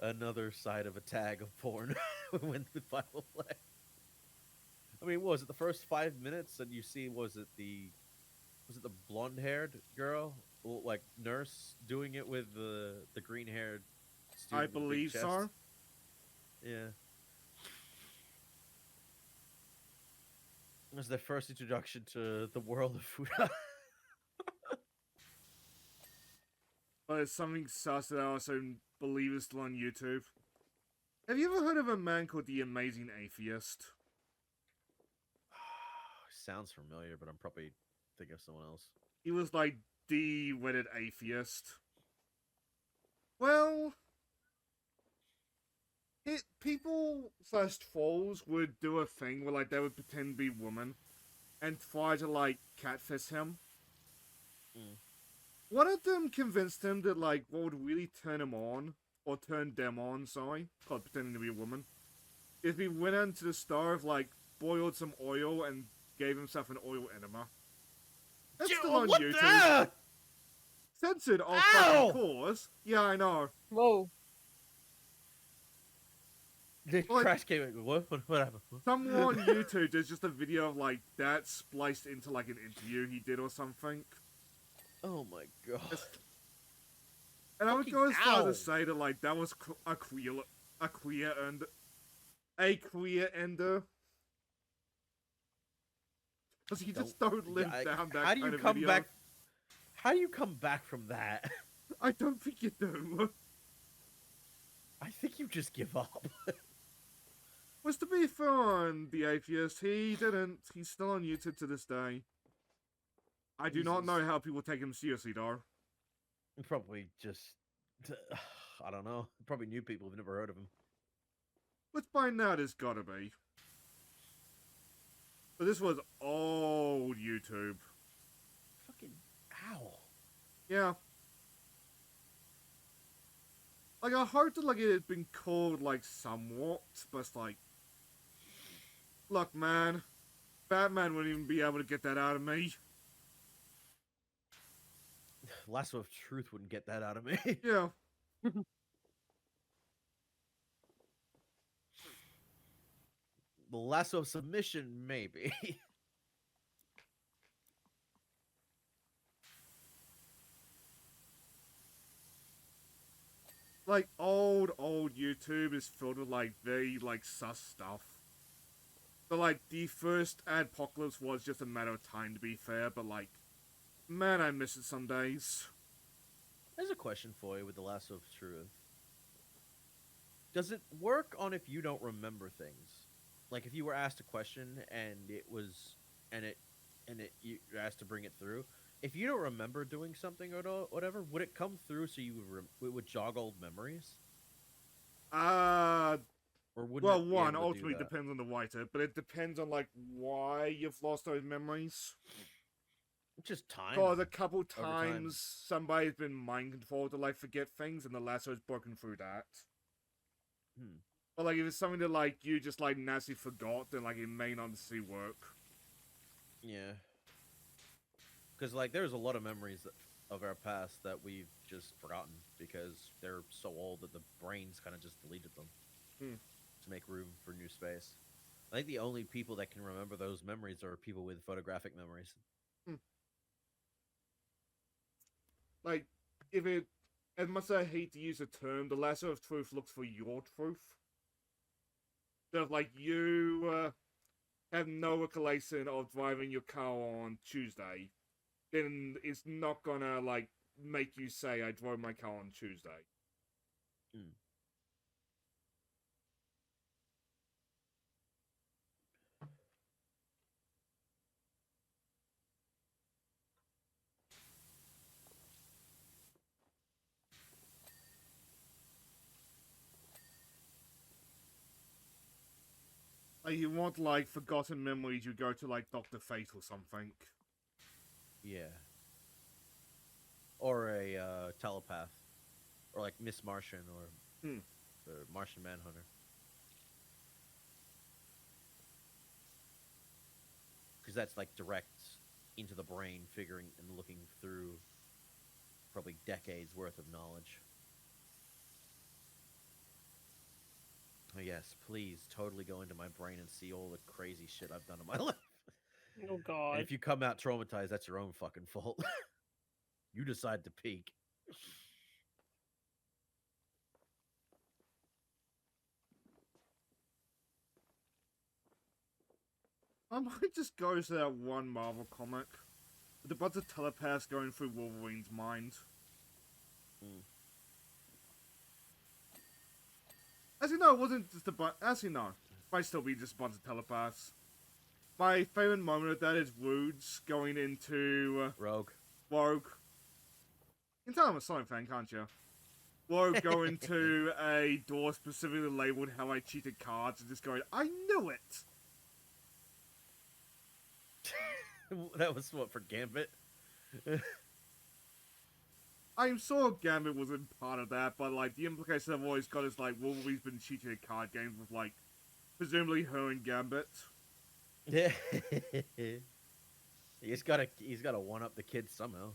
another side of a tag of porn when with Bible Black. I mean, what was it the first 5 minutes and you see was it the blonde-haired girl, like nurse, doing it with the green-haired student I with the big believe chest? so. Yeah. It was their first introduction to the world of food. But it's something sus that I also believe is still on YouTube. Have you ever heard of a man called the Amazing Atheist? Sounds familiar, but I'm probably thinking of someone else. He was like the wedded atheist. Well, people slash trolls would do a thing where like they would pretend to be women and try to like catfish him. Mm. One of them convinced him that like what would really turn him on, or turn them on, sorry, called pretending to be a woman, if he went into the stove, like boiled some oil and gave himself an oil enema. That's still on what YouTube. the? Censored, of Ow! fucking course. Yeah, I know. Whoa. The Like- crash came in. What happened? Somewhere on YouTube, there's just a video of like that spliced into like an interview he did or something. Oh my god. And I would Fucking go as far ow. to say that like that was a queer ender. Because you just don't live Yeah, down that how do kind you of come video. back? How do you come back from that? I don't think you do. I think you just give up. Was to be fair on the atheist, he didn't. He's still on YouTube to this day. I do not Jesus. know how people take him seriously, though. Probably just, I don't know. Probably new people who've never heard of him. Which by now there's gotta be. But this was old YouTube. Fucking ow. Yeah. Like, I heard that, like, it had been called, like, somewhat, but it's like... Look, man. Batman wouldn't even be able to get that out of me. Lasso of Truth wouldn't get that out of me. Yeah. The Lasso of Submission, maybe. Like, old YouTube is filled with, like, very, like, sus stuff. So, like, the first Adpocalypse was just a matter of time, to be fair, but, like, man, I miss it some days. There's a question for you with the lasso of truth. Does it work on if you don't remember things? Like if you were asked a question and it was and it you were asked to bring it through. If you don't remember doing something or whatever, would it come through so you it would jog old memories, Uh, or wouldn't well, it be one, able to do ultimately that? depends on the writer, but it depends on, like, why you've lost those memories. Just time Cause a couple over time. times somebody's been mind controlled to, like, forget things, and the lasso's broken through that. Hmm. But, like, if it's something that, like, you just, like, naturally forgot, then, like, it may not necessarily work. Yeah. Because like there's a lot of memories of our past that we've just forgotten because they're so old that the brains kind of just deleted them Hmm. to make room for new space. I think the only people that can remember those memories are people with photographic memories. Hmm. Like, if it, as much as I hate to use the term, the lasso of truth looks for your truth. So if, like, you have no recollection of driving your car on Tuesday, then it's not gonna, like, make you say, I drove my car on Tuesday. Mm. Like, you want, like, forgotten memories, you go to, like, Dr. Fate or something. Yeah. Or a telepath, or like Miss Martian, or Hmm. the Martian Manhunter. Because that's like direct into the brain, figuring and looking through probably decades worth of knowledge. Oh, yes, please totally go into my brain and see all the crazy shit I've done in my life. Oh And god. if you come out traumatized, that's your own fucking fault. You decide to peek. I might just go to that one Marvel comic with a bunch of telepaths going through Wolverine's mind. Mm. Actually, no, it wasn't just a bunch. Actually, no. Might still be just a bunch of telepaths. My favorite moment of that is Woods going into Rogue. Rogue. You can tell I'm a Sonic fan, can't you? Rogue going to a door specifically labeled how I cheated cards and just going, I knew it! That was what for Gambit. I'm sure Gambit wasn't part of that, but like the implication I've always got is like Wolverine's been cheating at card games with like presumably her and Gambit. Yeah. He's gotta one up the kid somehow.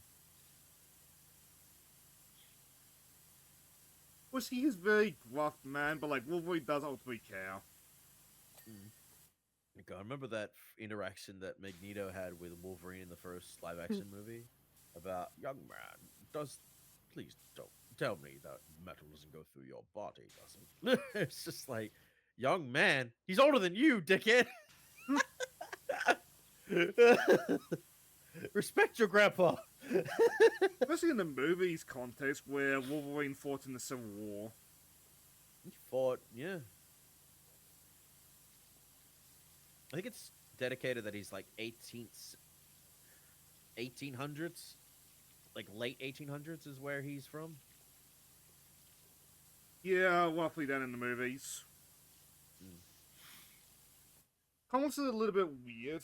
Which he is very gruff man, but like Wolverine does ultimately care. I remember that interaction that Magneto had with Wolverine in the first live action movie about young man. Please don't tell me that metal doesn't go through your body, doesn't? It's just like, young man, he's older than you, dickhead. Respect your grandpa. Especially in the movie's context where Wolverine fought in the Civil War. He fought, yeah. I think it's dedicated that he's like 1800s, like late 1800s is where he's from. Yeah, roughly that in the movies. Mm. Comics is a little bit weird.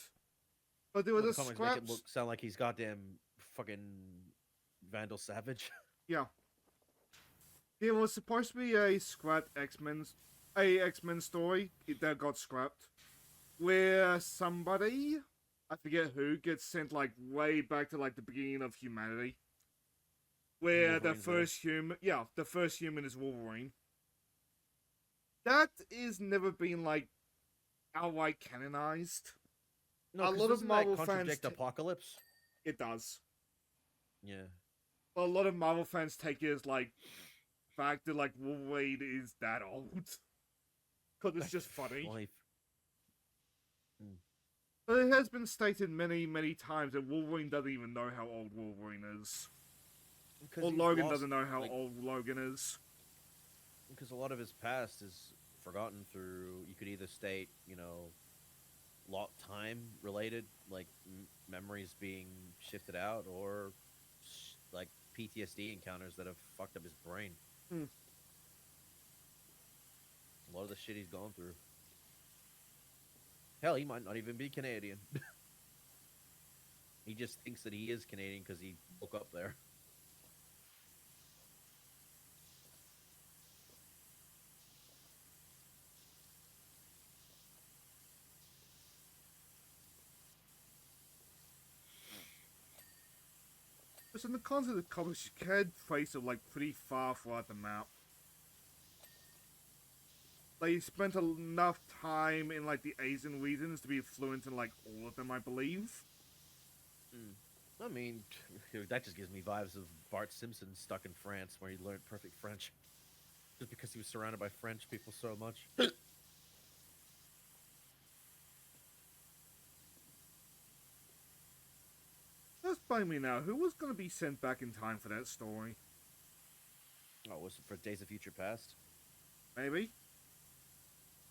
But there was Well, a the comics make it scraps. sound like he's goddamn fucking Vandal Savage. Yeah. There was supposed to be a scrapped X-Men story that got scrapped. Where somebody, I forget who, gets sent like way back to like the beginning of humanity. Where the Wolverine's there. the first human is Wolverine. That is never been like outright canonized. No, A because lot of doesn't Marvel that contradict fans Apocalypse? It does. Yeah. But a lot of Marvel fans take it as like fact that like Wolverine is that old. Because it's just funny. Only But it has been stated many, many times that Wolverine doesn't even know how old Wolverine is. because Or he's Logan lost doesn't know how like old Logan is. because a lot of his past is forgotten through. You could either state, lot time related, like memories being shifted out, or like PTSD encounters that have fucked up his brain. Hmm. A lot of the shit he's gone through. Hell, he might not even be Canadian. He just thinks that he is Canadian because he woke up there. But in the context of the comics, you can trace it like pretty far throughout the map. Like, he spent enough time in like the Asian regions to be fluent in like all of them, I believe. I mean, that just gives me vibes of Bart Simpson stuck in France, where he learned perfect French, just because he was surrounded by French people so much. Just by me now, who was going to be sent back in time for that story? Oh, was it for Days of Future Past? Maybe?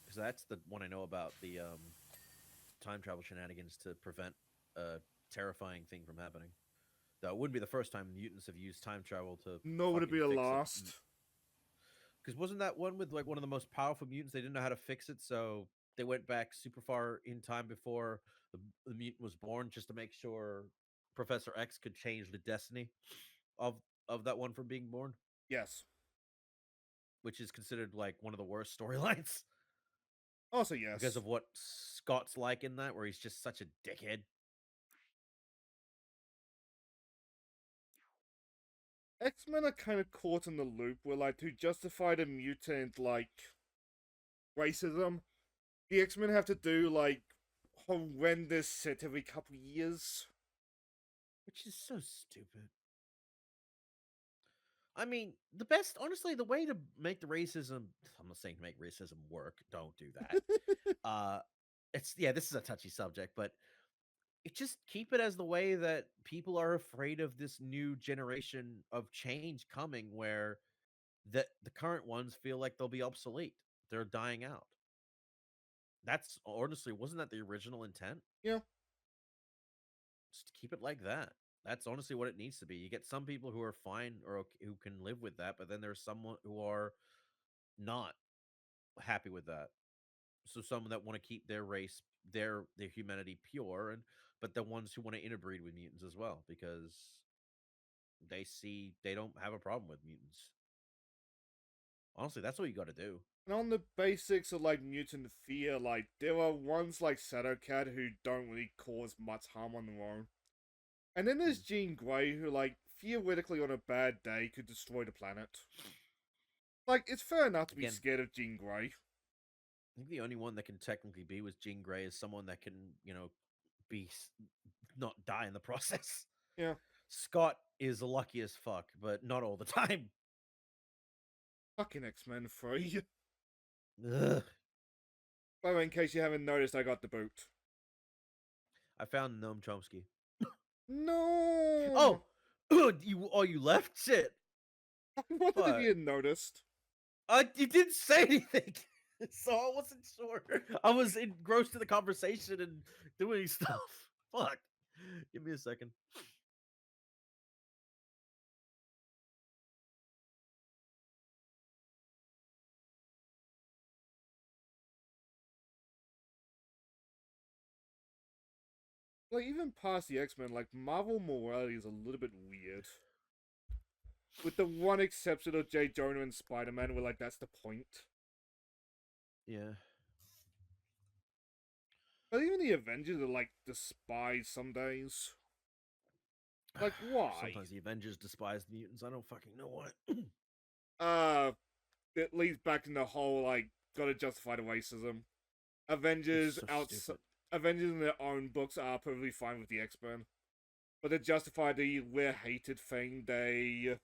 Because that's the one I know about, the time travel shenanigans to prevent a terrifying thing from happening. Though it wouldn't be the first time mutants have used time travel to No, would it be a fix it. lost? Because wasn't that one with like one of the most powerful mutants? They didn't know how to fix it, so they went back super far in time before the mutant was born, just to make sure Professor X could change the destiny of of that one from being born, Yes. which is considered like one of the worst storylines Also, because yes. of what Scott's like in that, where he's just such a dickhead. X-Men are kind of caught in the loop where, like, to justify the mutant, like, racism, the X-Men have to do, like, horrendous shit every couple years. Which is so stupid. I mean, the best, honestly, the way to make the racism, I'm not saying make racism work, don't do that. uh this is a touchy subject, but it just keep it as the way that people are afraid of this new generation of change coming, where the current ones feel like they'll be obsolete. They're dying out. That's honestly, wasn't that the original intent? Yeah. Just keep it like that. That's honestly what it needs to be. You get some people who are fine or who can live with that, but then there's someone who are not happy with that. So someone that want to keep their race, their humanity pure, and but the ones who want to interbreed with mutants as well, because they don't have a problem with mutants. Honestly, that's what you got to do. And on the basics of, like, mutant fear, like, there are ones like Shadowcat who don't really cause much harm on their own. And then there's Jean Grey, who, like, theoretically on a bad day could destroy the planet. Like, it's fair enough to be Again, scared of Jean Grey. I think the only one that can technically be with Jean Grey is someone that can, be not die in the process. Yeah. Scott is lucky as fuck, but not all the time. Fucking X-Men 3. Ugh. By the way, in case you haven't noticed, I got the boot. I found Noam Chomsky. No! Oh, you left? Shit. I wondered if you had noticed. You didn't say anything, so I wasn't sure. I was engrossed in the conversation and doing stuff. Fuck. Give me a second. Like, even past the X-Men, like, Marvel morality is a little bit weird. With the one exception of J. Jonah and Spider-Man, where, like, that's the point. Yeah. But even the Avengers are, like, despised some days. Like, why? Sometimes the Avengers despise the mutants. I don't fucking know what. It leads back in the whole, like, gotta justify the racism. Avengers Stupid. Avengers in their own books are perfectly fine with the X-Men. But to justify the we're hated thing, they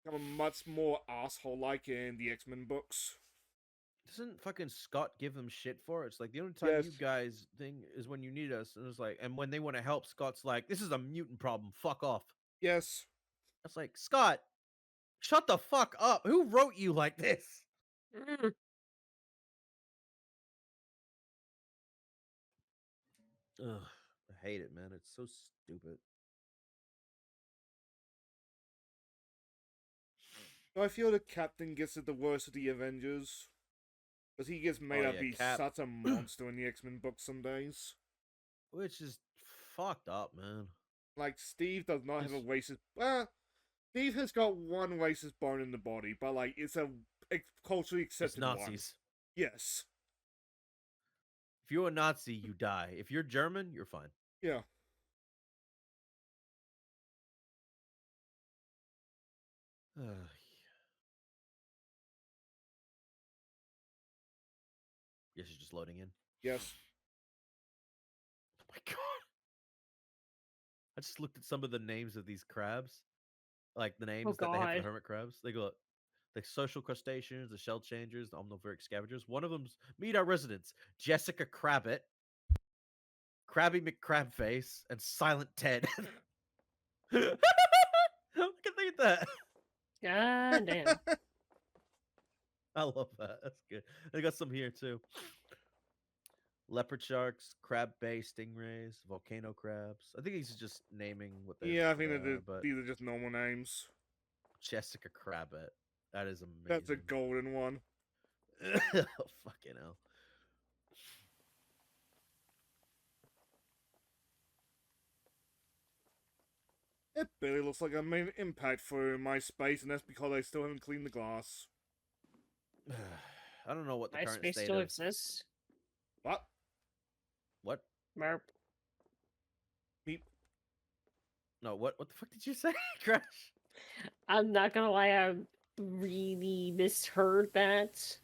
become much more asshole-like in the X-Men books. Doesn't fucking Scott give them shit for it? It's like the only time Yes. you guys thing is when you need us, and it's like, and when they want to help, Scott's like, "This is a mutant problem. Fuck off." Yes. It's like, Scott, shut the fuck up. Who wrote you like this? Mm. Ugh, I hate it, man. It's so stupid. I feel the Captain gets it the worst of the Avengers. Because he gets made Oh, out to yeah, be Cap. such a monster in the X-Men books some days. Which is fucked up, man. Like, Steve does not have a Just- racist... Steve has got one racist bone in the body, but, like, it's a culturally It's accepted one. Nazis. Yes. If you're a Nazi, you die. If you're German, you're fine. Yeah. Guess you're just loading in. Yes. Oh my god. I just looked at some of the names of these crabs. Like the names that they have for the God. hermit crabs. They go the social crustaceans, the shell changers, the omnivoric scavengers. One of them's meet our residents, Jessica Crabbit, Krabby McCrabface, and Silent Ted. Look at that. God damn. I love that. That's good. They got some here too. Leopard sharks, crab bay stingrays, volcano crabs. I think he's just naming what they Yeah, I think what that they are, but these are just normal names. Jessica Crabbit. That is That's a amazing. golden one. Oh, fucking hell. It barely looks like I made an impact for my space, and that's because I still haven't cleaned the glass. I don't know what the current MySpace state still of exists. What? what? Merp. Meep. No, what the fuck did you say? Crash. I'm not gonna lie, I really misheard that.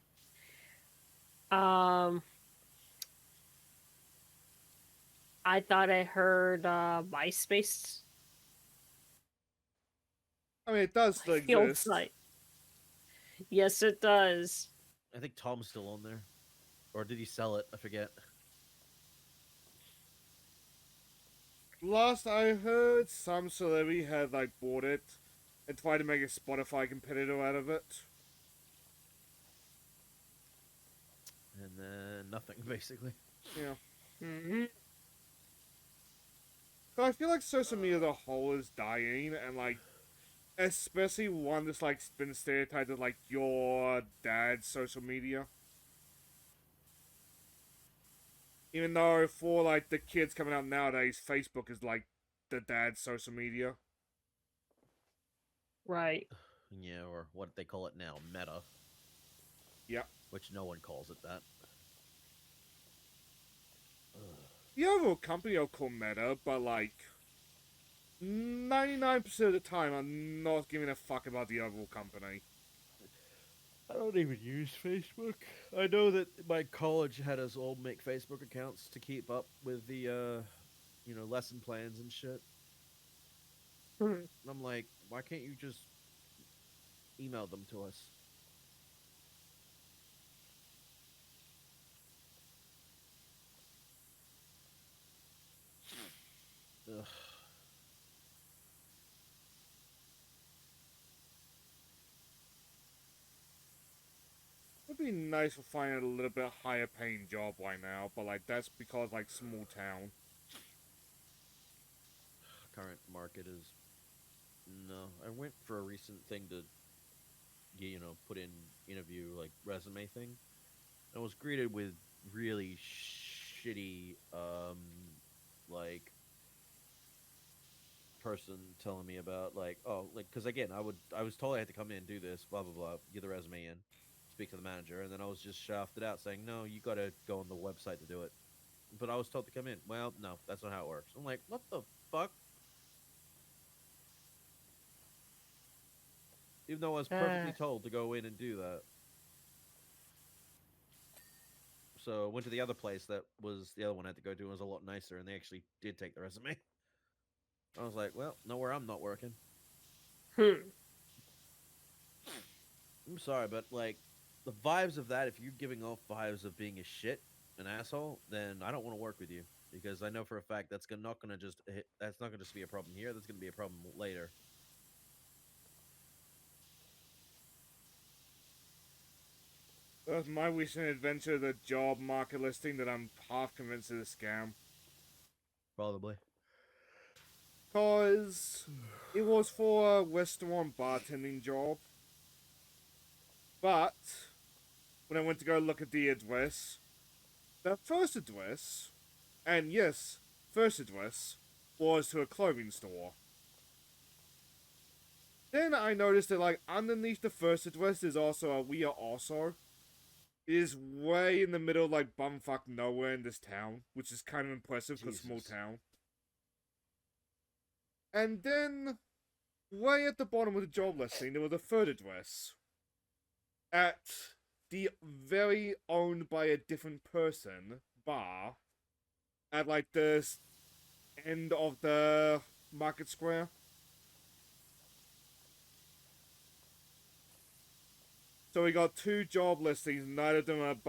I thought I heard MySpace. I mean, it does still The old exist. site. Yes, it does. I think Tom's still on there. Or did he sell it? I forget. Last I heard, some celebrity had like bought it and tried to make a Spotify competitor out of it. And then nothing, basically. Yeah. Hmm. So I feel like social media as a whole is dying, and like, especially one that's like been stereotyped as like your dad's social media. Even though for like the kids coming out nowadays, Facebook is like the dad's social media. Right. Yeah, or what they call it now, Meta. Yeah. Which no one calls it that. The overall company I'll call Meta, but like 99% of the time I'm not giving a fuck about the overall company. I don't even use Facebook. I know that my college had us all make Facebook accounts to keep up with the, lesson plans and shit. Hmm. And I'm like, why can't you just email them to us? Ugh. It'd be nice to find a little bit higher paying job right now, but like that's because like small town. Current market is no. I went for a recent thing to, put in interview like resume thing. I was greeted with really shitty, like person telling me about like, oh, like because again, I was told I had to come in, do this, blah blah blah, get the resume in, speak to the manager, and then I was just shafted out saying, no, you got to go on the website to do it. But I was told to come in. Well, no, that's not how it works. I'm like, what the fuck? Even though I was perfectly told to go in and do that. So I went to the other place that was the other one I had to go to, and was a lot nicer, and they actually did take the resume. I was like, well, nowhere I'm not working. Hmm. I'm sorry, but like the vibes of that, if you're giving off vibes of being a shit, an asshole, then I don't want to work with you because I know for a fact that's not gonna just be a problem here. That's gonna be a problem later. My recent adventure, the job market listing that I'm half convinced is a scam. Probably. Cause it was for a restaurant bartending job. But when I went to go look at the address, the first address, and yes, first address, was to a clothing store. Then I noticed that like underneath the first address is also a we are also. It is way in the middle of like bumfuck nowhere in this town, which is kind of impressive because small Jesus. town. And then, way at the bottom of the job listing, there was a third address. At the very owned by a different person bar. At like the end of the market square. So we got two job listings, neither of them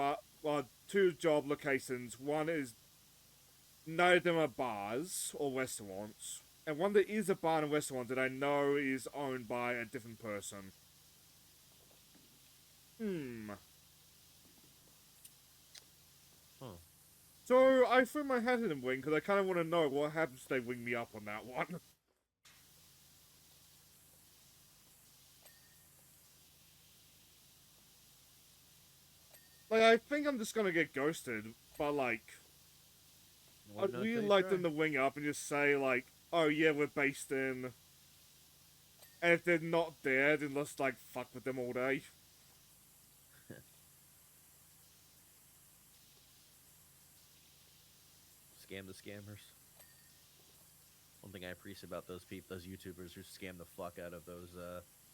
are two job locations. One is neither of them are bars or restaurants. And one that is a bar and restaurant that I know is owned by a different person. Huh. So I threw my hat in the ring because I kind of want to know what happens if they ring me up on that one. Like, I think I'm just gonna get ghosted, but like, Why I'd not really take a like try? them to ring up and just say like, oh yeah, we're based in... And if they're not there, then let's like fuck with them all day. Scam the scammers. One thing I appreciate about those people, those YouTubers who scam the fuck out of those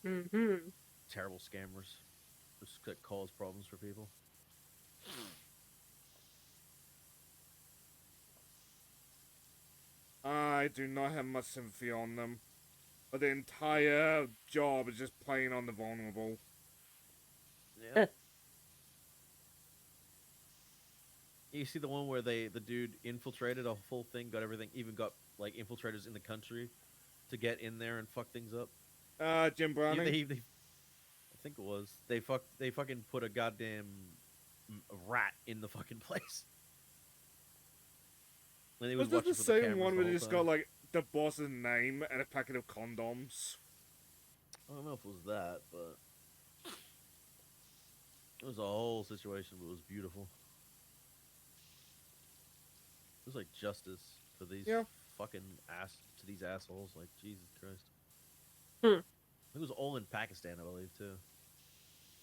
Mm-hmm. terrible scammers, just that cause problems for people. I do not have much sympathy on them. But the entire job is just playing on the vulnerable. Yeah. You see the one where the dude infiltrated a full thing, got everything, even got like infiltrators in the country to get in there and fuck things up. Jim Even Browning? I think it was they fucking put a goddamn rat in the fucking place. And he was Was this watching the for the same cameras one the where they whole just time. got like the boss's name and a packet of condoms? I don't know if it was that, but it was a whole situation. But it was beautiful. It was like justice for these Yeah. fucking these assholes. Like Jesus Christ. Hmm. It was all in Pakistan, I believe, too.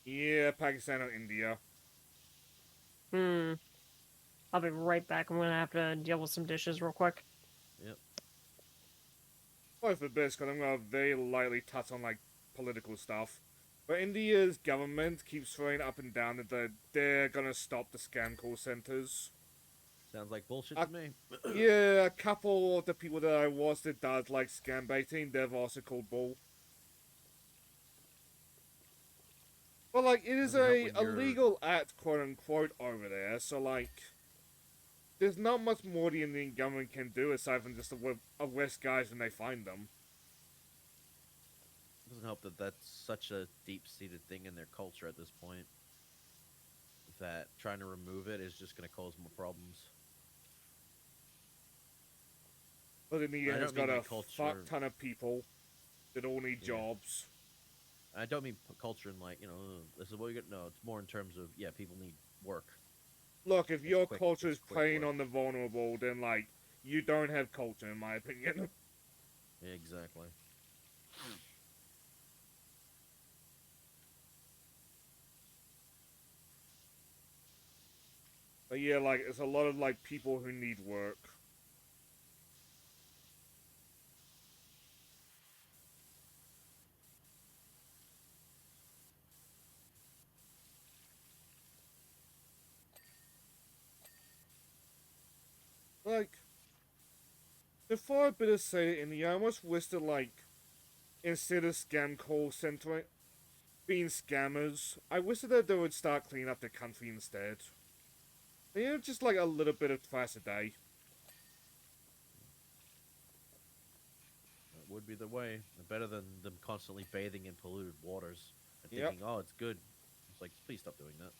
Yeah, Pakistan or India. Hmm. I'll be right back. I'm gonna have to deal with some dishes real quick. Yep. Both for this, because I'm gonna very lightly touch on like political stuff. But India's government keeps throwing up and down that they're gonna stop the scam call centers. Sounds like bullshit Uh, to me. Yeah, a couple of the people that I was that does like scam baiting, they've also called bull. But like, it is Doesn't help when a you're legal act, quote unquote, over there. So like, there's not much more the Indian government can do aside from just arrest guys when they find them. doesn't help that that's such a deep-seated thing in their culture at this point that trying to remove it is just going to cause more problems. But India I has don't mean got a like culture. fuck ton of people that all need Yeah. jobs. I don't mean culture in like this is what you get. No, it's more in terms of people need work. Look, if your Quick. culture It's is quick playing work. on the vulnerable, then like, you don't have culture, in my opinion. Exactly. But yeah, like, it's a lot of like people who need work. Like, before I better say it, I almost wish that like, instead of scam call center being scammers, I wish that they would start cleaning up the country instead. Just like a little bit of twice a day. That would be the way. Better than them constantly bathing in polluted waters and Yep. thinking, "Oh, it's good." It's like, please stop doing that.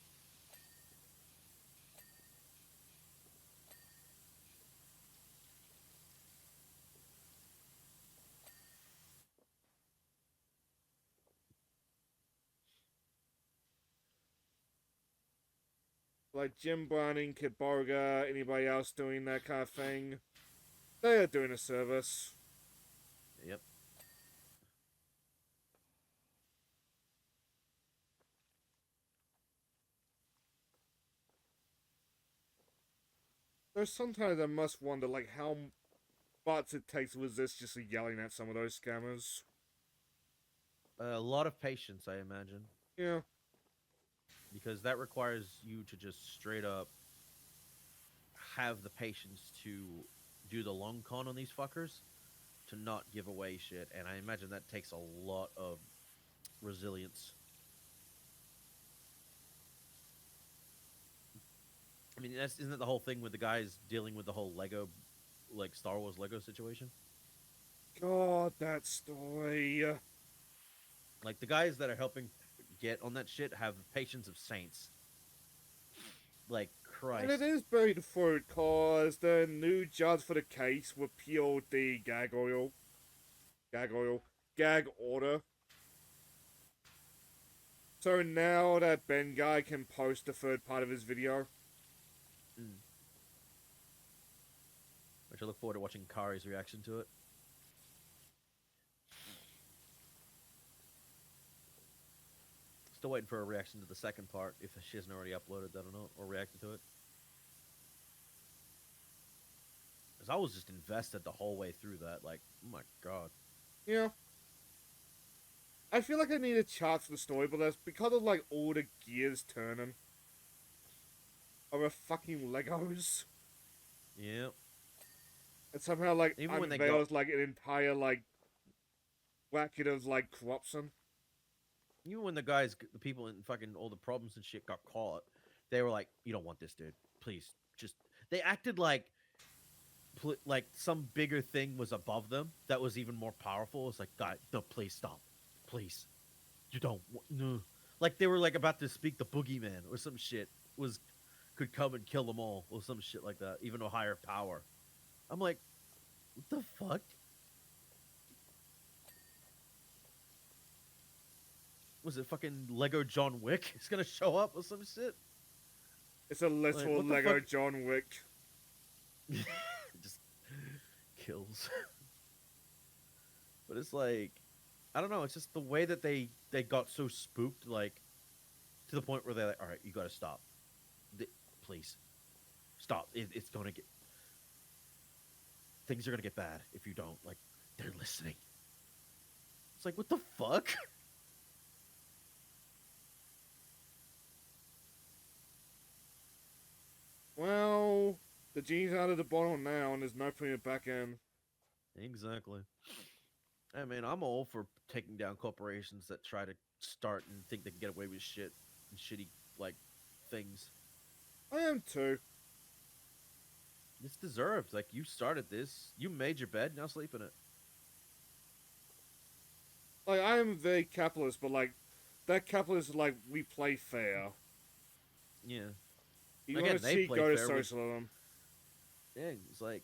Like Jim Browning, Kid Borga, anybody else doing that kind of thing. They are doing a service. Yep. There's sometimes I must wonder, like, how much it takes to resist just yelling at some of those scammers. A lot of patience, I imagine, Yeah. because that requires you to just straight up have the patience to do the long con on these fuckers, to not give away shit, and I imagine that takes a lot of resilience. I mean, isn't that the whole thing with the guys dealing with the whole Lego, like Star Wars Lego situation? God, that story. Like the guys that are helping get on that shit have the patience of saints. Like And it Christ. is buried forward cause the new judge for the case repealed the gag order. So now that Ben guy can post the third part of his video. Mm. Which I look forward to watching Kari's reaction to it. Still waiting for a reaction to the second part if she hasn't already uploaded that or not, or reacted to it. Because I was just invested the whole way through that. Like, oh my god. Yeah. I feel like I need a chart for the story, but that's because of like all the gears turning. Of a fucking Legos. Yeah. And somehow like Even when they unveils like an entire like bracket of like corruption. Even when the guys, the people in fucking all the problems and shit got caught, they were like, "You don't want this, dude. Please, just." They acted like some bigger thing was above them that was even more powerful. It's like, "God, no, please stop, please. You don't. No." Like they were like about to speak the boogeyman or some shit could come and kill them all or some shit like that. Even a higher power. I'm like, what the fuck? Was it fucking Lego John Wick? He's gonna show up or some shit? It's a literal what the Lego fuck? John Wick. Just kills. But it's like, I don't know. It's just the way that they got so spooked, like to the point where they're like, "All right, you got to stop. Please, stop. It's going to get things are going to get bad if you don't." Like they're listening. It's like, what the fuck? Well, the genie's out of the bottle now, and there's no putting it back in. Exactly. I mean, I'm all for taking down corporations that try to start and think they can get away with shit and shitty like things. I am too. It's deserved. Like you started this, you made your bed, now sleep in it. Like, I am very capitalist, but like, that capitalist is like, we play fair. Yeah. You Again, want to they see play go to fair with- socialism. Yeah, it's like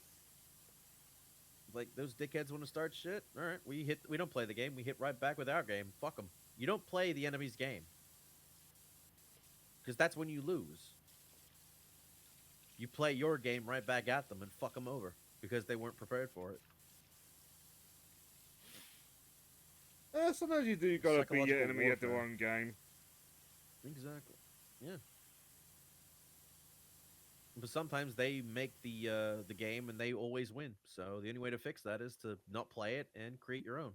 those dickheads want to start shit. All right, we don't play the game. We hit right back with our game. Fuck them. You don't play the enemy's game because that's when you lose. You play your game right back at them and fuck them over because they weren't prepared for it. Sometimes you do gotta beat your Psychological enemy at their warfare. own game. Exactly. Yeah. But sometimes they make the game and they always win. So the only way to fix that is to not play it and create your own.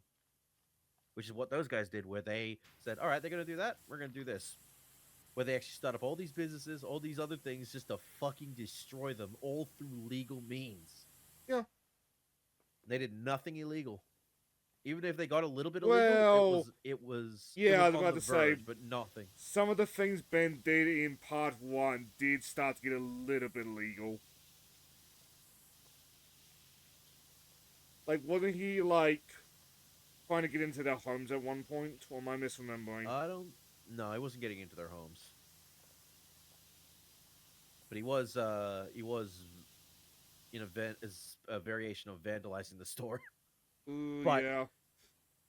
Which is what those guys did, where they said, "All right, they're gonna do that. We're gonna do this." Where they actually start up all these businesses, all these other things, just to fucking destroy them, all through legal means. Yeah. They did nothing illegal. Even if they got a little bit illegal, Well, it was yeah, I was on about the to say, verge, but nothing. Some of the things Ben did in part 1 did start to get a little bit illegal. Like, wasn't he, like, trying to get into their homes at one point? Or am I misremembering? I don't. No, I wasn't getting into their homes. But he was in as a variation of vandalizing the store. Ooh, but- yeah.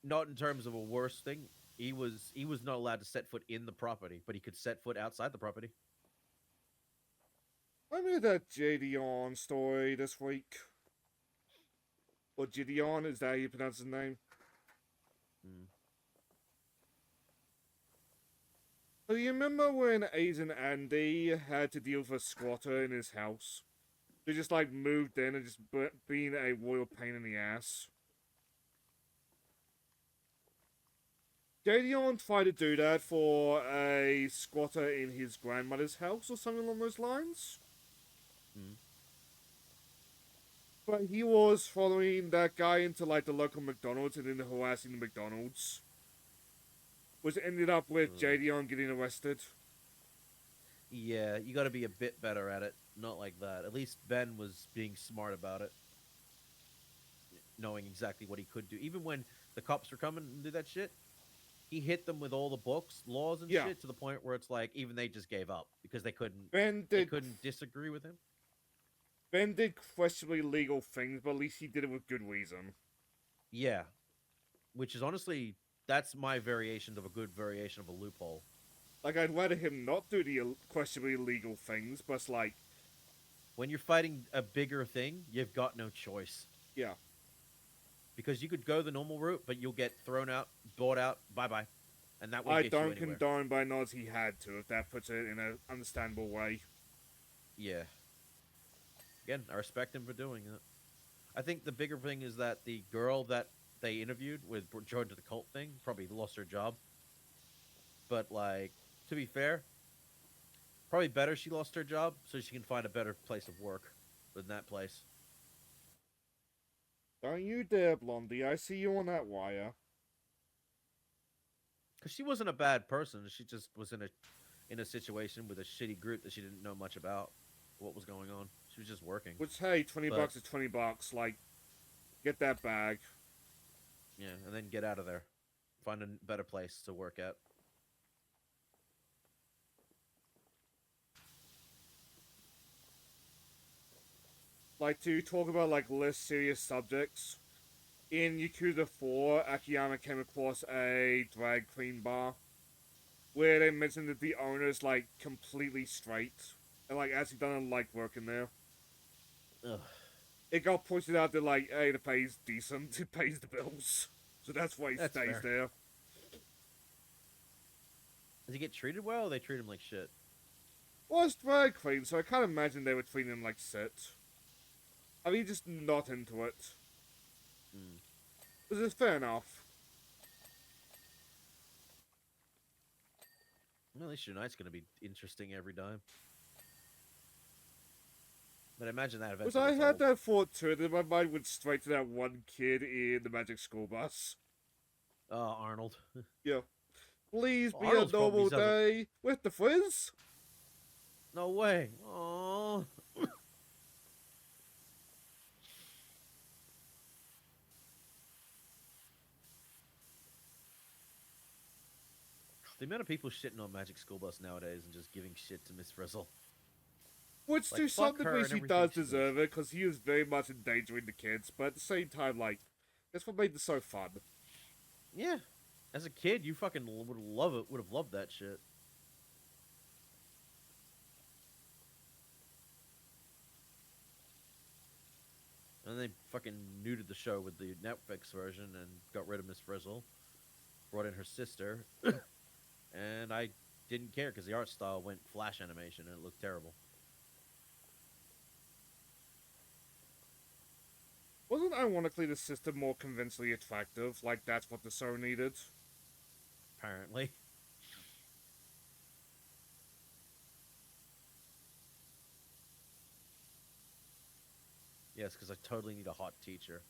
Not in terms of a worse thing. He was not allowed to set foot in the property, but he could set foot outside the property. I made that Gideon story this week. Or Gideon, is that how you pronounce his name? Hmm. So you remember when Asian Andy had to deal with a squatter in his house? They just like moved in and just being a royal pain in the ass. Gideon tried to do that for a squatter in his grandmother's house or something along those lines. Hmm. But he was following that guy into like the local McDonald's and then harassing the McDonald's. Which ended up with Ugh. Gideon getting arrested. Yeah, you got to be a bit better at it. Not like that. At least Ben was being smart about it, knowing exactly what he could do. Even when the cops were coming and do that shit, he hit them with all the books, laws, and Yeah. shit to the point where it's like even they just gave up because Ben they did couldn't disagree with him. Ben did questionably legal things, but at least he did it with good reason. Yeah, which is honestly that's my variation of a good variation of a loophole. Like, I'd rather him not do the questionably illegal things, but it's like, When you're fighting a bigger thing, you've got no choice yeah. because you could go the normal route, but you'll get thrown out, bought out, bye bye, and that won't I get you don't anywhere. condone by nods he had to, if that puts it in an understandable way. Yeah. Again, I respect him for doing it. I think the bigger thing is that the girl that they interviewed with joined to the cult thing probably lost her job. But like, to be fair, probably better she lost her job so she can find a better place of work than that place. Don't you dare, Blondie. I see you on that wire. Because she wasn't a bad person. She just was in a situation with a shitty group that she didn't know much about what was going on. She was just working. Which, hey, 20 But- bucks is 20 bucks. Like, get that bag. Yeah, and then get out of there. Find a better place to work at. Like, to talk about, like, less serious subjects. In Yakuza 4, Akiyama came across a drag queen bar where they mentioned that the owner's, like, completely straight. And, like, actually doesn't like working there. Ugh. It got pointed out that, like, hey, the pay's decent. It pays the bills. So that's why he That's stays fair. there. Does he get treated well or they treat him like shit? Well, it's drag queen, so I can't imagine they were treating him like shit. I mean, just not into it. Mm. Which is fair enough. Well, at least your night's going to be interesting every time. But I imagine that Because eventually I gets had old. that thought too, that my mind went straight to that one kid in the Magic School Bus. Oh, Arnold. Yeah. Please be Arnold's a normal probably doesn't- day with the frizz. No way. Oh. The amount of people shitting on Magic School Bus nowadays and just giving shit to Miss Frizzle. Which Like, to some fuck her degree and she everything does she does. deserve it, because he is very much endangering the kids, but at the same time, like, that's what made this so fun. Yeah. As a kid, you fucking would love it. Would have loved that shit. And they fucking neutered the show with the Netflix version and got rid of Miss Frizzle. Brought in her sister. And I didn't care because the art style went flash animation and it looked terrible. Wasn't ironically the system more convincingly attractive? Like, that's what the show needed? Apparently. Yes, because I totally need a hot teacher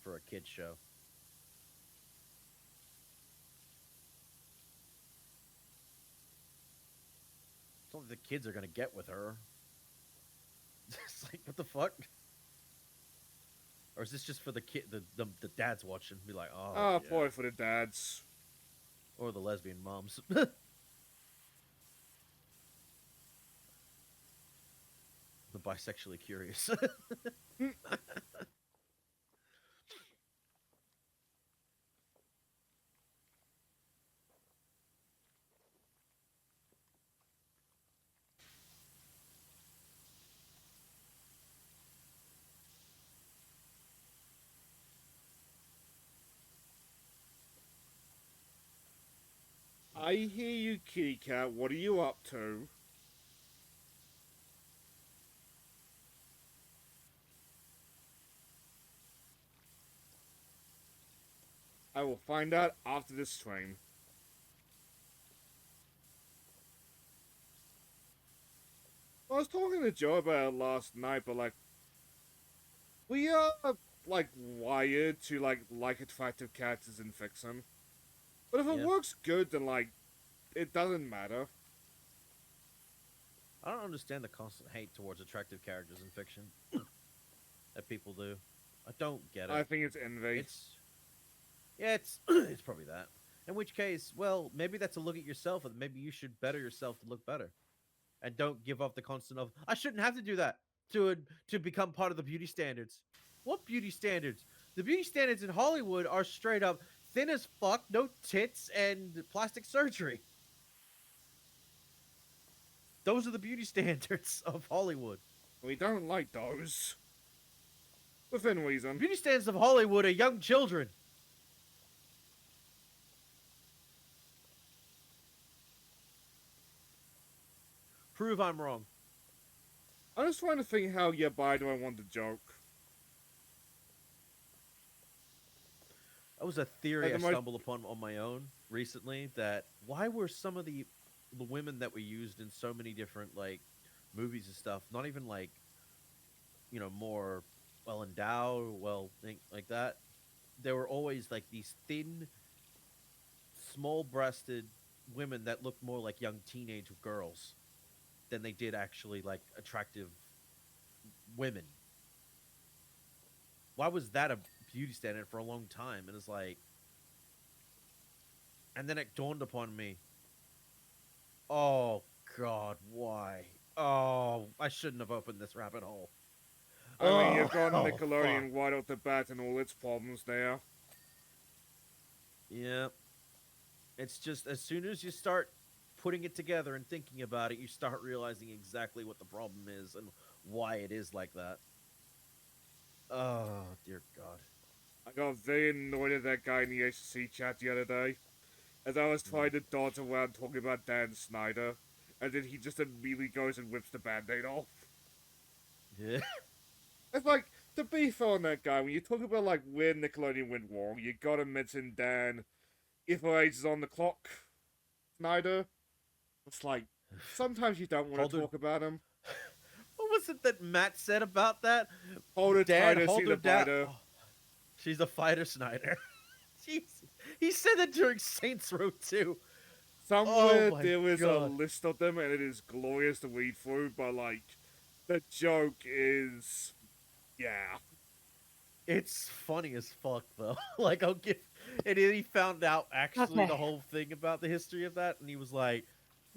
for a kid's show. It's not like the kids are gonna get with her. It's like, what the fuck? Or is this just for the kid, the dads watching? Be like, oh, Ah, yeah. boy, for the dads. Or the lesbian moms. The bisexually curious. I hear you, kitty cat. What are you up to? I will find out after this stream. I was talking to Joe about it last night, but like, we are like wired to like attractive characters in fiction. But if it Yeah. works good, then like, it doesn't matter. I don't understand the constant hate towards attractive characters in fiction that people do. I don't get it. I think it's envy. It's it's probably that. In which case, well, maybe that's a look at yourself, and maybe you should better yourself to look better, and don't give up the constant of I shouldn't have to do that to become part of the beauty standards. What beauty standards? The beauty standards in Hollywood are straight up thin as fuck, no tits, and plastic surgery. Those are the beauty standards of Hollywood. We don't like those. Within The reason. beauty standards of Hollywood are young children. Prove I'm wrong. I'm just trying to think how by do I want the joke. That was a theory I the most- stumbled upon on my own recently. That why were some of the women that we used in so many different like movies and stuff not even like more well endowed, like that? They were always like these thin, small-breasted women that looked more like young teenage girls than they did actually like attractive women. Why was that a beauty standard for a long time? And it's like, and then it dawned upon me. Oh God, why? Oh, I shouldn't have opened this rabbit hole. I mean, you've got Oh, Nickelodeon fuck. right off the bat and all its problems there. Yeah, it's just as soon as you start putting it together and thinking about it, you start realizing exactly what the problem is and why it is like that. Oh dear God. I got very annoyed at that guy in the HC chat the other day, as I was trying to dodge around talking about Dan Snyder, and then he just immediately goes and whips the band-aid off. Yeah. It's like, to be fair on that guy, when you talk about like where Nickelodeon went wrong, you gotta mention Dan, if her age is on the clock, Snyder. It's like, sometimes you don't want Hold to her- talk about him. What was it that Matt said about that? Hold her Dad, tighter, hold see her the down. fighter. Oh, she's a fighter, Snyder. Jesus. He said that during Saints Row 2. Somewhere Oh my there is a God. list of them, and it is glorious to read through, but like, the joke is, yeah. It's funny as fuck, though. Like, I'll give. And then he found out actually Okay. the whole thing about the history of that, and he was like,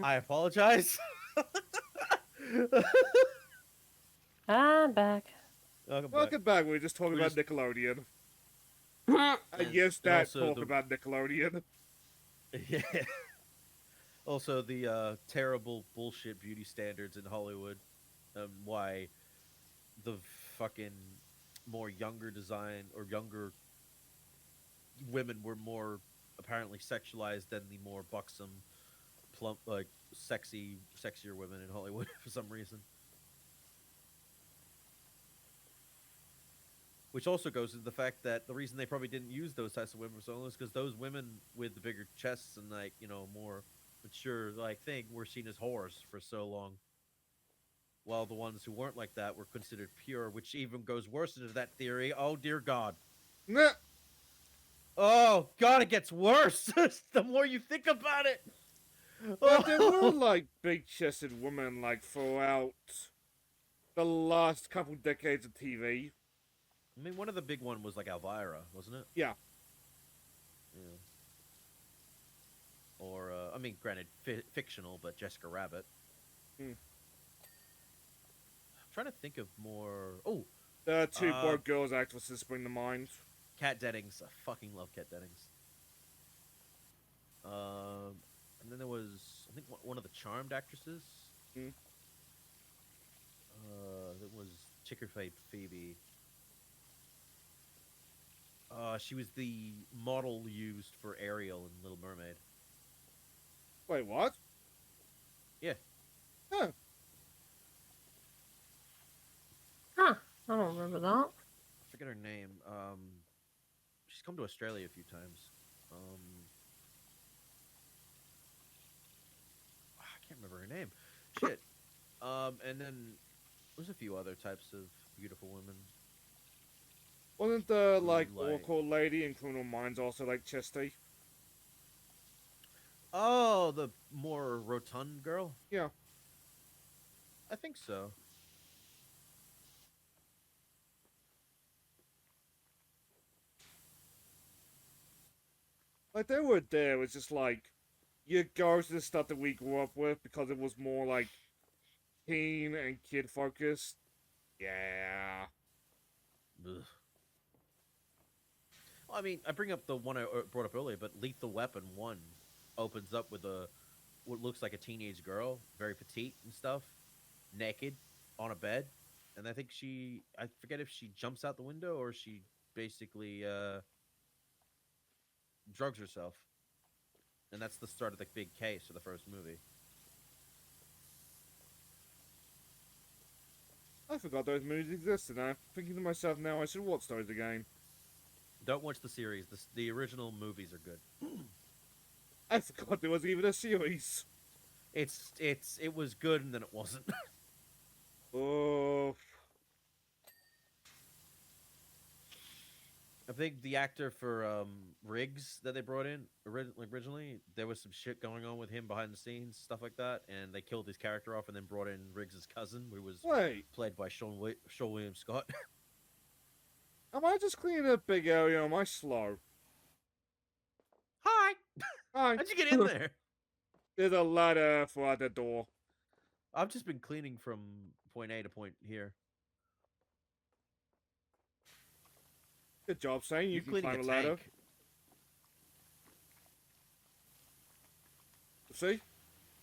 I apologize. I'm back. Welcome back. Welcome back, we're just talking We're about just- Nickelodeon. I And yes, and that also talk the- about Nickelodeon. Yeah. Also, the terrible bullshit beauty standards in Hollywood. Why the fucking more younger design or younger women were more apparently sexualized than the more buxom, plump, like sexier women in Hollywood for some reason. Which also goes to the fact that the reason they probably didn't use those types of women for so long is because those women with the bigger chests and like more mature thing were seen as whores for so long, while the ones who weren't like that were considered pure, which even goes worse into that theory. Oh dear God. Nah, Oh God, it gets worse the more you think about it. but there were like big-chested women like throughout the last couple decades of TV. I mean, one of the big one was like Elvira, wasn't it? Yeah. Yeah. Or I mean, granted, fictional, but Jessica Rabbit. Hmm. I'm trying to think of more. Oh, The two boy girls actresses spring to mind. Kat Dennings. I fucking love Kat Dennings. And then there was, I think, one of the Charmed actresses. Hmm. That was Chickerface Phoebe. She was the model used for Ariel in Little Mermaid. Wait, what? Yeah. Huh. Huh. I don't remember that. I forget her name. She's come to Australia a few times. I can't remember her name. Shit. And then there's a few other types of beautiful women. Wasn't the, Who, like, like- Oracle lady in Criminal Minds also, like, chesty? Oh, the more rotund girl? Yeah. I think so. Like, they were there. It was just like, you go to the stuff that we grew up with because it was more, like, teen and kid focused. Yeah. Ugh. Well, I mean, I bring up the one I brought up earlier, but Lethal Weapon 1 opens up with what looks like a teenage girl, very petite and stuff, naked on a bed. And I think I forget if she jumps out the window or she basically drugs herself. And that's the start of the big case of the first movie. I forgot those movies existed, and I'm thinking to myself now I should watch those again. Don't watch the series. The original movies are good. I forgot there was even a series. It was good and then it wasn't. Oh, I think the actor for Riggs that they brought in originally, there was some shit going on with him behind the scenes, stuff like that, and they killed his character off and then brought in Riggs' cousin, who was wait. played by Sean William Scott. Am I just cleaning a big area or am I slow? Hi, Hi. how'd you get in there? There's a ladder for out the door. I've just been cleaning from point A to point here. Good job, Shane. You You're can cleaning climb a a ladder. tank. See?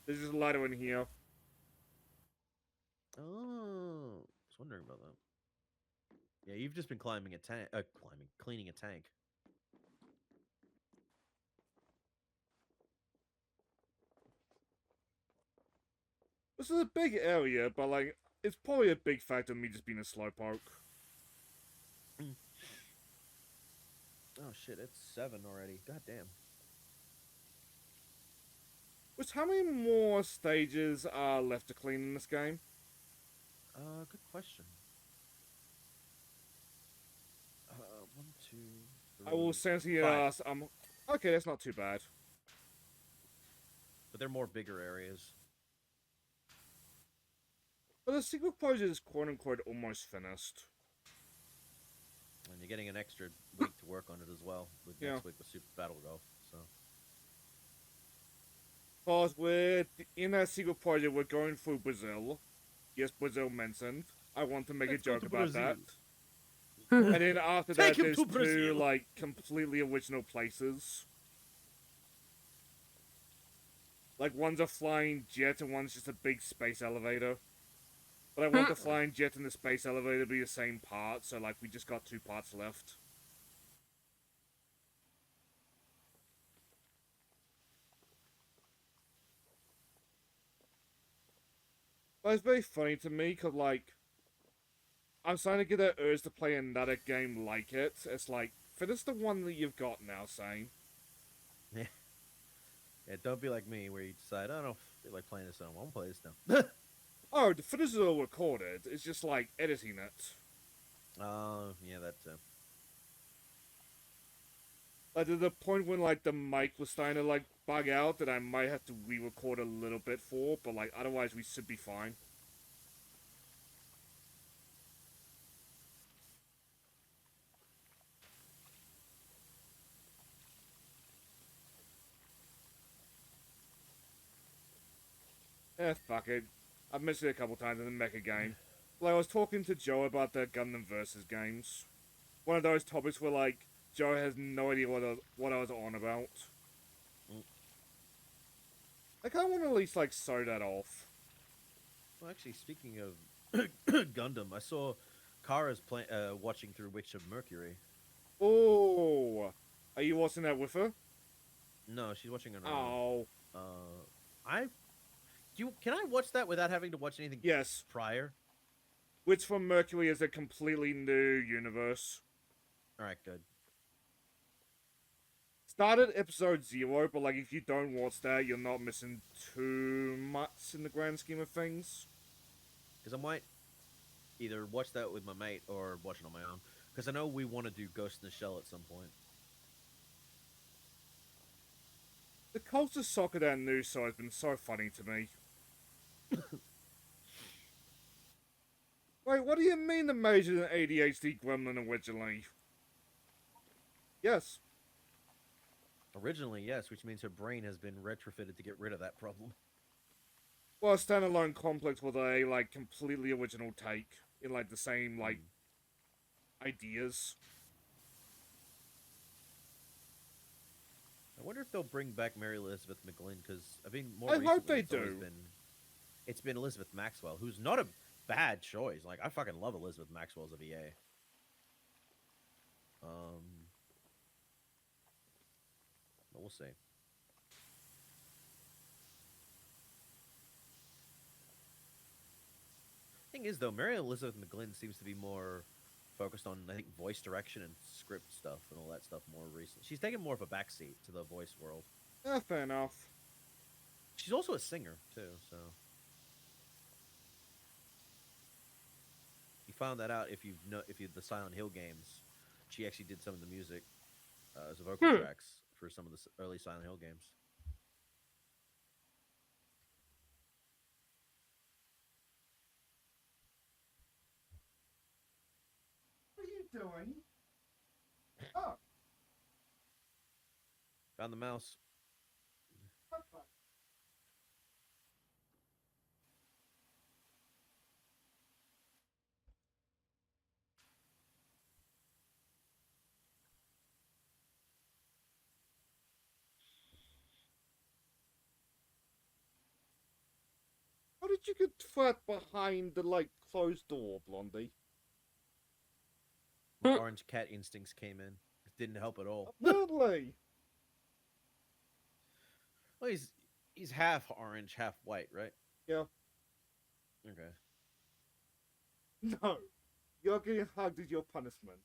There's just a ladder in here. Oh, I was wondering about that. Yeah, you've just been climbing a tank. Cleaning a tank. This is a big area, but like, it's probably a big factor of me just being a slowpoke. Oh shit, it's 7 already. God damn. Which, how many more stages are left to clean in this game? Good question. 1, 2, 3. I will sensibly 5. ask, okay, that's not too bad. But they're more bigger areas. But the secret project is quote-unquote almost finished. And you're getting an extra week to work on it as well. With Yeah. next week with Super Battle Golf. So Because in that secret project, we're going through Brazil. Yes, Brazil mentioned. I want to make Let's a go joke to about that. Brazil. And then after Take that, him there's to two, Brazil. like, completely original places. Like, one's a flying jet and one's just a big space elevator. But I want the flying jet and the space elevator to be the same part, so, like, we just got 2 parts left. But it's very funny to me, because, like, I'm starting to get an urge to play another game like it. It's like, finish the one that you've got now, Sane. Yeah, don't be like me where you decide, I don't feel like playing this. I won't play this now. Oh, the finish is all recorded. It's just, like, editing it. Oh, yeah, that too. Like, to the point when, like, the mic was starting to, like, bug out that I might have to re-record a little bit for, but, like, otherwise we should be fine. Fuck it. I've mentioned it a couple times in the mecha game. Like, I was talking to Joe about the Gundam Versus games. One of those topics where, like, Joe has no idea what I was on about. Mm. I kind of want to at least, like, sew that off. Well, actually, speaking of Gundam, I saw Kara's watching through Witch of Mercury. Oh! Are you watching that with her? No, she's watching on her own. Oh. I can I watch that without having to watch anything Yes. prior? Which from Mercury is a completely new universe. All right, good. Started episode 0, but like if you don't watch that, you're not missing too much in the grand scheme of things. Because I might either watch that with my mate or watch it on my own. Because I know we want to do Ghost in the Shell at some point. The culture soccer that news site has been so funny to me. Wait, what do you mean the major an ADHD gremlin originally? Yes. Originally, yes, which means her brain has been retrofitted to get rid of that problem. Well, standalone complex with a like completely original take in like the same like ideas. I wonder if they'll bring back Mary Elizabeth McGlynn because I mean, more I recently, hope they it's always do. it's been Elizabeth Maxwell, who's not a bad choice. Like I fucking love Elizabeth Maxwell as a VA. But we'll see. Thing is, though, Mary Elizabeth McGlynn seems to be more focused on, I think, voice direction and script stuff and all that stuff more recently. She's taken more of a backseat to the voice world. Yeah, fair enough. She's also a singer too, so you found that out if you the Silent Hill games. She actually did some of the music as a vocal tracks for some of the early Silent Hill games. What are you doing? Oh, Found the mouse. how did you get trapped behind the like closed door, Blondie? My orange cat instincts came in. It didn't help at all. Apparently. Well, he's half orange, half white, right? Yeah. Okay. No. You're getting hugged as your punishment.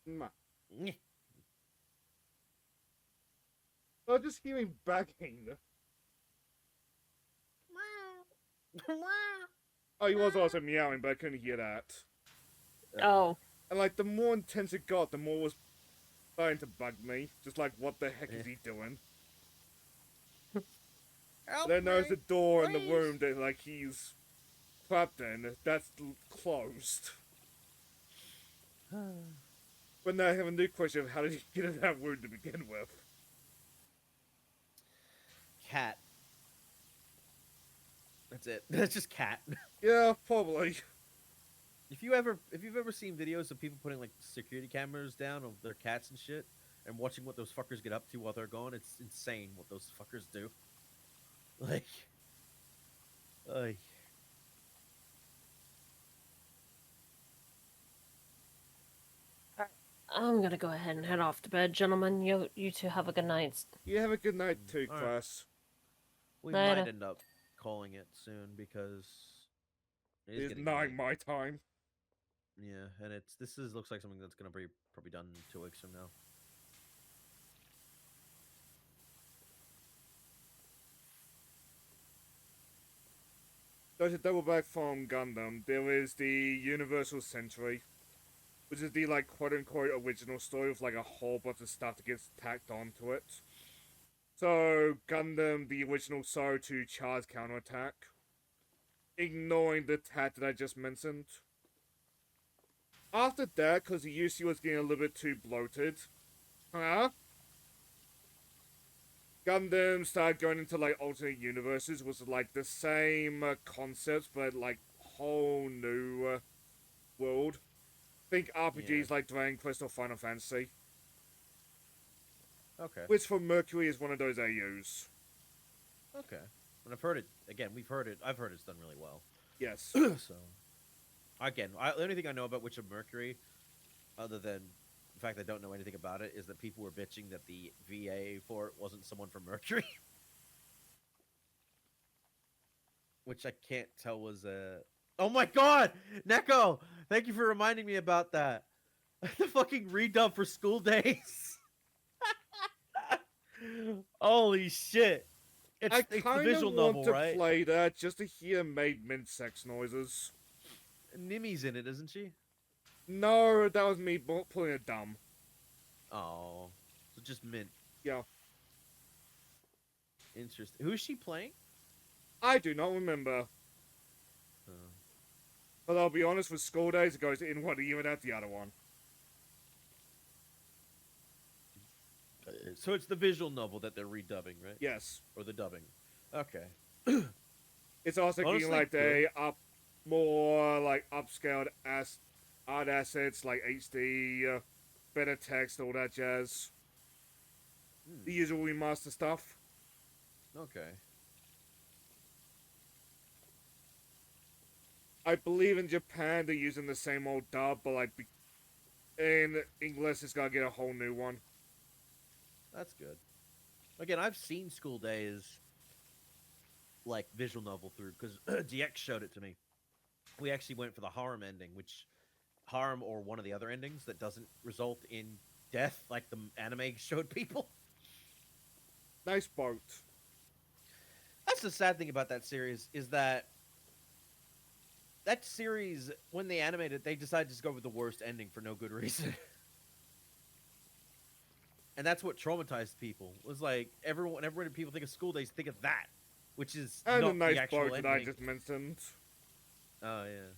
Mwah. Nyeh. I'm just hearing bagging. Oh, he was also meowing, but I couldn't hear that. Oh. And like, the more intense it got, the more it was starting to bug me. Just like, what the heck is he doing? Help Then there's me, the door in the please. room that like he's trapped in. That's closed. But now I have a new question of how did he get in that room to begin with? Cat. That's it. That's just cat. Yeah, probably. If you've ever seen videos of people putting like security cameras down of their cats and shit and watching what those fuckers get up to while they're gone, it's insane what those fuckers do. Like, I'm gonna go ahead and head off to bed, gentlemen. You two have a good night. You have a good night too, All right. class. we Later. might end up calling it soon because it is It's getting 9 late. my time. Yeah, and this looks like something that's gonna be probably done 2 weeks from now. So to double back from Gundam, there is the Universal Century, which is the like quote unquote original story with like a whole bunch of stuff that gets tacked onto it. So Gundam, the original sorrow to charge counterattack, ignoring the tat that I just mentioned. After that, because the UC was getting a little bit too bloated, Gundam started going into like alternate universes, was like the same concepts, but like whole new world. Think RPGs like Dragon Quest or Final Fantasy, Okay. which for Mercury is one of those AUs. Okay. And I've heard it again. We've heard it. I've heard it's done really well. Yes. So, again, the only thing I know about Witch of Mercury, other than the fact I don't know anything about it, is that people were bitching that the VA for it wasn't someone from Mercury. which I can't tell was a. Oh my god, Neko! Thank you for reminding me about that. The fucking redub for School Days. Holy shit! I It's the kind of visual want novel, to right? play that just to hear Maid Mint sex noises. Nimi's in it, isn't she? No, that was me pulling a dumb. Oh, so just Mint. Yeah, Interesting. Who's she playing? I do not remember. Oh. But I'll be honest, with School Days, it goes in one ear and out the other one. So it's the visual novel that they're redubbing, right? Yes. Or the dubbing. Okay. It's also getting Honestly, like good. more like upscaled art assets like HD, better text, all that jazz. Hmm. The usual remaster stuff. Okay. I believe in Japan they're using the same old dub, but like in English it's gotta get a whole new one. That's good. Again, I've seen School Days like visual novel through because DX showed it to me. We actually went for the harem ending, which harem or one of the other endings that doesn't result in death like the anime showed people. Nice boat. That's the sad thing about that series is that that series when they animated, they decided to just go with the worst ending for no good reason. And that's what traumatized people. Was like everyone people think of School Days think of that, which is And a not nice the actual boat that I ending. just mentioned. Oh yeah.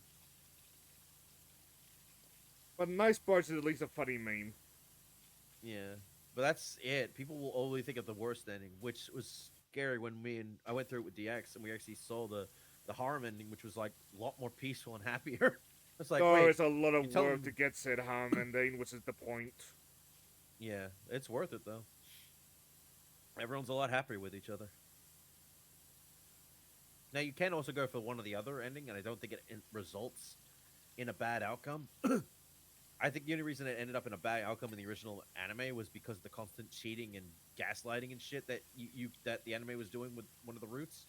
But nice boat is at least a funny meme. Yeah, but that's it. People will only think of the worst ending, which was scary when I went through it with DX, and we actually saw the harem ending, which was like a lot more peaceful and happier. It's like, So wait, it's a lot you of tell work them, to get said harm ending, which is the point. yeah, it's worth it though. Everyone's a lot happier with each other. Now you can also go for one or the other ending, and I don't think it results in a bad outcome. I think the only reason it ended up in a bad outcome in the original anime was because of the constant cheating and gaslighting and shit that that the anime was doing with one of the roots,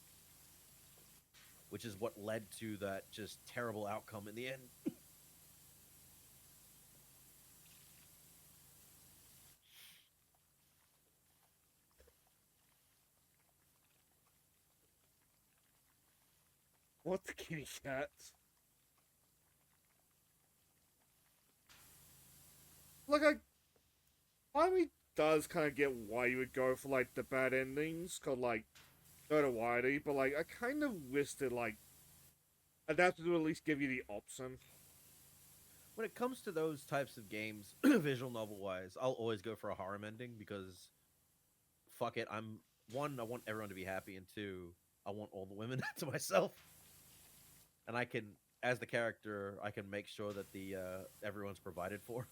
which is what led to that just terrible outcome in the end. What the kitty cat? Like, part of me does kind of get why you would go for, like, the bad endings, called, like, notoriety, but, like, I kind of wish that, like, adapted to at least give you the option. When it comes to those types of games, visual novel wise, I'll always go for a harem ending because fuck it, I'm one, I want everyone to be happy, and two, I want all the women to myself. And I can, as the character, I can make sure that the everyone's provided for.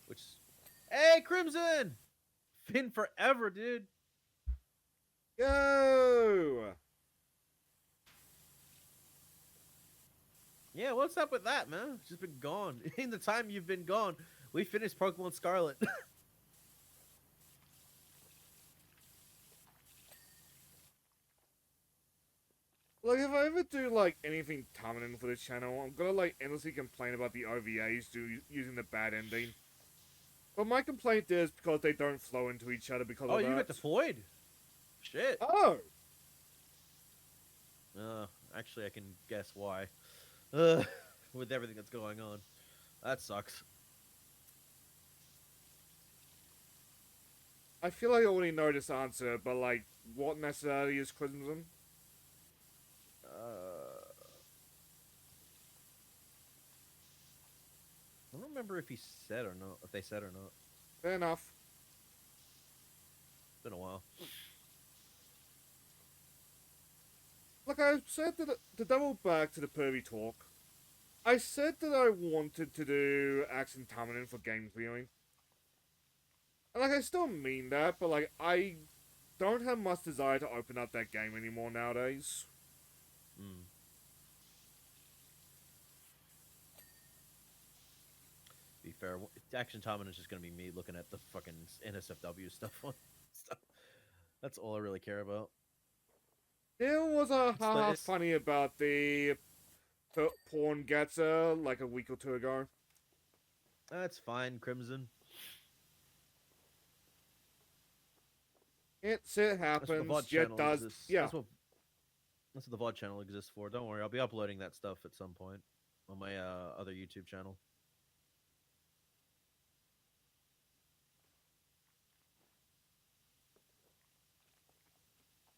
Which, hey, Crimson, been forever, dude. Yo! Yeah, what's up with that, man? It's just been gone. In the time you've been gone, we finished Pokemon Scarlet. Like, if I ever do, like, anything Tamanin for the channel, I'm gonna, like, endlessly complain about the OVAs using the bad ending. But my complaint is because they don't flow into each other because Oh, of you that. got deployed? Shit. Oh! Actually, I can guess why. Uh, with everything that's going on. That sucks. I feel like I already know this answer, but, like, what nationality is Crimson? I don't remember if he said or not, if they said or not. Fair enough. It's been a while. Look, I said that, to double back to the pervy talk, I said that I wanted to do Accent Tamanin for game viewing. And, like, I still mean that, but, like, I don't have much desire to open up that game anymore nowadays. Mm. Be fair, Action Tomlin is just gonna be me looking at the fucking NSFW stuff on stuff. That's all I really care about. There was a It's haha it's- funny about the porn gacha like a week or two ago. That's fine, Crimson. It That's what the happens. VOD Yeah, it channel does. exists. Yeah. That's what the VOD channel exists for. Don't worry, I'll be uploading that stuff at some point on my other YouTube channel.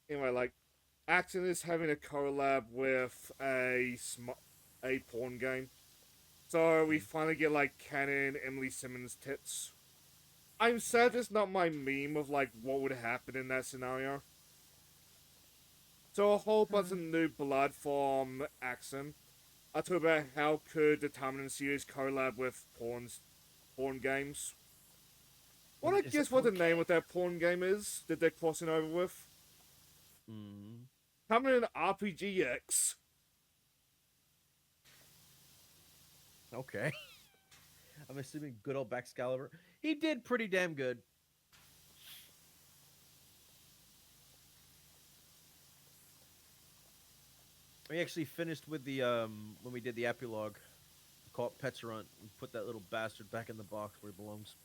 Anyway, like, Action is having a collab with a porn game. So we finally get, like, canon Emily Simmons tits. I'm sad it's not my meme of, like, what would happen in that scenario. So a whole bunch of new blood from Action. I talk about how could the Terminator series collab with porn games. Want to Is it guess what the porn? name of that porn game is that they're crossing over with? Mm, Terminator RPG X. okay. I'm assuming good old Baxcalibur. He did pretty damn good. We actually finished with the when we did the epilogue. Caught Petrunt and put that little bastard back in the box where he belongs.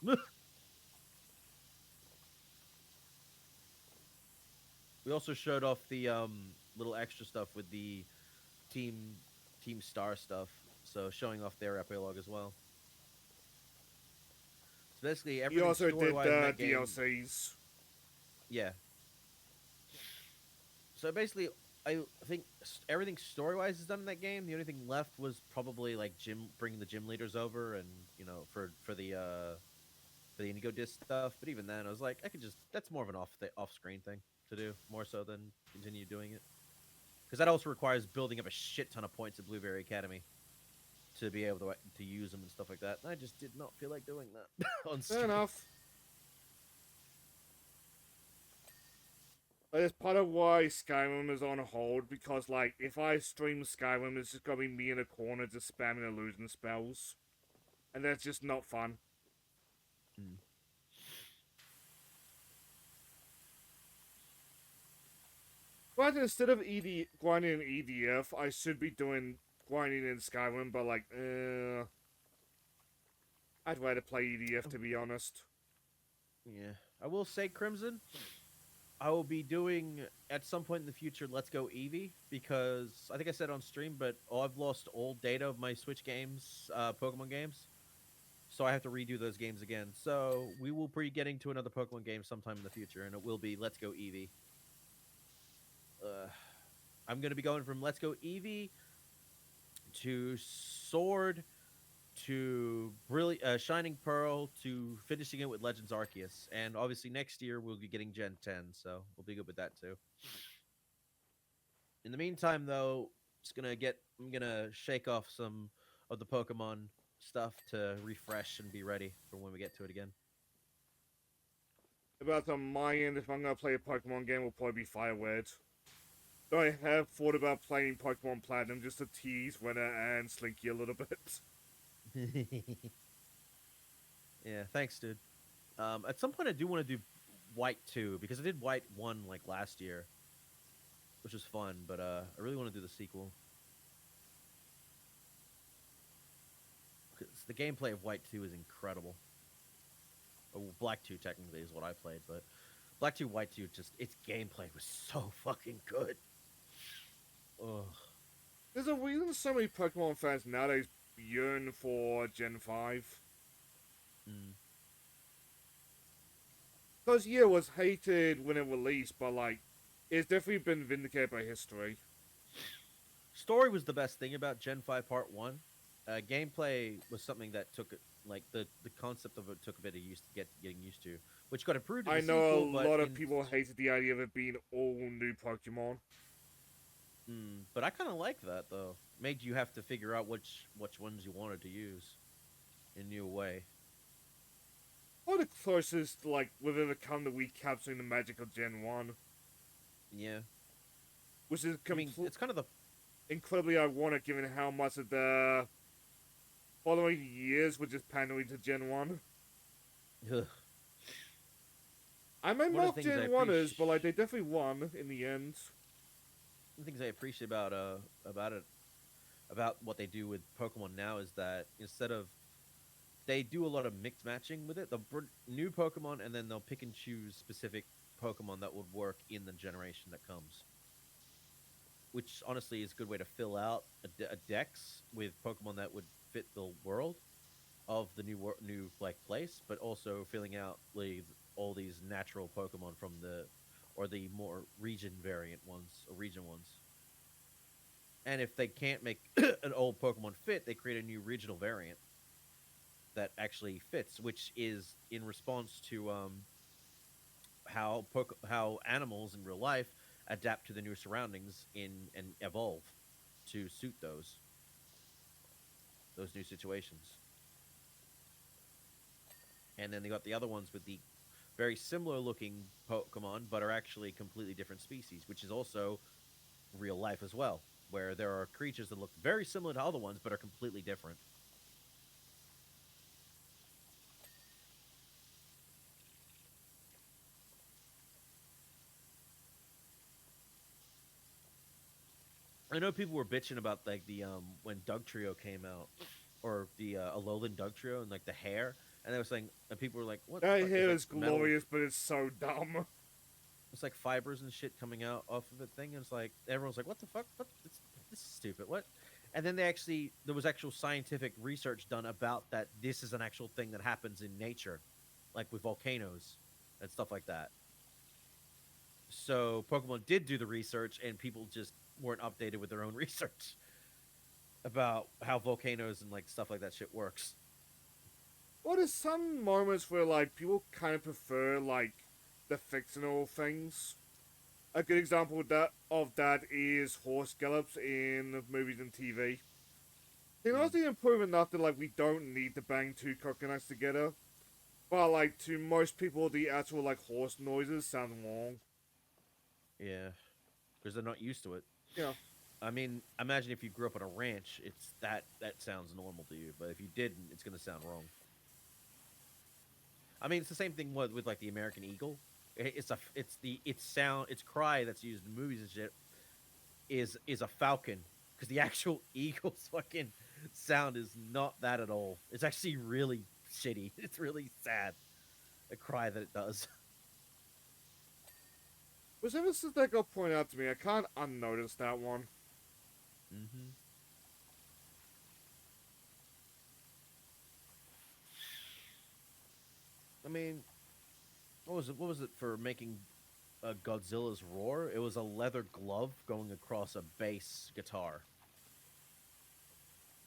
We also showed off the little extra stuff with the team team star stuff. So showing off their epilogue as well. So basically You everything also story did wise in that game. DLCs. Yeah. So basically, I think everything story wise is done in that game. The only thing left was probably like bringing the gym leaders over, and for the Indigo Disc stuff. But even then, I was like, I could just that's more of an off screen thing to do more so than continue doing it, because that also requires building up a shit ton of points at Blueberry Academy to be able to use them and stuff like that. And I just did not feel like doing that on Fair stream. enough. But it's part of why Skyrim is on hold, because, like, if I stream Skyrim, it's just gonna be me in a corner just spamming illusion spells. And that's just not fun. Hmm. But instead of grinding in EDF, I should be doing grinding in Skyrim, but, like, I'd rather play EDF, to be honest. Yeah, I will say Crimson. I will be doing at some point in the future. Let's go Eevee, because I think I said on stream, but I've lost all data of my Switch games, Pokemon games, so I have to redo those games again. So we will be getting to another Pokemon game sometime in the future, and it will be Let's Go Eevee. I'm gonna be going from Let's Go Eevee to Sword to Shining Pearl to finishing it with Legends Arceus, and obviously next year we'll be getting Gen 10, so we'll be good with that too. In the meantime, though, I'm gonna shake off some of the Pokemon stuff to refresh and be ready for when we get to it again. About on my end, if I'm gonna play a Pokemon game, will probably be Firewed. Though I have thought about playing Pokemon Platinum just to tease Renner and Slinky a little bit. Yeah, thanks, dude. At some point, I do want to do White 2 because I did White 1 like last year, which was fun. But I really want to do the sequel. 'Cause the gameplay of White 2 is incredible. Or Black 2 technically is what I played, but Black 2, White 2, just its gameplay was so fucking good. Ugh. There's a reason so many Pokemon fans nowadays yearn for Gen 5. Mm. Because, yeah, it was hated when it released, but, like, it's definitely been vindicated by history. Story was the best thing about Gen 5 Part 1. Gameplay was something that took like the concept of it took a bit of getting used to, which got improved in the I know sequel, a lot of people hated the idea of it being all new Pokemon. But I kind of like that though. Made you have to figure out which ones you wanted to use in a new way. Or the closest, like, we've ever come to recapturing the magic of Gen 1. Yeah, Which is I mean it's kind of the incredibly ironic given how much of the following years were just pandering to Gen 1. ugh. I may One of mock the things I Gen 1ers, but, like, they definitely won in the end. the things I appreciate about it about what they do with Pokemon now is that instead of they do a lot of mix matching with it. They'll bring new Pokemon and then they'll pick and choose specific Pokemon that would work in the generation that comes. Which honestly is a good way to fill out a dex with Pokemon that would fit the world of the new like place, but also filling out like all these natural Pokemon from the or the more region variant ones or region ones. And if they can't make an old Pokemon fit, they create a new regional variant that actually fits, which is in response to how animals in real life adapt to the new surroundings in and evolve to suit those new situations. And then they got the other ones with the very similar looking Pokemon, but are actually completely different species, which is also real life as well, where there are creatures that look very similar to other ones but are completely different. I know people were bitching about like the when Doug Trio came out, or the Alolan Doug Trio and like the hair, and they were saying, and people were like, "What the That fuck?" It's hair like is metal. glorious, but it's so dumb. It's like fibers and shit coming out off of the thing. And it's like everyone's like, "What the fuck? What? This is stupid. What?" And then there was actual scientific research done about that. This is an actual thing that happens in nature, like with volcanoes and stuff like that. So Pokemon did do the research, and people just weren't updated with their own research about how volcanoes and like stuff like that shit works. Well, there's some moments where like people kind of prefer like the fictional things. A good example of that is horse gallops in movies and TV. Mm. Technology improved enough that like we don't need to bang two coconuts together, but like to most people, the actual like horse noises sound wrong. Yeah, because they're not used to it. You know, I mean, imagine if you grew up on a ranch, it's that sounds normal to you, but if you didn't, it's gonna sound wrong. I mean, it's the same thing with like the American eagle. Its cry that's used in movies and shit is a falcon because the actual eagle's fucking sound is not that at all. It's actually really shitty. It's really sad. A cry that it does. which ever since that got pointed out to me, I can't unnotice that one. Hmm. I mean, what was it? What was it for making Godzilla's roar? It was a leather glove going across a bass guitar,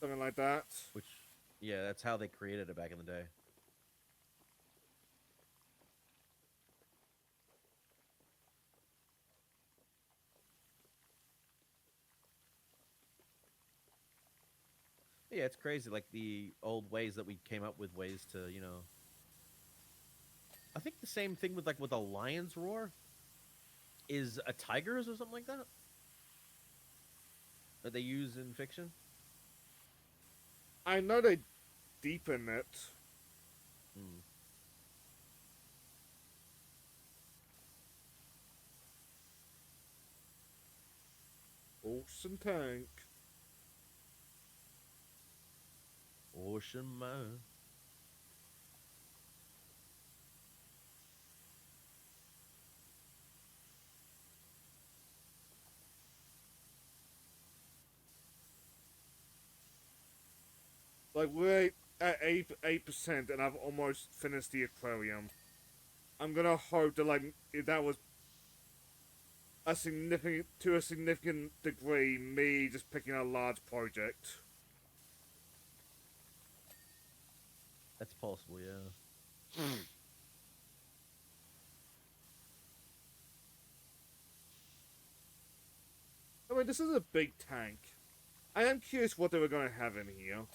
Something like that. which yeah, that's how they created it back in the day. Yeah, it's crazy. Like the old ways that we came up with ways to, I think the same thing with like with a lion's roar is a tiger's or something like that that they use in fiction. I know they deepen it. Hmm. Ocean tank. Ocean man. Like we're at 8%, and I've almost finished the aquarium. I'm gonna hope that like if that was a significant degree me just picking a large project. That's possible, yeah. I mean, this is a big tank. I am curious what they were gonna have in here.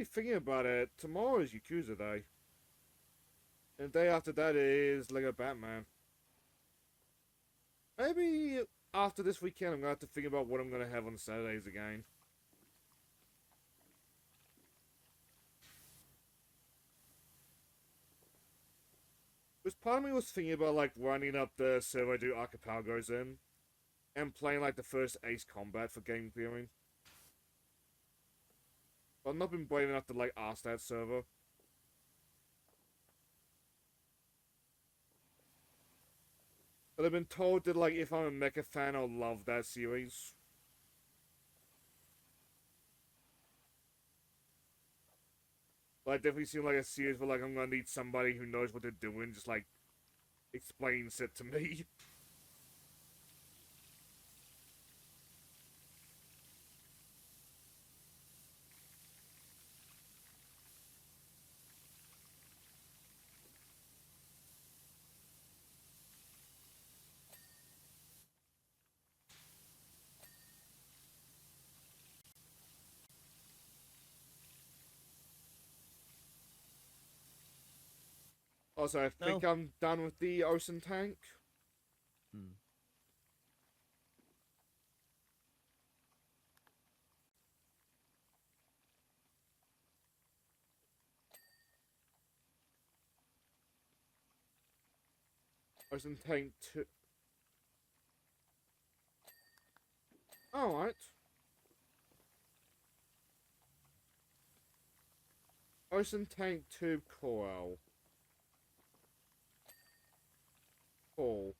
Actually, thinking about it, tomorrow is Yakuza Day. And the day after that is Lego Batman. Maybe after this weekend, I'm gonna have to think about what I'm gonna have on Saturdays again. Because part of me was thinking about like running up the server I do Archipelagos in, and playing like the first Ace Combat for game clearing. But I've not been brave enough to like ask that server. But I've been told that like if I'm a mecha fan, I'll love that series. But it definitely seems like a series where like I'm gonna need somebody who knows what they're doing, just like explains it to me. Also, I think No. I'm done with the ocean tank. Hmm. Ocean tank 2. Alright. Ocean tank tube coil. Cool.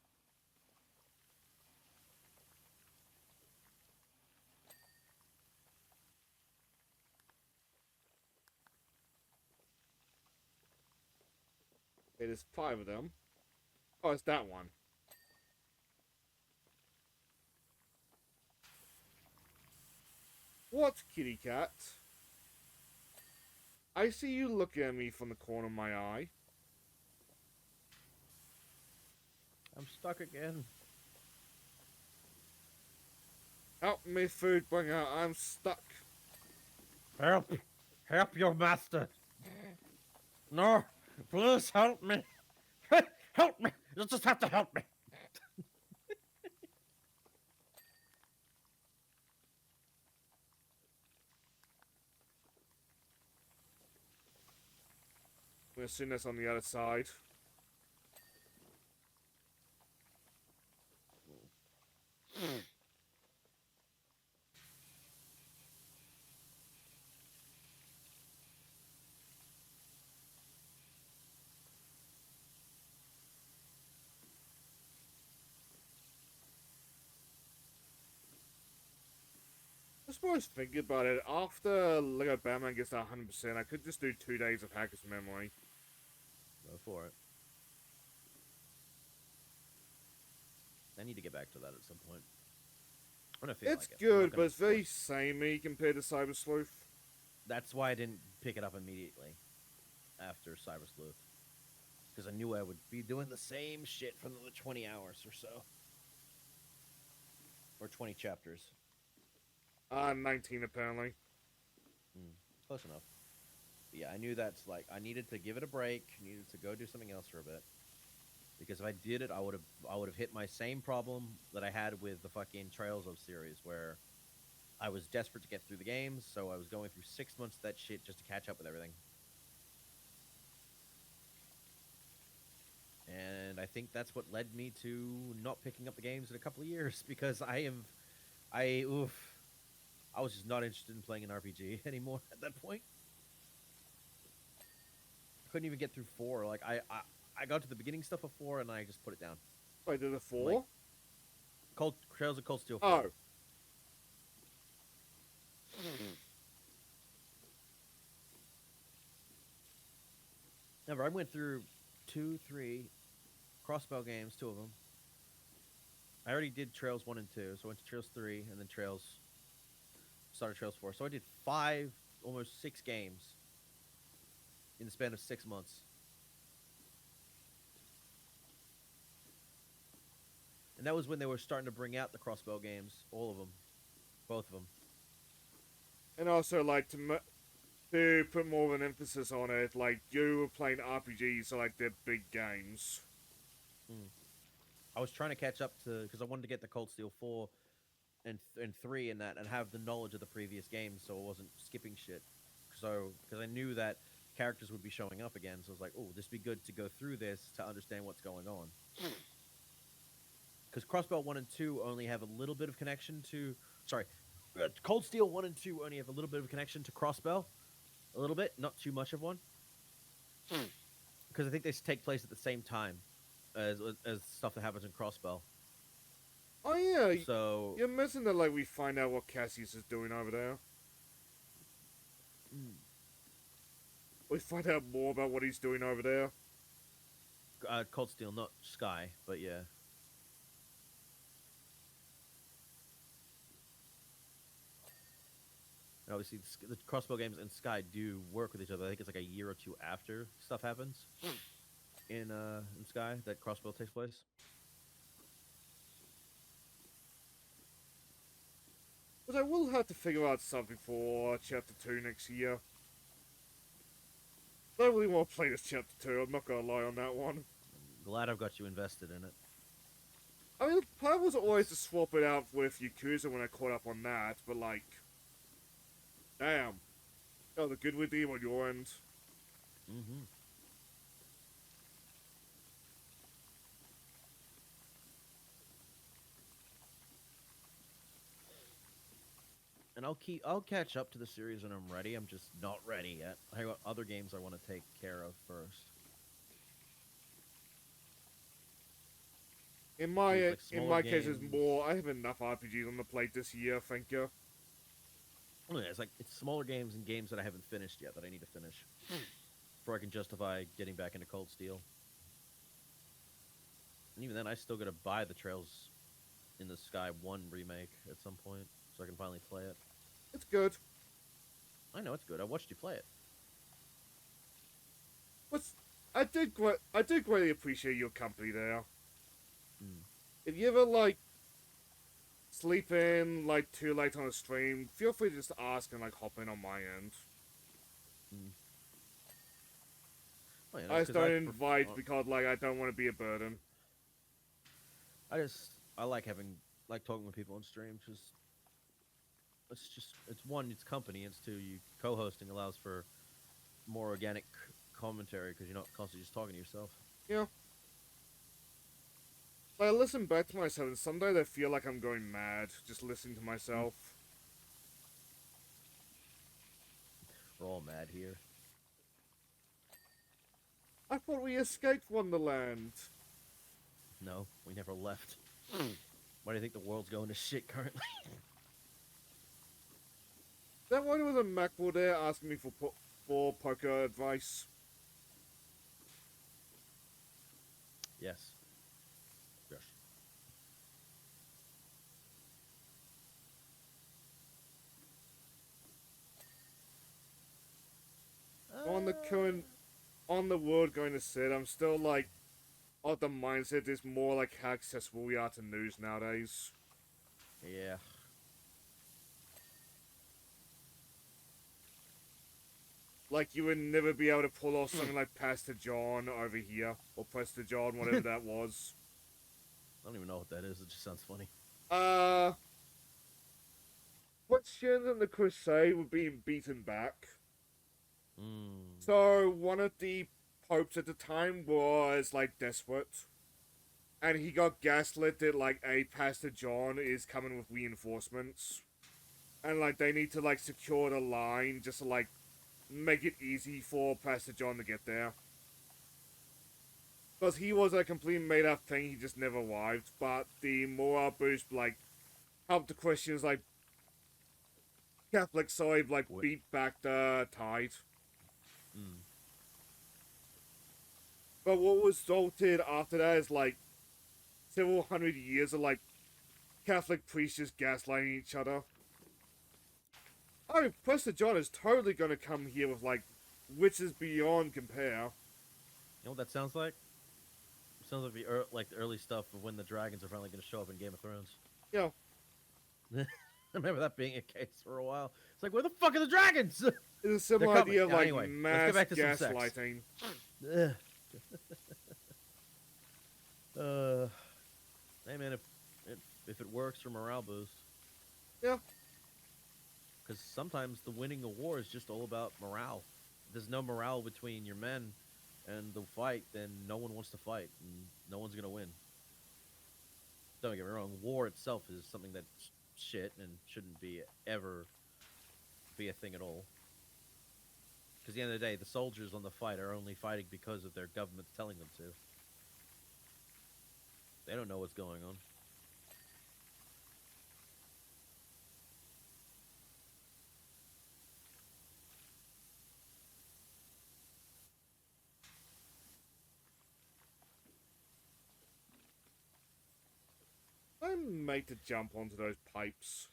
Okay, there's 5 of them. Oh, it's that one. What, kitty cat? I see you looking at me from the corner of my eye. I'm stuck again. Help me, food bringer, I'm stuck. Help! Help your master! No! Please help me! Help me! You just have to help me! I'm assuming that's on the other side. I suppose thinking about it, after Lego Batman gets to 100%, I could just do 2 days of Hacker's Memory. Go for it. I need to get back to that at some point. When I feel It's like it. I'm not good, but gonna it's very force- samey compared to Cyber Sleuth. That's why I didn't pick it up immediately after Cyber Sleuth. Because I knew I would be doing the same shit for another 20 hours or so. Or 20 chapters. 19 apparently. Close enough. But yeah, I knew that's like I needed to give it a break, needed to go do something else for a bit. Because if I did it, I would have hit my same problem that I had with the fucking Trails of series, where I was desperate to get through the games, so I was going through 6 months of that shit just to catch up with everything. And I think that's what led me to not picking up the games in a couple of years, because I was just not interested in playing an RPG anymore at that point. I couldn't even get through 4. Like I got to the beginning stuff of 4 and I just put it down. Wait, did it 4? Like, Trails of Cold Steel 4. Oh. Never. I went through 2, 3 crossbow games, 2 of them. I already did Trails 1 and 2, so I went to Trails 3 and then started Trails 4. So I did 5, almost 6 games in the span of 6 months. And that was when they were starting to bring out the crossbow games, all of them, both of them. And also, like, to put more of an emphasis on it. Like, you were playing RPGs, so like they're big games. I was trying to catch up to because I wanted to get the Cold Steel 4 and 3 and that and have the knowledge of the previous games, so I wasn't skipping shit. So because I knew that characters would be showing up again, so I was like, oh, this would be good to go through this to understand what's going on. Because Crossbow 1 and 2 only have a little bit of connection to. Sorry, Cold Steel 1 and 2 only have a little bit of connection to Crossbow. A little bit, not too much of one. Because I think they take place at the same time as stuff that happens in Crossbow. Oh yeah, So you're missing that. Like, we find out what Cassius is doing over there. We find out more about what he's doing over there. Cold Steel, not Sky, but yeah. And obviously, the Crossbow games and Sky do work with each other. I think it's like a year or two after stuff happens in Sky that Crossbow takes place. But I will have to figure out something for Chapter 2 next year. I don't really want to play this Chapter 2, I'm not gonna lie on that one. Glad I've got you invested in it. I mean, the plan was always to swap it out with Yakuza when I caught up on that, but like... Damn. Oh, the good redeem on your end. Mm-hmm. And I'll catch up to the series when I'm ready. I'm just not ready yet. I got other games I want to take care of first. In my Games like in my smaller case, it's games. more. I have enough RPGs on the plate this year, thank you. Oh, yeah, it's smaller games and games that I haven't finished yet that I need to finish before I can justify getting back into Cold Steel. And even then, I still gotta buy the Trails in the Sky 1 remake at some point so I can finally play it. It's good. I know it's good. I watched you play it. What's I did greatly appreciate your company there. Mm. If you ever like sleep in like too late on a stream, feel free to just ask and like hop in on my end. Well, you know, I just 'cause don't invite because like I don't want to be a burden. I like talking with people on stream. It's one, it's company. It's two, you co-hosting allows for more organic commentary because you're not constantly just talking to yourself. Yeah. Like, I listen back to myself, and some days I feel like I'm going mad just listening to myself. We're all mad here. I thought we escaped Wonderland. No, we never left. Why do you think the world's going to shit currently? That one with a MacBook there asking me for poker advice. Yes. Yes. On the world going to sit, I'm still like, of the mindset is more like how accessible we are to news nowadays. Yeah. Like, you would never be able to pull off something like Pastor John over here, or Pastor John, whatever that was. I don't even know what that is. It just sounds funny. Christians and the Crusade were being beaten back. Mm. So, one of the popes at the time was, like, desperate. And he got gaslit that, like, Pastor John is coming with reinforcements. And, like, they need to, like, secure the line just to, like, make it easy for Pastor John to get there. Because he was a complete made-up thing, he just never arrived. But the morale boost, like, helped the Christians, like, Catholic side, like, beat back the tide. Mm. But what resulted after that is, like, several hundred years of, like, Catholic priests just gaslighting each other. Oh, Pastor John is totally gonna come here with, like, witches beyond compare. You know what that sounds like? It sounds like the early stuff of when the dragons are finally going to show up in Game of Thrones. Yeah. I remember that being a case for a while. It's like, where the fuck are the dragons? It's a similar coming. idea of like Anyway, let's get mass back to some sex. gaslighting. Ugh. uh, hey man, if it works for morale boost, Yeah. because sometimes the winning a war is just all about morale. If there's no morale between your men and the fight, then no one wants to fight, and no one's gonna win. Don't get me wrong, war itself is something that's shit and shouldn't be ever be a thing at all. Because at the end of the day, the soldiers on the fight are only fighting because of their government's telling them to. They don't know what's going on. I'm made to jump onto those pipes.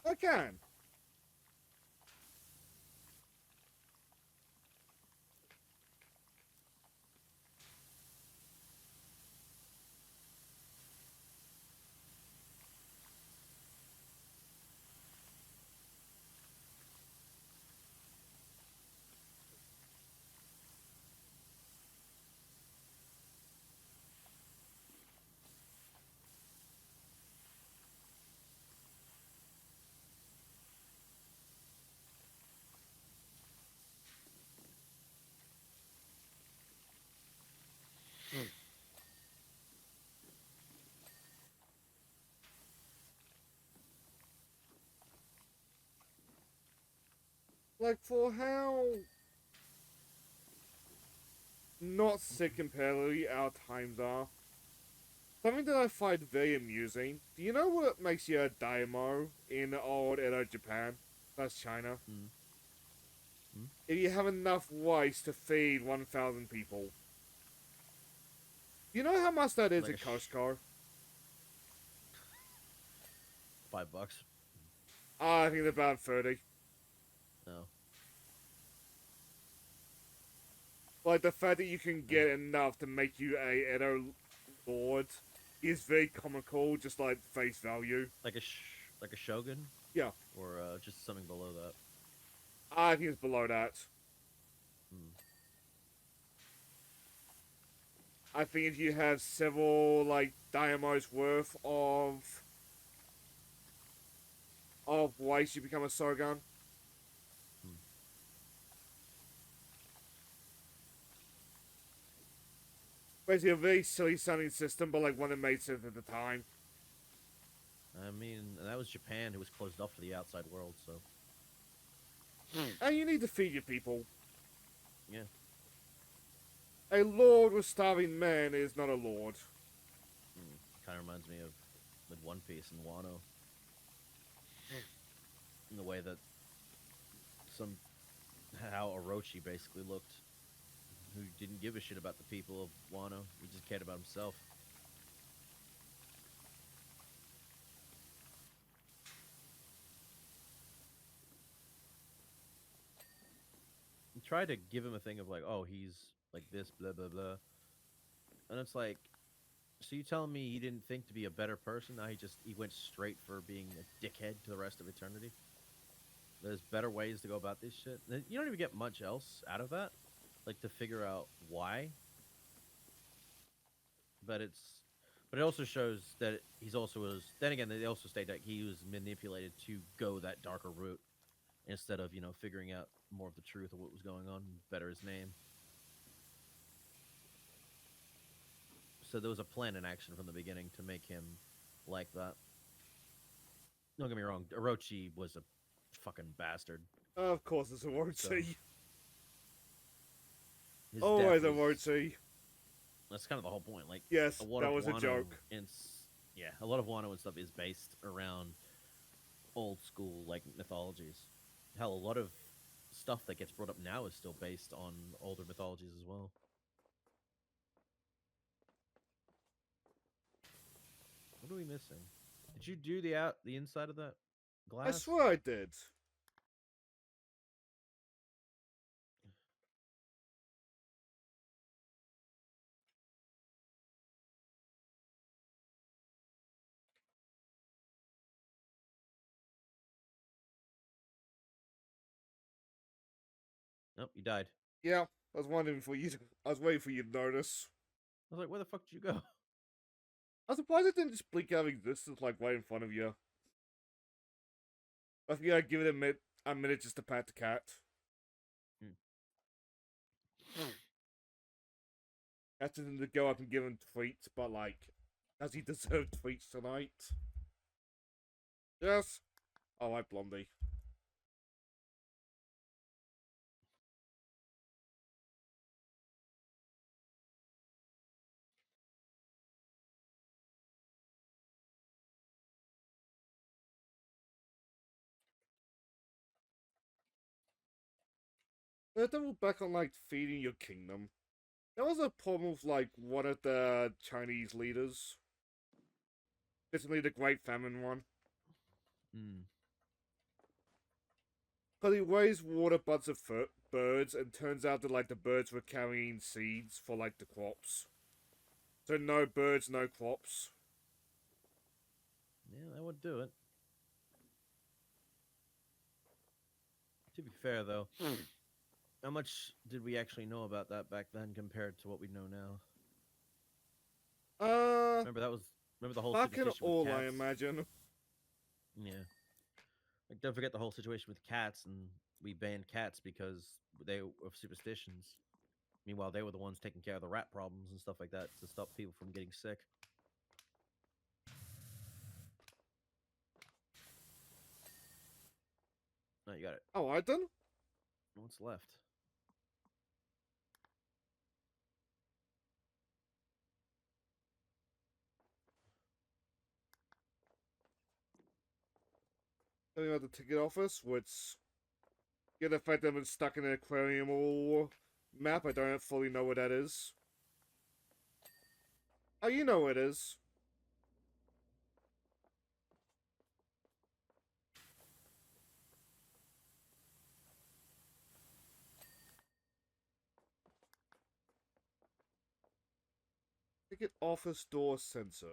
I can. Like, for how not sick comparatively our times are, something that I find very amusing. Do you know what makes you a daimyo in old Edo Japan? That's China. Hmm. Hmm? If you have enough rice to feed 1,000 people. You know how much that is Like at Costco? $5. I think it's about 30. No. Like, the fact that you can get enough to make you a Edo lord is very comical, just like face value. Like a shogun? Yeah. Or just something below that? I think it's below that. Hmm. I think if you have several, like, daimyo's worth of ways you become a shogun. Hmm. Basically a very silly sounding system, but like one that made sense at the time. I mean, that was Japan, who was closed off to the outside world, so... And you need to feed your people. Yeah. A lord with starving men is not a lord. Kind of reminds me of with One Piece and Wano. In the way that how Orochi basically looked, who didn't give a shit about the people of Wano. He just cared about himself. He tried to give him a thing of like, oh, he's like this, blah blah blah, and it's like, so you telling me he didn't think to be a better person? Now he went straight for being a dickhead to the rest of eternity. There's better ways to go about this shit. You don't even get much else out of that, like to figure out why. But it also shows that he's also was. Then again, they also state that he was manipulated to go that darker route instead of figuring out more of the truth of what was going on, better his name. So there was a plan in action from the beginning to make him like that. Don't get me wrong, Orochi was a fucking bastard. Of course it's a word So, C. His Always death a word is, C. that's kind of the whole point. Like Yes, a lot that of was a Wano joke. yeah, a lot of Wano and stuff is based around old school like mythologies. Hell, a lot of stuff that gets brought up now is still based on older mythologies as well. What are we missing? Did you do the inside of that I glass? swear I did. Nope, you died. Yeah, I was wondering for you. I was waiting for you to notice. I was like, where the fuck did you go? I'm surprised it didn't just blink out of existence like right in front of you. I think I'd give it a minute just to pat the cat. That's him to go up and give him treats, but like, does he deserve treats tonight? Yes. I like Blondie. Double back on like feeding your kingdom. There was a problem with like one of the Chinese leaders. Basically the Great Famine one. Hmm. Because he raised water butts of birds, and turns out that like the birds were carrying seeds for like the crops. So no birds, no crops. Yeah, that would do it. To be fair, though, how much did we actually know about that back then compared to what we know now? Remember that was the whole fucking situation with all cats. I imagine. Yeah. Like, don't forget the whole situation with cats, and we banned cats because they of superstitions. Meanwhile, they were the ones taking care of the rat problems and stuff like that to stop people from getting sick. No, you got it. Oh, I done? What's left? Something about the ticket office, which get the fact that I've been stuck in an aquarium or map. I don't fully know what that is. Oh, you know what it is. Ticket office door sensor.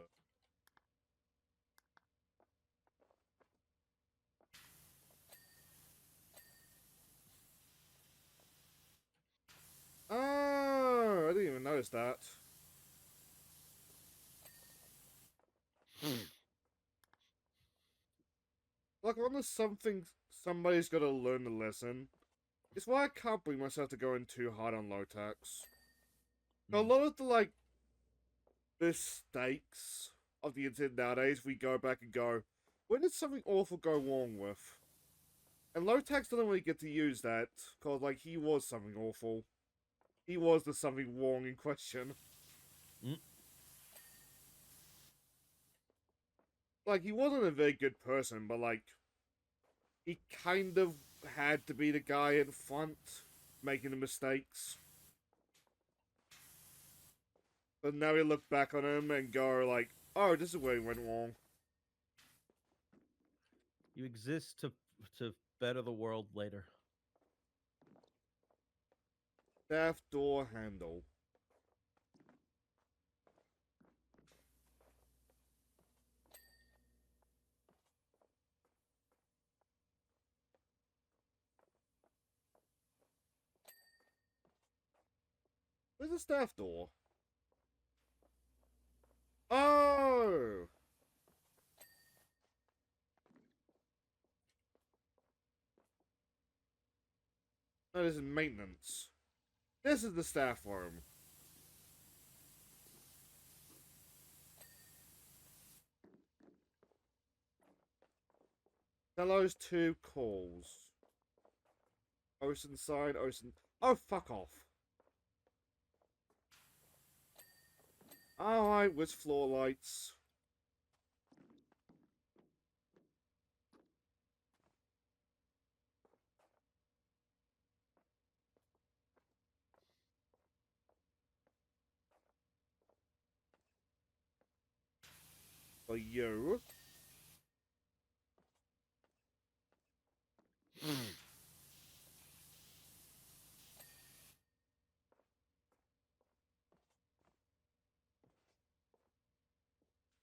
Oh, I didn't even notice that. Like, on the something somebody's got to learn the lesson. It's why I can't bring myself to go in too hard on low tax. A lot of the, like, mistakes of the internet nowadays, we go back and go, when did something awful go wrong with? And low tax doesn't really get to use that, because, like, he was something awful. He was the something wrong in question. Mm. Like, he wasn't a very good person, but, like, he kind of had to be the guy in front making the mistakes. But now we look back on him and go like, oh, this is where he went wrong. You exist to better the world later. Staff door handle. Where's the staff door? Oh! No, this is maintenance. This is the staff room. Hello's two calls. Ocean side, ocean. Oh, fuck off. Alright, with floor lights. For you.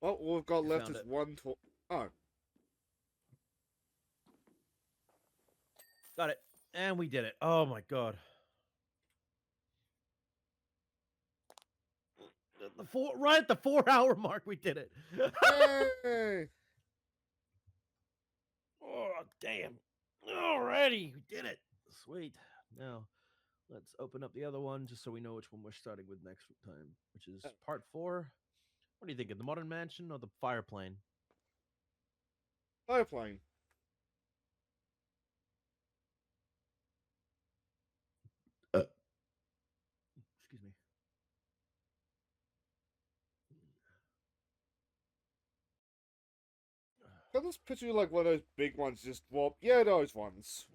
Well, all we've got You left found is it. one to. Oh. Got it. And we did it. Oh my god. right at the 4-hour mark, we did it. Yay! Oh, damn. Alrighty, we did it. Sweet. Now, let's open up the other one just so we know which one we're starting with next time, which is part 4. What do you think, of the Modern Mansion or the Fireplane? Fireplane. Excuse me. I just picture like one of those big ones, just well, yeah, those ones.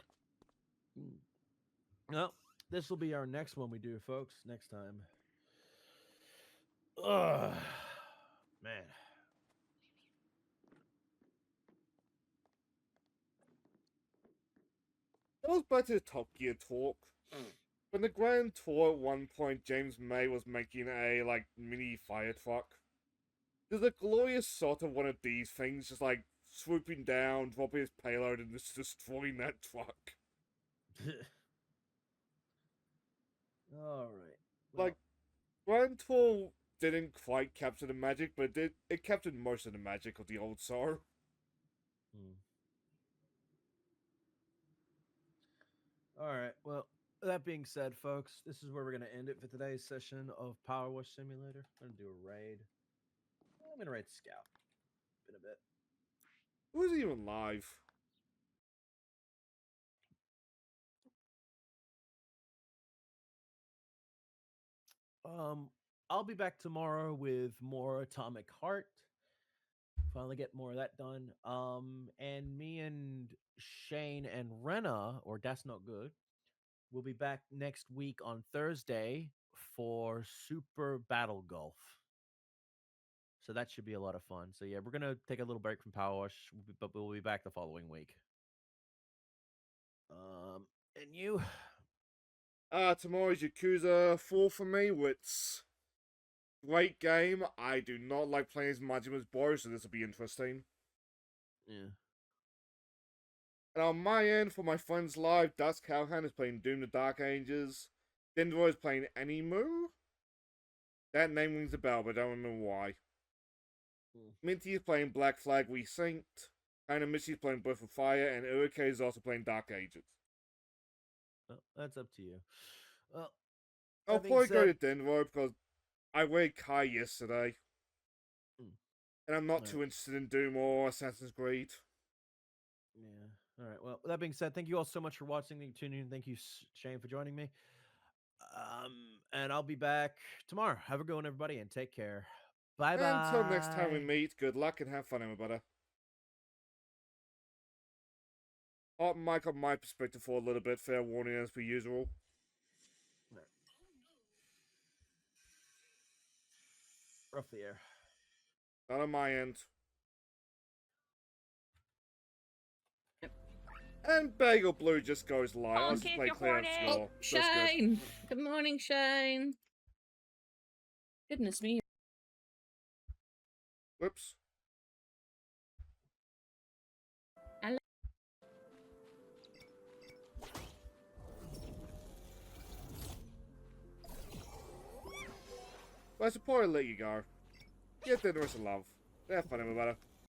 Well, this will be our next one we do, folks. Next time. Ugh, man. That was back to the Top Gear talk. When the Grand Tour at one point, James May was making a like mini fire truck. There's a glorious shot of one of these things just like swooping down, dropping his payload, and just destroying that truck. All right. Like, Grand Tour didn't quite capture the magic, but it captured most of the magic of the old SAR. All right. Well, that being said, folks, this is where we're going to end it for today's session of Powerwash Simulator. I'm going to do a raid. I'm going to raid Scout. Been a bit. Who's even live? I'll be back tomorrow with more Atomic Heart. Finally get more of that done. And me and Shane and Renna, or That's Not Good, we'll be back next week on Thursday for Super Battle Golf. So that should be a lot of fun. So yeah, we're gonna take a little break from Power Wash, but we'll be back the following week. And you? Tomorrow's Yakuza 4 for me, which great game. I do not like playing as Majima's boy, so this will be interesting. Yeah. And on my end, for my friends live, Dusk Cowhand is playing Doom the Dark Ages. Dendro is playing Animu. That name rings a bell, but I don't remember why. Minty is playing Black Flag Resynced. Kinda Missy is playing Breath of Fire, and Urike is also playing Dark Ages. Well, that's up to you. Well, I'll probably go to Dendro because I read Kai yesterday. And I'm not too interested in Doom or Assassin's Creed. Yeah. All right. Well, that being said, thank you all so much for watching and tuning in. Thank you, Shane, for joining me. And I'll be back tomorrow. Have a good one, everybody, and take care. Bye bye. Until next time we meet, good luck and have fun, everybody. Hot mic on my perspective for a little bit, fair warning as per usual. Rough the air. Not on my end. And Bagel Blue just goes live. I'll just play clear score. Oh, Shane! Good morning, Shane. Goodness me. Whoops. Hello. Well, I should probably let you go. Get the rest of love. Have fun, everybody.